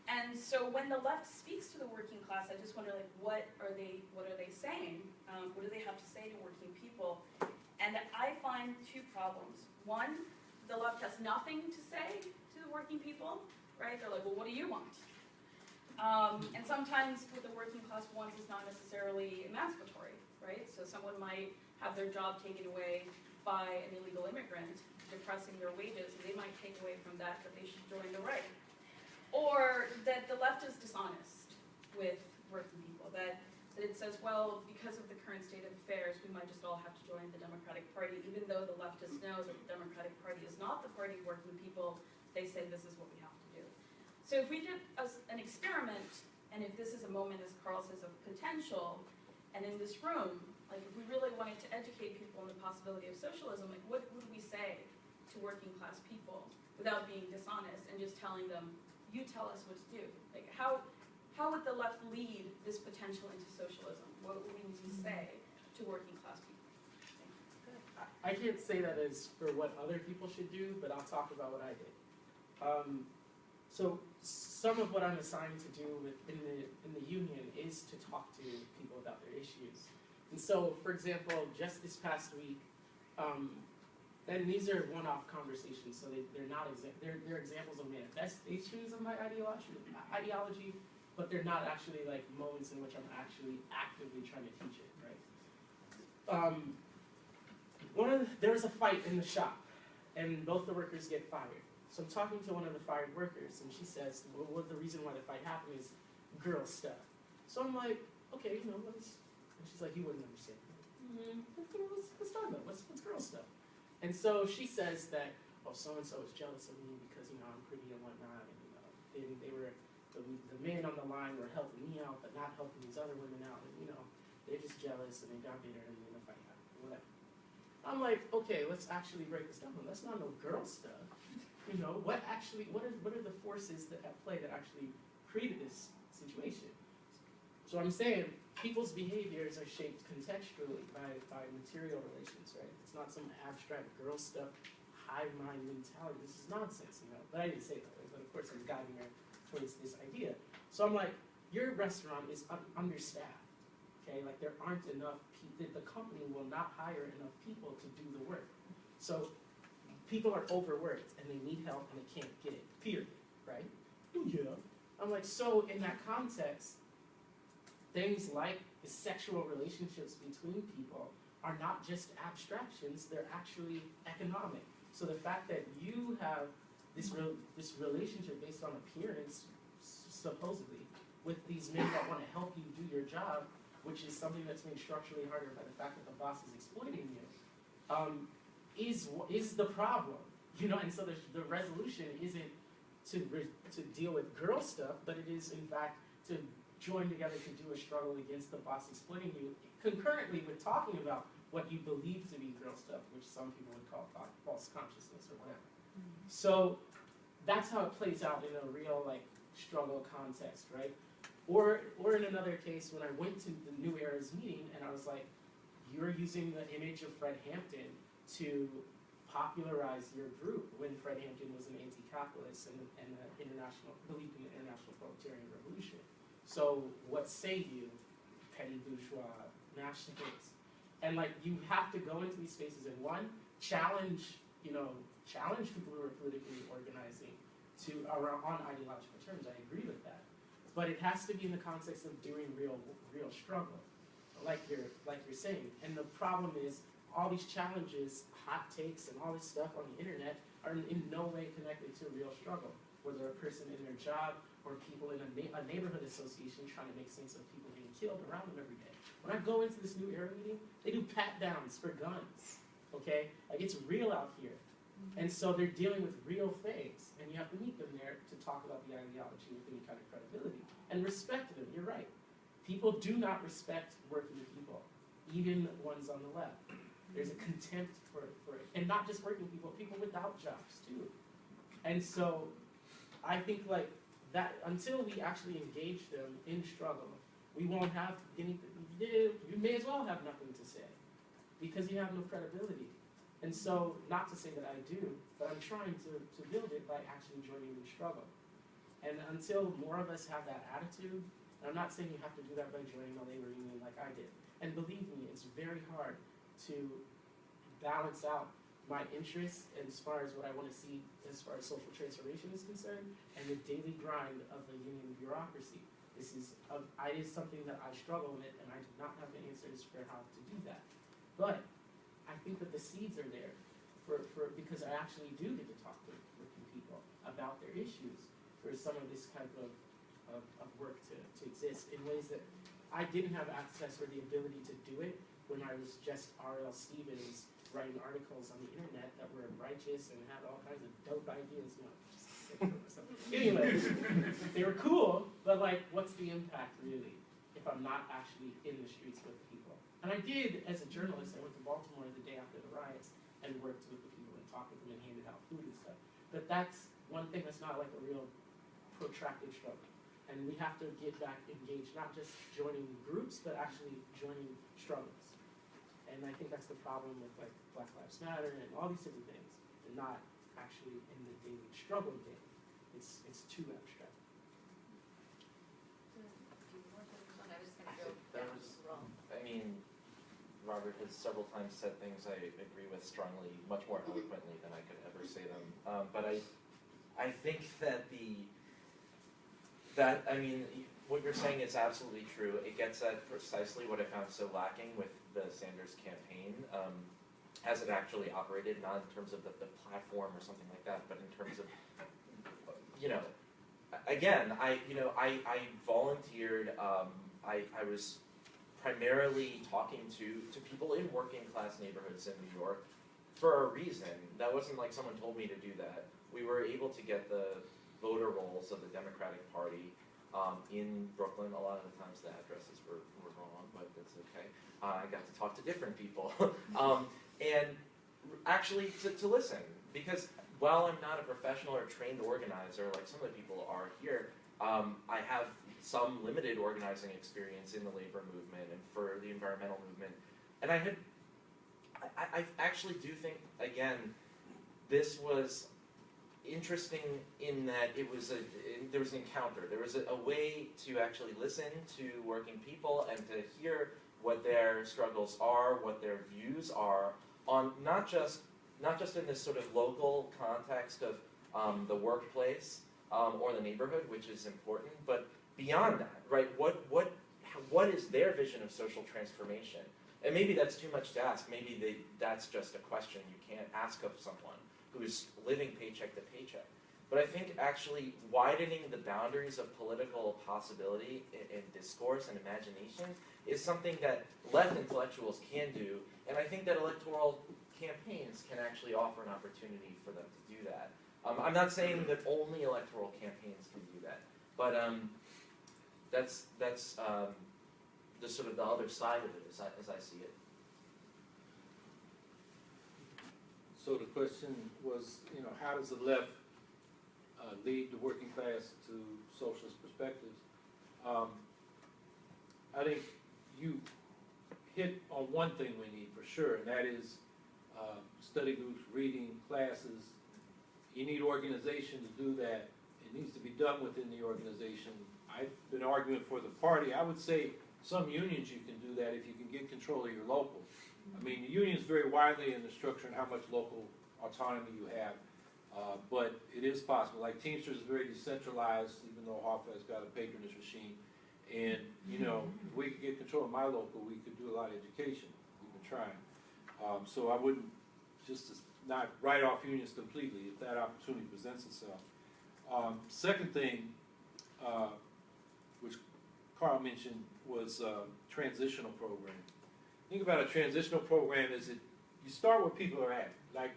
And so when the left speaks to the working class, I just wonder, like, what are they saying? What do they have to say to working people? And I find two problems. One, the left has nothing to say to the working people, right? They're like, well, what do you want? And sometimes what the working class wants is not necessarily emancipatory, right? So someone might have their job taken away by an illegal immigrant, depressing their wages, and they might take away from that they should join the right. Or that the left is dishonest with working people, that it says, well, because of the current state of affairs, we might just all have to join the Democratic Party, even though the leftist knows that the Democratic Party is not the party of working people, they say this is what we have to do. So if we did an experiment, and if this is a moment, as Karl says, of potential, and in this room, like if we really wanted to educate people on the possibility of socialism, like what would we say to working class people without being dishonest and just telling them, you tell us what to do? Like how would the left lead this potential into socialism? What would we need to say to working class people? I can't say that as for what other people should do, but I'll talk about what I did. So some of what I'm assigned to do in the union is to talk to people about their issues. And so, for example, just this past week, and these are one-off conversations, so they're not they're examples of manifestations of my ideology, but they're not actually like moments in which I'm actually actively trying to teach it, right? There was a fight in the shop, and both the workers get fired. So I'm talking to one of the fired workers, and she says, well, the reason why the fight happened is girl stuff. So I'm like, okay, and she's like, you wouldn't understand. Let's talk about it. What's girl stuff? And so she says that, oh, so-and-so is jealous of me because, I'm pretty and whatnot, and, they were, the men on the line were helping me out, but not helping these other women out, and, they're just jealous, and they got bitter, and then the fight happened, whatever. I'm like, okay, let's actually break this down. That's not no girl stuff. What are the forces that at play that actually created this situation? So I'm saying people's behaviors are shaped contextually by material relations, right? It's not some abstract girl stuff, hive mind mentality. This is nonsense, But I didn't say that way, but of course I'm guiding her towards this idea. So I'm like, your restaurant is understaffed, okay? Like there aren't enough people, the company will not hire enough people to do the work. So people are overworked and they need help and they can't get it, period, right? Yeah. I'm like, so in that context, things like the sexual relationships between people are not just abstractions, they're actually economic. So the fact that you have this relationship based on appearance, supposedly, with these men that want to help you do your job, which is something that's made structurally harder by the fact that the boss is exploiting you, is the problem, and so the resolution isn't to deal with girl stuff, but it is in fact to join together to do a struggle against the boss exploiting you, concurrently with talking about what you believe to be girl stuff, which some people would call false consciousness or whatever. So that's how it plays out in a real struggle context, right? Or in another case, when I went to the New Era's meeting and I was like, you're using the image of Fred Hampton to popularize your group when Fred Hampton was an anti-capitalist and believed in the international proletarian revolution. So what say you, petty bourgeois nationalists? And you have to go into these spaces and challenge people who are politically organizing on ideological terms. I agree with that. But it has to be in the context of doing real struggle, like you're saying. And the problem is all these challenges, hot takes, and all this stuff on the internet are in no way connected to real struggle. whether a person in their job or people in a neighborhood association trying to make sense of people being killed around them every day. When I go into this new era meeting, they do pat downs for guns, okay? Like, it's real out here. And so they're dealing with real things, and you have to meet them there to talk about the ideology with any kind of credibility. And respect them, you're right. People do not respect working people, even ones on the left. There's a contempt for it. And not just working people, people without jobs too. And so I think like that, until we actually engage them in struggle, we won't have anything, you may as well have nothing to say because you have no credibility. And so, not to say that I do, but I'm trying to build it by actually joining the struggle. And until more of us have that attitude, and I'm not saying you have to do that by joining a labor union like I did. And believe me, it's very hard to balance out my interests as far as what I want to see as far as social transformation is concerned, and the daily grind of the union bureaucracy. This is something that I struggle with, and I do not have the answers for how to do that. But I think that the seeds are there because I actually do get to talk to working people about their issues for some of this type of work to exist in ways that I didn't have access or the ability to do it when I was just R.L. Stevens writing articles on the internet that were righteous and had all kinds of dope ideas. No, just sick of myself. Anyway, they were cool, but like, what's the impact really if I'm not actually in the streets with people? And I did, as a journalist, I went to Baltimore the day after the riots and worked with the people and talked with them and handed out food and stuff. But that's one thing that's not like a real protracted struggle. And we have to get back engaged, not just joining groups, but actually joining struggles. And I think that's the problem with like Black Lives Matter and all these different things. They're not actually in the daily struggle game. It's too abstract. Robert has several times said things I agree with strongly, much more eloquently than I could ever say them. But I think that what you're saying is absolutely true. It gets at precisely what I found so lacking with the Sanders campaign, as it actually operated, not in terms of the platform or something like that, but in terms of, again, I volunteered. I was primarily talking to people in working class neighborhoods in New York for a reason. That wasn't like someone told me to do that. We were able to get the voter rolls of the Democratic Party in Brooklyn. A lot of the times the addresses were wrong, but that's okay. I got to talk to different people. And actually to listen, because while I'm not a professional or trained organizer like some of the people are here, I have some limited organizing experience in the labor movement and for the environmental movement. And I actually do think, again, this was interesting in that there was an encounter. There was a way to actually listen to working people and to hear what their struggles are, what their views are on not just in this sort of local context of the workplace or the neighborhood, which is important, but beyond that, right? What is their vision of social transformation? And maybe that's too much to ask. Maybe that's just a question you can't ask of someone who's living paycheck to paycheck. But I think actually widening the boundaries of political possibility and discourse and imagination is something that left intellectuals can do, and I think that electoral campaigns can actually offer an opportunity for them to do that. I'm not saying that only electoral campaigns can do that, but that's the sort of the other side of it as I see it. So the question was, how does the left lead the working class to socialist perspectives? I think you hit on one thing we need for sure, and that is study groups, reading, classes. You need organization to do that. It needs to be done within the organization. I've been arguing for the party. I would say some unions you can do that if you can get control of your local. I mean, the unions vary widely in the structure and how much local autonomy you have, but it is possible. Like Teamsters is very decentralized, even though Hoffa has got a patronage machine. And, if we could get control of my local, we could do a lot of education. We've been trying. So I wouldn't just not write off unions completely if that opportunity presents itself. Second thing, which Karl mentioned, was transitional program. Think about a transitional program is that you start where people are at. Like,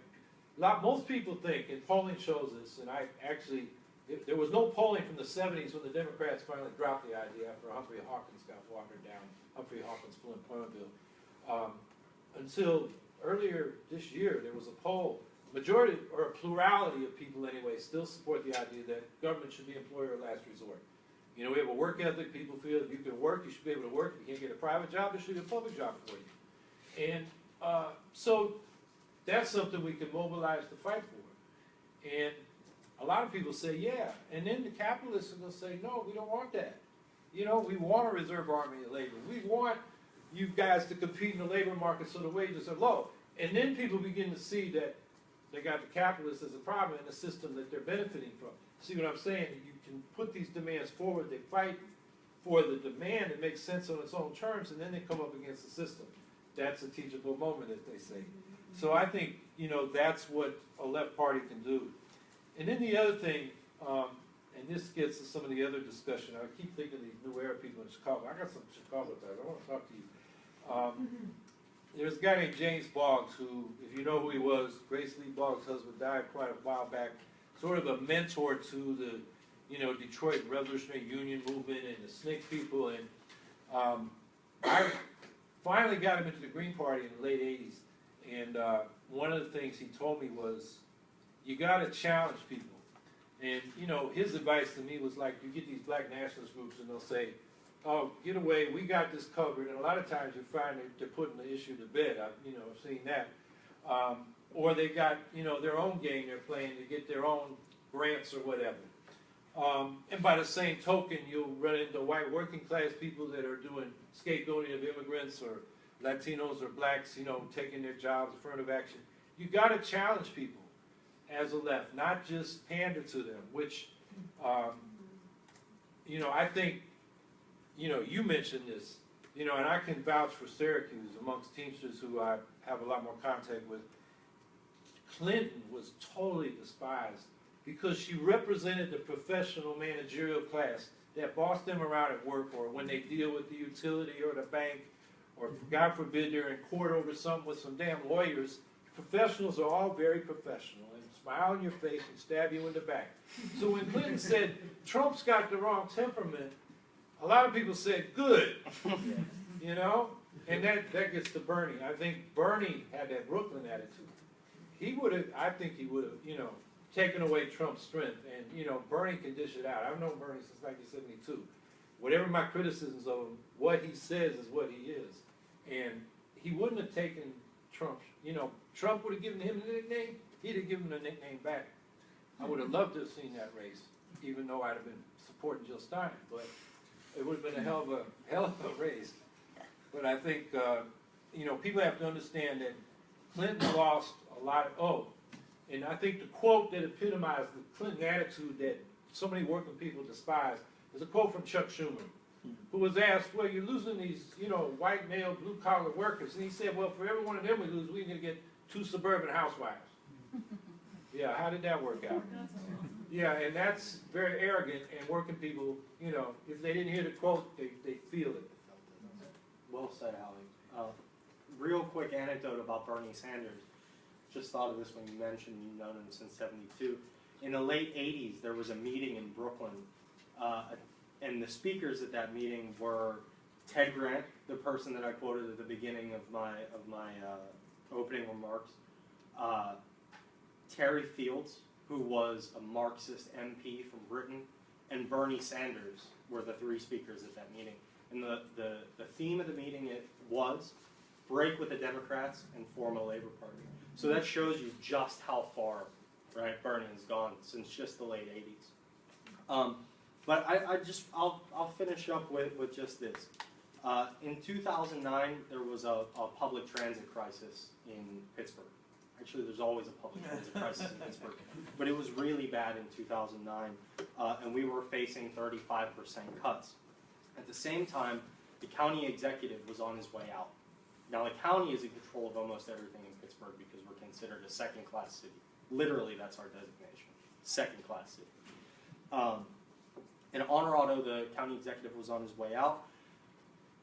most people think, and polling shows this, and I actually, there was no polling from the 70s when the Democrats finally dropped the idea after Humphrey Hawkins got watered down, Humphrey Hawkins' full employment bill. Until earlier this year, there was a poll, majority, or a plurality of people anyway, still support the idea that government should be employer of last resort. You know, we have a work ethic, people feel if you can work, you should be able to work. If you can't get a private job, there should be a public job for you. And so that's something we can mobilize to fight for. And a lot of people say, yeah. And then the capitalists are going to say, no, we don't want that. You know, we want a reserve army of labor. We want you guys to compete in the labor market so the wages are low. And then people begin to see that they got the capitalists as a problem in the system that they're benefiting from. See what I'm saying? You can put these demands forward. They fight for the demand that makes sense on its own terms, and then they come up against the system. That's a teachable moment, as they say. So I think, you know, that's what a left party can do. And then the other thing, and this gets to some of the other discussion. I keep thinking of these New Era people in Chicago. I got some Chicago guys. I want to talk to you. There's a guy named James Boggs who, if you know who he was, Grace Lee Boggs' husband died quite a while back, sort of a mentor to the, you know, Detroit Revolutionary Union movement and the Snake people. And I finally got him into the Green Party in the late 80s. And one of the things he told me was, you got to challenge people. And, you know, his advice to me was like, you get these black nationalist groups and they'll say, oh, get away, we got this covered. And a lot of times you find they're putting the issue to bed. I've seen that. Or they got, you know, their own game they're playing to get their own grants or whatever. And by the same token, you'll run into white working class people that are doing scapegoating of immigrants or Latinos or blacks, you know, taking their jobs, affirmative action. You got to challenge people as a left, not just pander to them, which, you know, I think, you know, you mentioned this, you know, and I can vouch for Syracuse amongst Teamsters who I have a lot more contact with. Clinton was totally despised because she represented the professional managerial class that bossed them around at work or when they deal with the utility or the bank or, God forbid, they're in court over something with some damn lawyers. Professionals are all very professional and smile in your face and stab you in the back. So when Clinton said, Trump's got the wrong temperament, a lot of people said, good, you know? And that gets to Bernie. I think Bernie had that Brooklyn attitude. He would have, I think he would have, you know, taken away Trump's strength. And, you know, Bernie can dish it out. I've known Bernie since 1972. Whatever my criticisms of him, what he says is what he is. And he wouldn't have taken Trump, you know, Trump would have given him the nickname, he'd have given him the nickname back. I would have loved to have seen that race, even though I'd have been supporting Jill Stein, but it would have been a hell of a race. But I think, you know, people have to understand that Clinton lost a lot of, and I think the quote that epitomized the Clinton attitude that so many working people despise is a quote from Chuck Schumer, who was asked, well, you're losing these, you know, white male blue-collar workers. And he said, well, for every one of them we lose, we're going to get 2 suburban housewives. Yeah, how did that work out? Yeah, and that's very arrogant, and working people, you know, if they didn't hear the quote, they feel it. Well said, Howie. Real quick anecdote about Bernie Sanders. Just thought of this when you mentioned you've known him since '72. In the late '80s, there was a meeting in Brooklyn, and the speakers at that meeting were Ted Grant, the person that I quoted at the beginning of my opening remarks, Terry Fields, who was a Marxist MP from Britain, and Bernie Sanders were the 3 speakers at that meeting. And the theme of the meeting was break with the Democrats and form a Labor Party. So that shows you just how far, right, Bernie has gone since just the late 80s. But I'll finish up with just this. In 2009, there was a public transit crisis in Pittsburgh. Actually, there's always a public transit crisis in Pittsburgh, but it was really bad in 2009, and we were facing 35% cuts. At the same time, the county executive was on his way out. Now, the county is in control of almost everything in Pittsburgh because we're considered a second-class city. Literally, that's our designation, second-class city. In Honorado, the county executive was on his way out,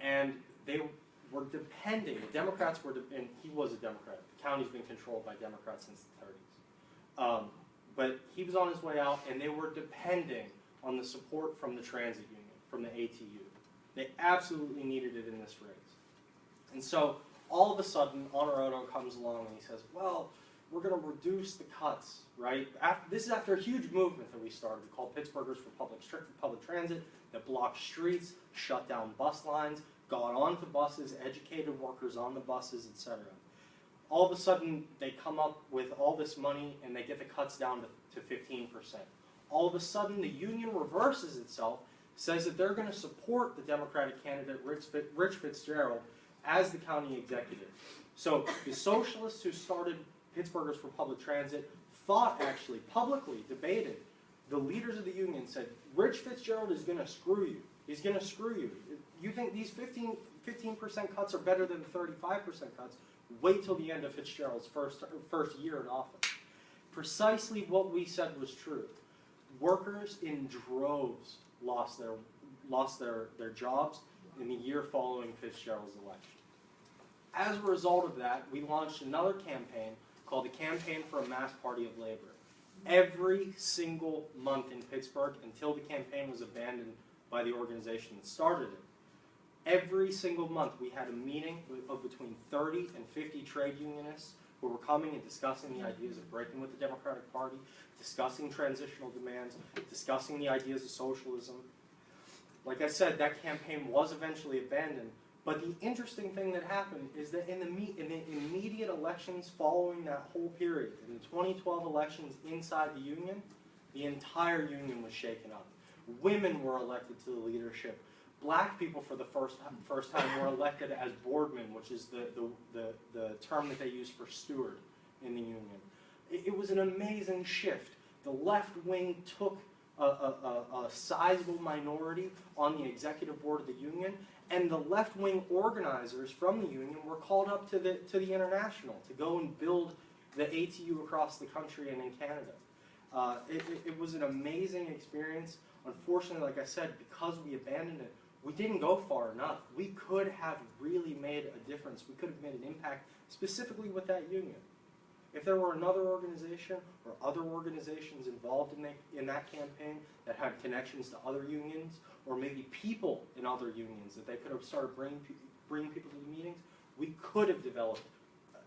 and they were depending, the Democrats were, and he was a Democrat, the county's been controlled by Democrats since the 30s. But he was on his way out, and they were depending on the support from the transit union, from the ATU. They absolutely needed it in this race. And so, all of a sudden, Honorado comes along and he says, well, we're going to reduce the cuts, right? This is after a huge movement that we started called Pittsburghers for Public Transit that blocked streets, shut down bus lines, got onto buses, educated workers on the buses, etc. All of a sudden, they come up with all this money and they get the cuts down to 15%. All of a sudden, the union reverses itself, says that they're going to support the Democratic candidate, Rich Fitzgerald, as the county executive. So the socialists who started Pittsburghers for Public Transit thought, actually, publicly debated, the leaders of the union said, Rich Fitzgerald is going to screw you. He's going to screw you. You think these 15% cuts are better than the 35% cuts? Wait till the end of Fitzgerald's first year in office. Precisely what we said was true. Workers in droves lost their jobs in the year following Fitzgerald's election. As a result of that, we launched another campaign called the Campaign for a Mass Party of Labor. Every single month in Pittsburgh, until the campaign was abandoned by the organization that started it, every single month we had a meeting of between 30 and 50 trade unionists who were coming and discussing the ideas of breaking with the Democratic Party, discussing transitional demands, discussing the ideas of socialism. Like I said, that campaign was eventually abandoned, but the interesting thing that happened is that in the immediate elections following that whole period, in the 2012 elections inside the union, the entire union was shaken up. Women were elected to the leadership. Black people, for the first time, were elected as boardmen, which is the term that they use for steward in the union. It was an amazing shift. The left wing took a sizable minority on the executive board of the union, and the left-wing organizers from the union were called up to the international to go and build the ATU across the country and in Canada. It was an amazing experience. Unfortunately, like I said, because we abandoned it, we didn't go far enough. We could have really made a difference. We could have made an impact specifically with that union. If there were another organization or other organizations involved in that campaign that had connections to other unions, or maybe people in other unions that they could have started bringing people to the meetings, we could have developed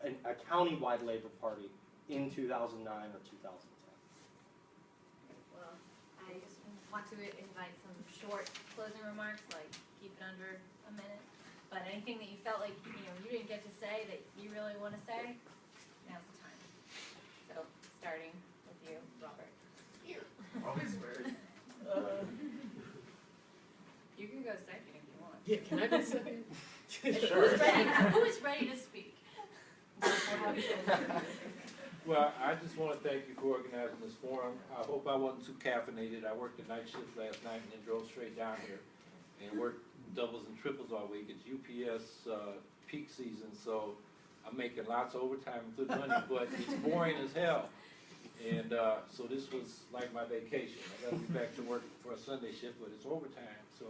a county-wide labor party in 2009 or 2010. Well, I just want to invite some short closing remarks, like keep it under a minute. But anything that you felt like you didn't get to say that you really want to say, now's the time. So, starting with you, Robert. Always first. You can go second if you want. Yeah, can I go second? Who is ready to speak? Well, I just want to thank you for organizing this forum. I hope I wasn't too caffeinated. I worked the night shift last night and then drove straight down here and worked doubles and triples all week. It's UPS peak season, so I'm making lots of overtime and good money, but it's boring as hell. And so this was like my vacation. I got to be back to work for a Sunday shift, but it's overtime. So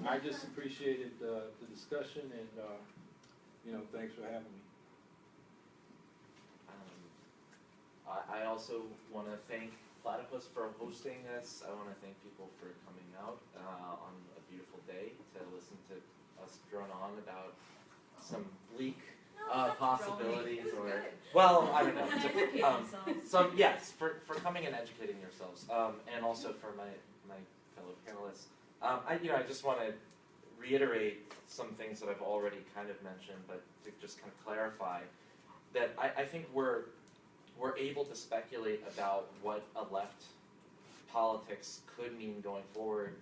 I just appreciated the discussion, and thanks for having me. I also want to thank Platypus for hosting this. I want to thank people for coming out on a beautiful day to listen to us drone on about some bleak possibilities, or well, I don't know. Yes, for coming and educating yourselves, and also for my fellow panelists. I just want to reiterate some things that I've already kind of mentioned, but to just kind of clarify that I think we're able to speculate about what a left politics could mean going forward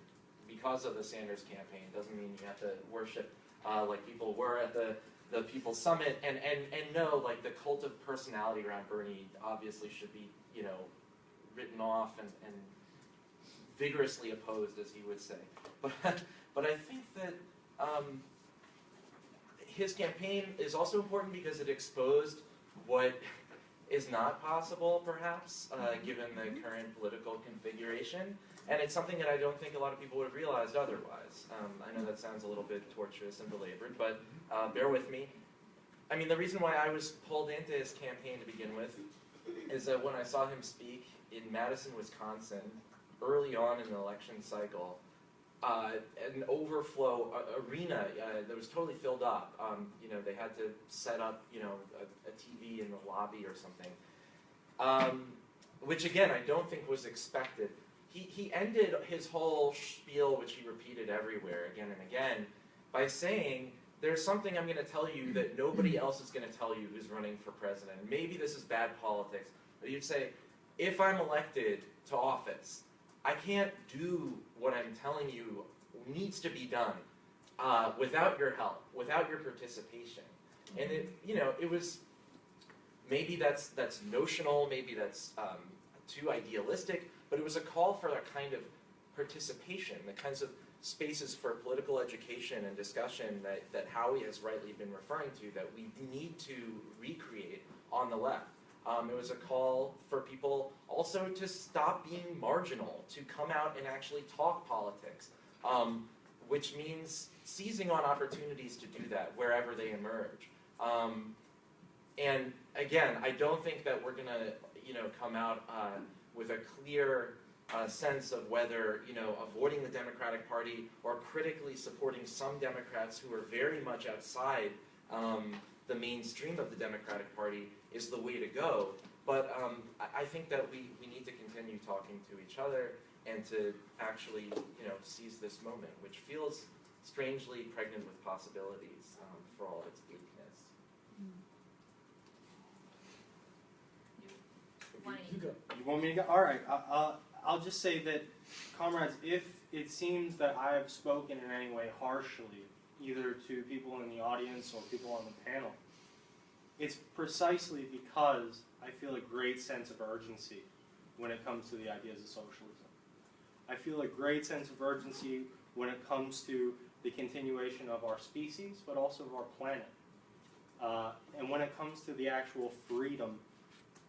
because of the Sanders campaign. Doesn't mean you have to worship like people were at the People's Summit, and know like the cult of personality around Bernie obviously should be written off and vigorously opposed, as he would say. But I think that his campaign is also important because it exposed what is not possible, perhaps, given the current political configuration. And it's something that I don't think a lot of people would have realized otherwise. I know that sounds a little bit tortuous and belabored, but bear with me. I mean, the reason why I was pulled into his campaign to begin with is that when I saw him speak in Madison, Wisconsin, early on in the election cycle, an overflow arena that was totally filled up. You know, they had to set up, you know, a TV in the lobby or something, which again I don't think was expected. He ended his whole spiel, which he repeated everywhere again and again, by saying, "There's something I'm going to tell you that nobody else is going to tell you who's running for president. Maybe this is bad politics, but you'd say, if I'm elected to office, I can't do what I'm telling you needs to be done without your help, without your participation." And it, you know, it was, maybe that's notional, maybe that's too idealistic, but it was a call for a kind of participation, the kinds of spaces for political education and discussion that Howie has rightly been referring to, that we need to recreate on the left. It was a call for people also to stop being marginal, to come out and actually talk politics, which means seizing on opportunities to do that wherever they emerge. And again, I don't think that we're going to, you know, come out with a clear sense of whether, you know, avoiding the Democratic Party or critically supporting some Democrats who are very much outside the mainstream of the Democratic Party is the way to go. But I think that we need to continue talking to each other and to actually, you know, seize this moment, which feels strangely pregnant with possibilities for all its bleakness. You go. You want me to go? All right. I'll just say that, comrades, if it seems that I have spoken in any way harshly, either to people in the audience or people on the panel, it's precisely because I feel a great sense of urgency when it comes to the ideas of socialism. I feel a great sense of urgency when it comes to the continuation of our species, but also of our planet. And when it comes to the actual freedom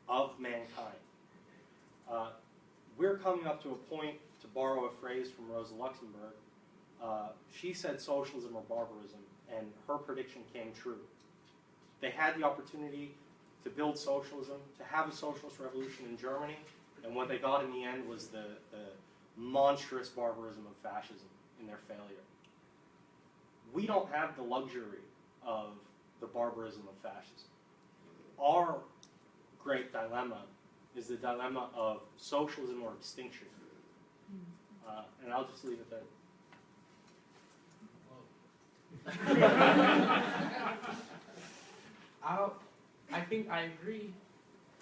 of mankind. We're coming up to a point, to borrow a phrase from Rosa Luxemburg, she said socialism or barbarism, and her prediction came true. They had the opportunity to build socialism, to have a socialist revolution in Germany, and what they got in the end was the monstrous barbarism of fascism in their failure. We don't have the luxury of the barbarism of fascism. Our great dilemma is the dilemma of socialism or extinction. And I'll just leave it there. I think I agree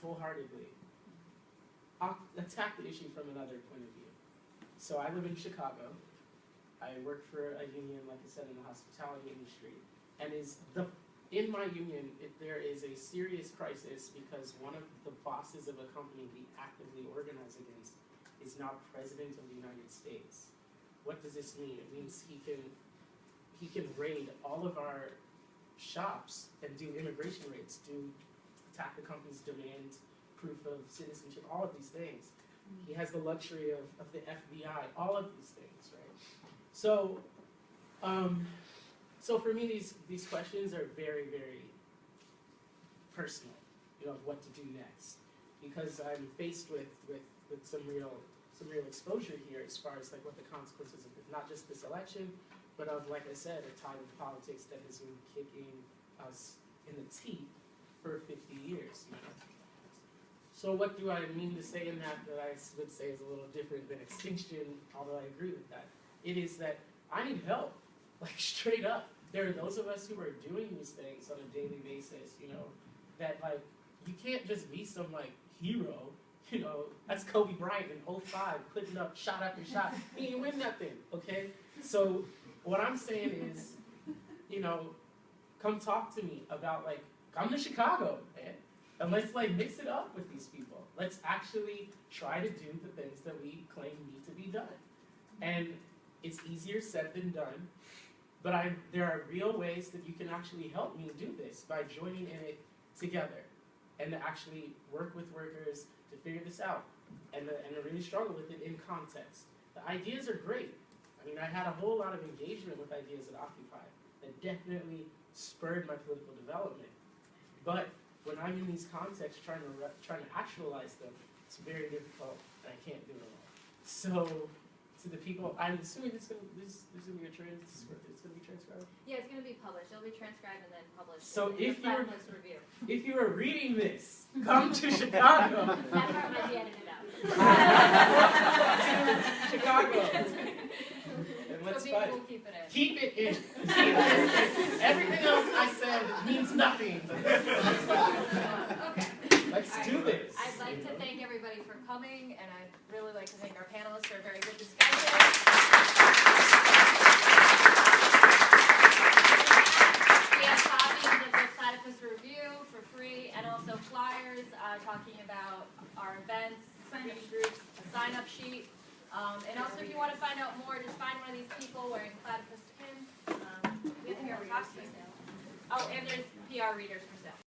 wholeheartedly. I'll attack the issue from another point of view. So I live in Chicago. I work for a union, like I said, in the hospitality industry. And in my union, there is a serious crisis because one of the bosses of a company we actively organize against is now President of the United States. What does this mean? It means he can raid all of our shops and do immigration raids, attack the company's demand, proof of citizenship, all of these things. He has the luxury of the FBI, all of these things, right? So, so for me, these questions are very, very personal, you know, of what to do next, because I'm faced with some real exposure here as far as like what the consequences of not just this election, but of, like I said, a tide of politics that has been kicking us in the teeth for 50 years. You know? So what do I mean to say in that I would say is a little different than extinction, although I agree with that? It is that I need help, like straight up. There are those of us who are doing these things on a daily basis, you know, that like, you can't just be some like hero, you know, that's Kobe Bryant in 05, putting up shot after shot. He didn't win nothing, okay? So what I'm saying is, you know, come talk to me about like, come to Chicago, man. And let's like mix it up with these people. Let's actually try to do the things that we claim need to be done. And it's easier said than done, but there are real ways that you can actually help me do this by joining in it together. and to actually work with workers to figure this out, and to really struggle with it in context. The ideas are great. I mean, I had a whole lot of engagement with ideas at Occupy that definitely spurred my political development. But when I'm in these contexts trying to actualize them, it's very difficult, and I can't do it all. So, to the people, I'm assuming this is gonna be it's gonna be transcribed. Yeah, it's gonna be published. It'll be transcribed and then published. So in the if you're- Platypus review. If you are reading this, come to Chicago. That part might be edited out. Chicago. And let's So maybe fight. we'll keep it in. Keep it in. Keep it in. Everything else I said means nothing. Okay. Let's do this. I'd like to thank everybody for coming, and I'd really like to thank our panelists for a very good discussion. We have copies of the Platypus Review for free, and also flyers talking about our events, reading groups, a sign-up sheet. And also, if you want to find out more, just find one of these people wearing Platypus pin. We have PR readers for sale. Oh, and there's PR readers for sale.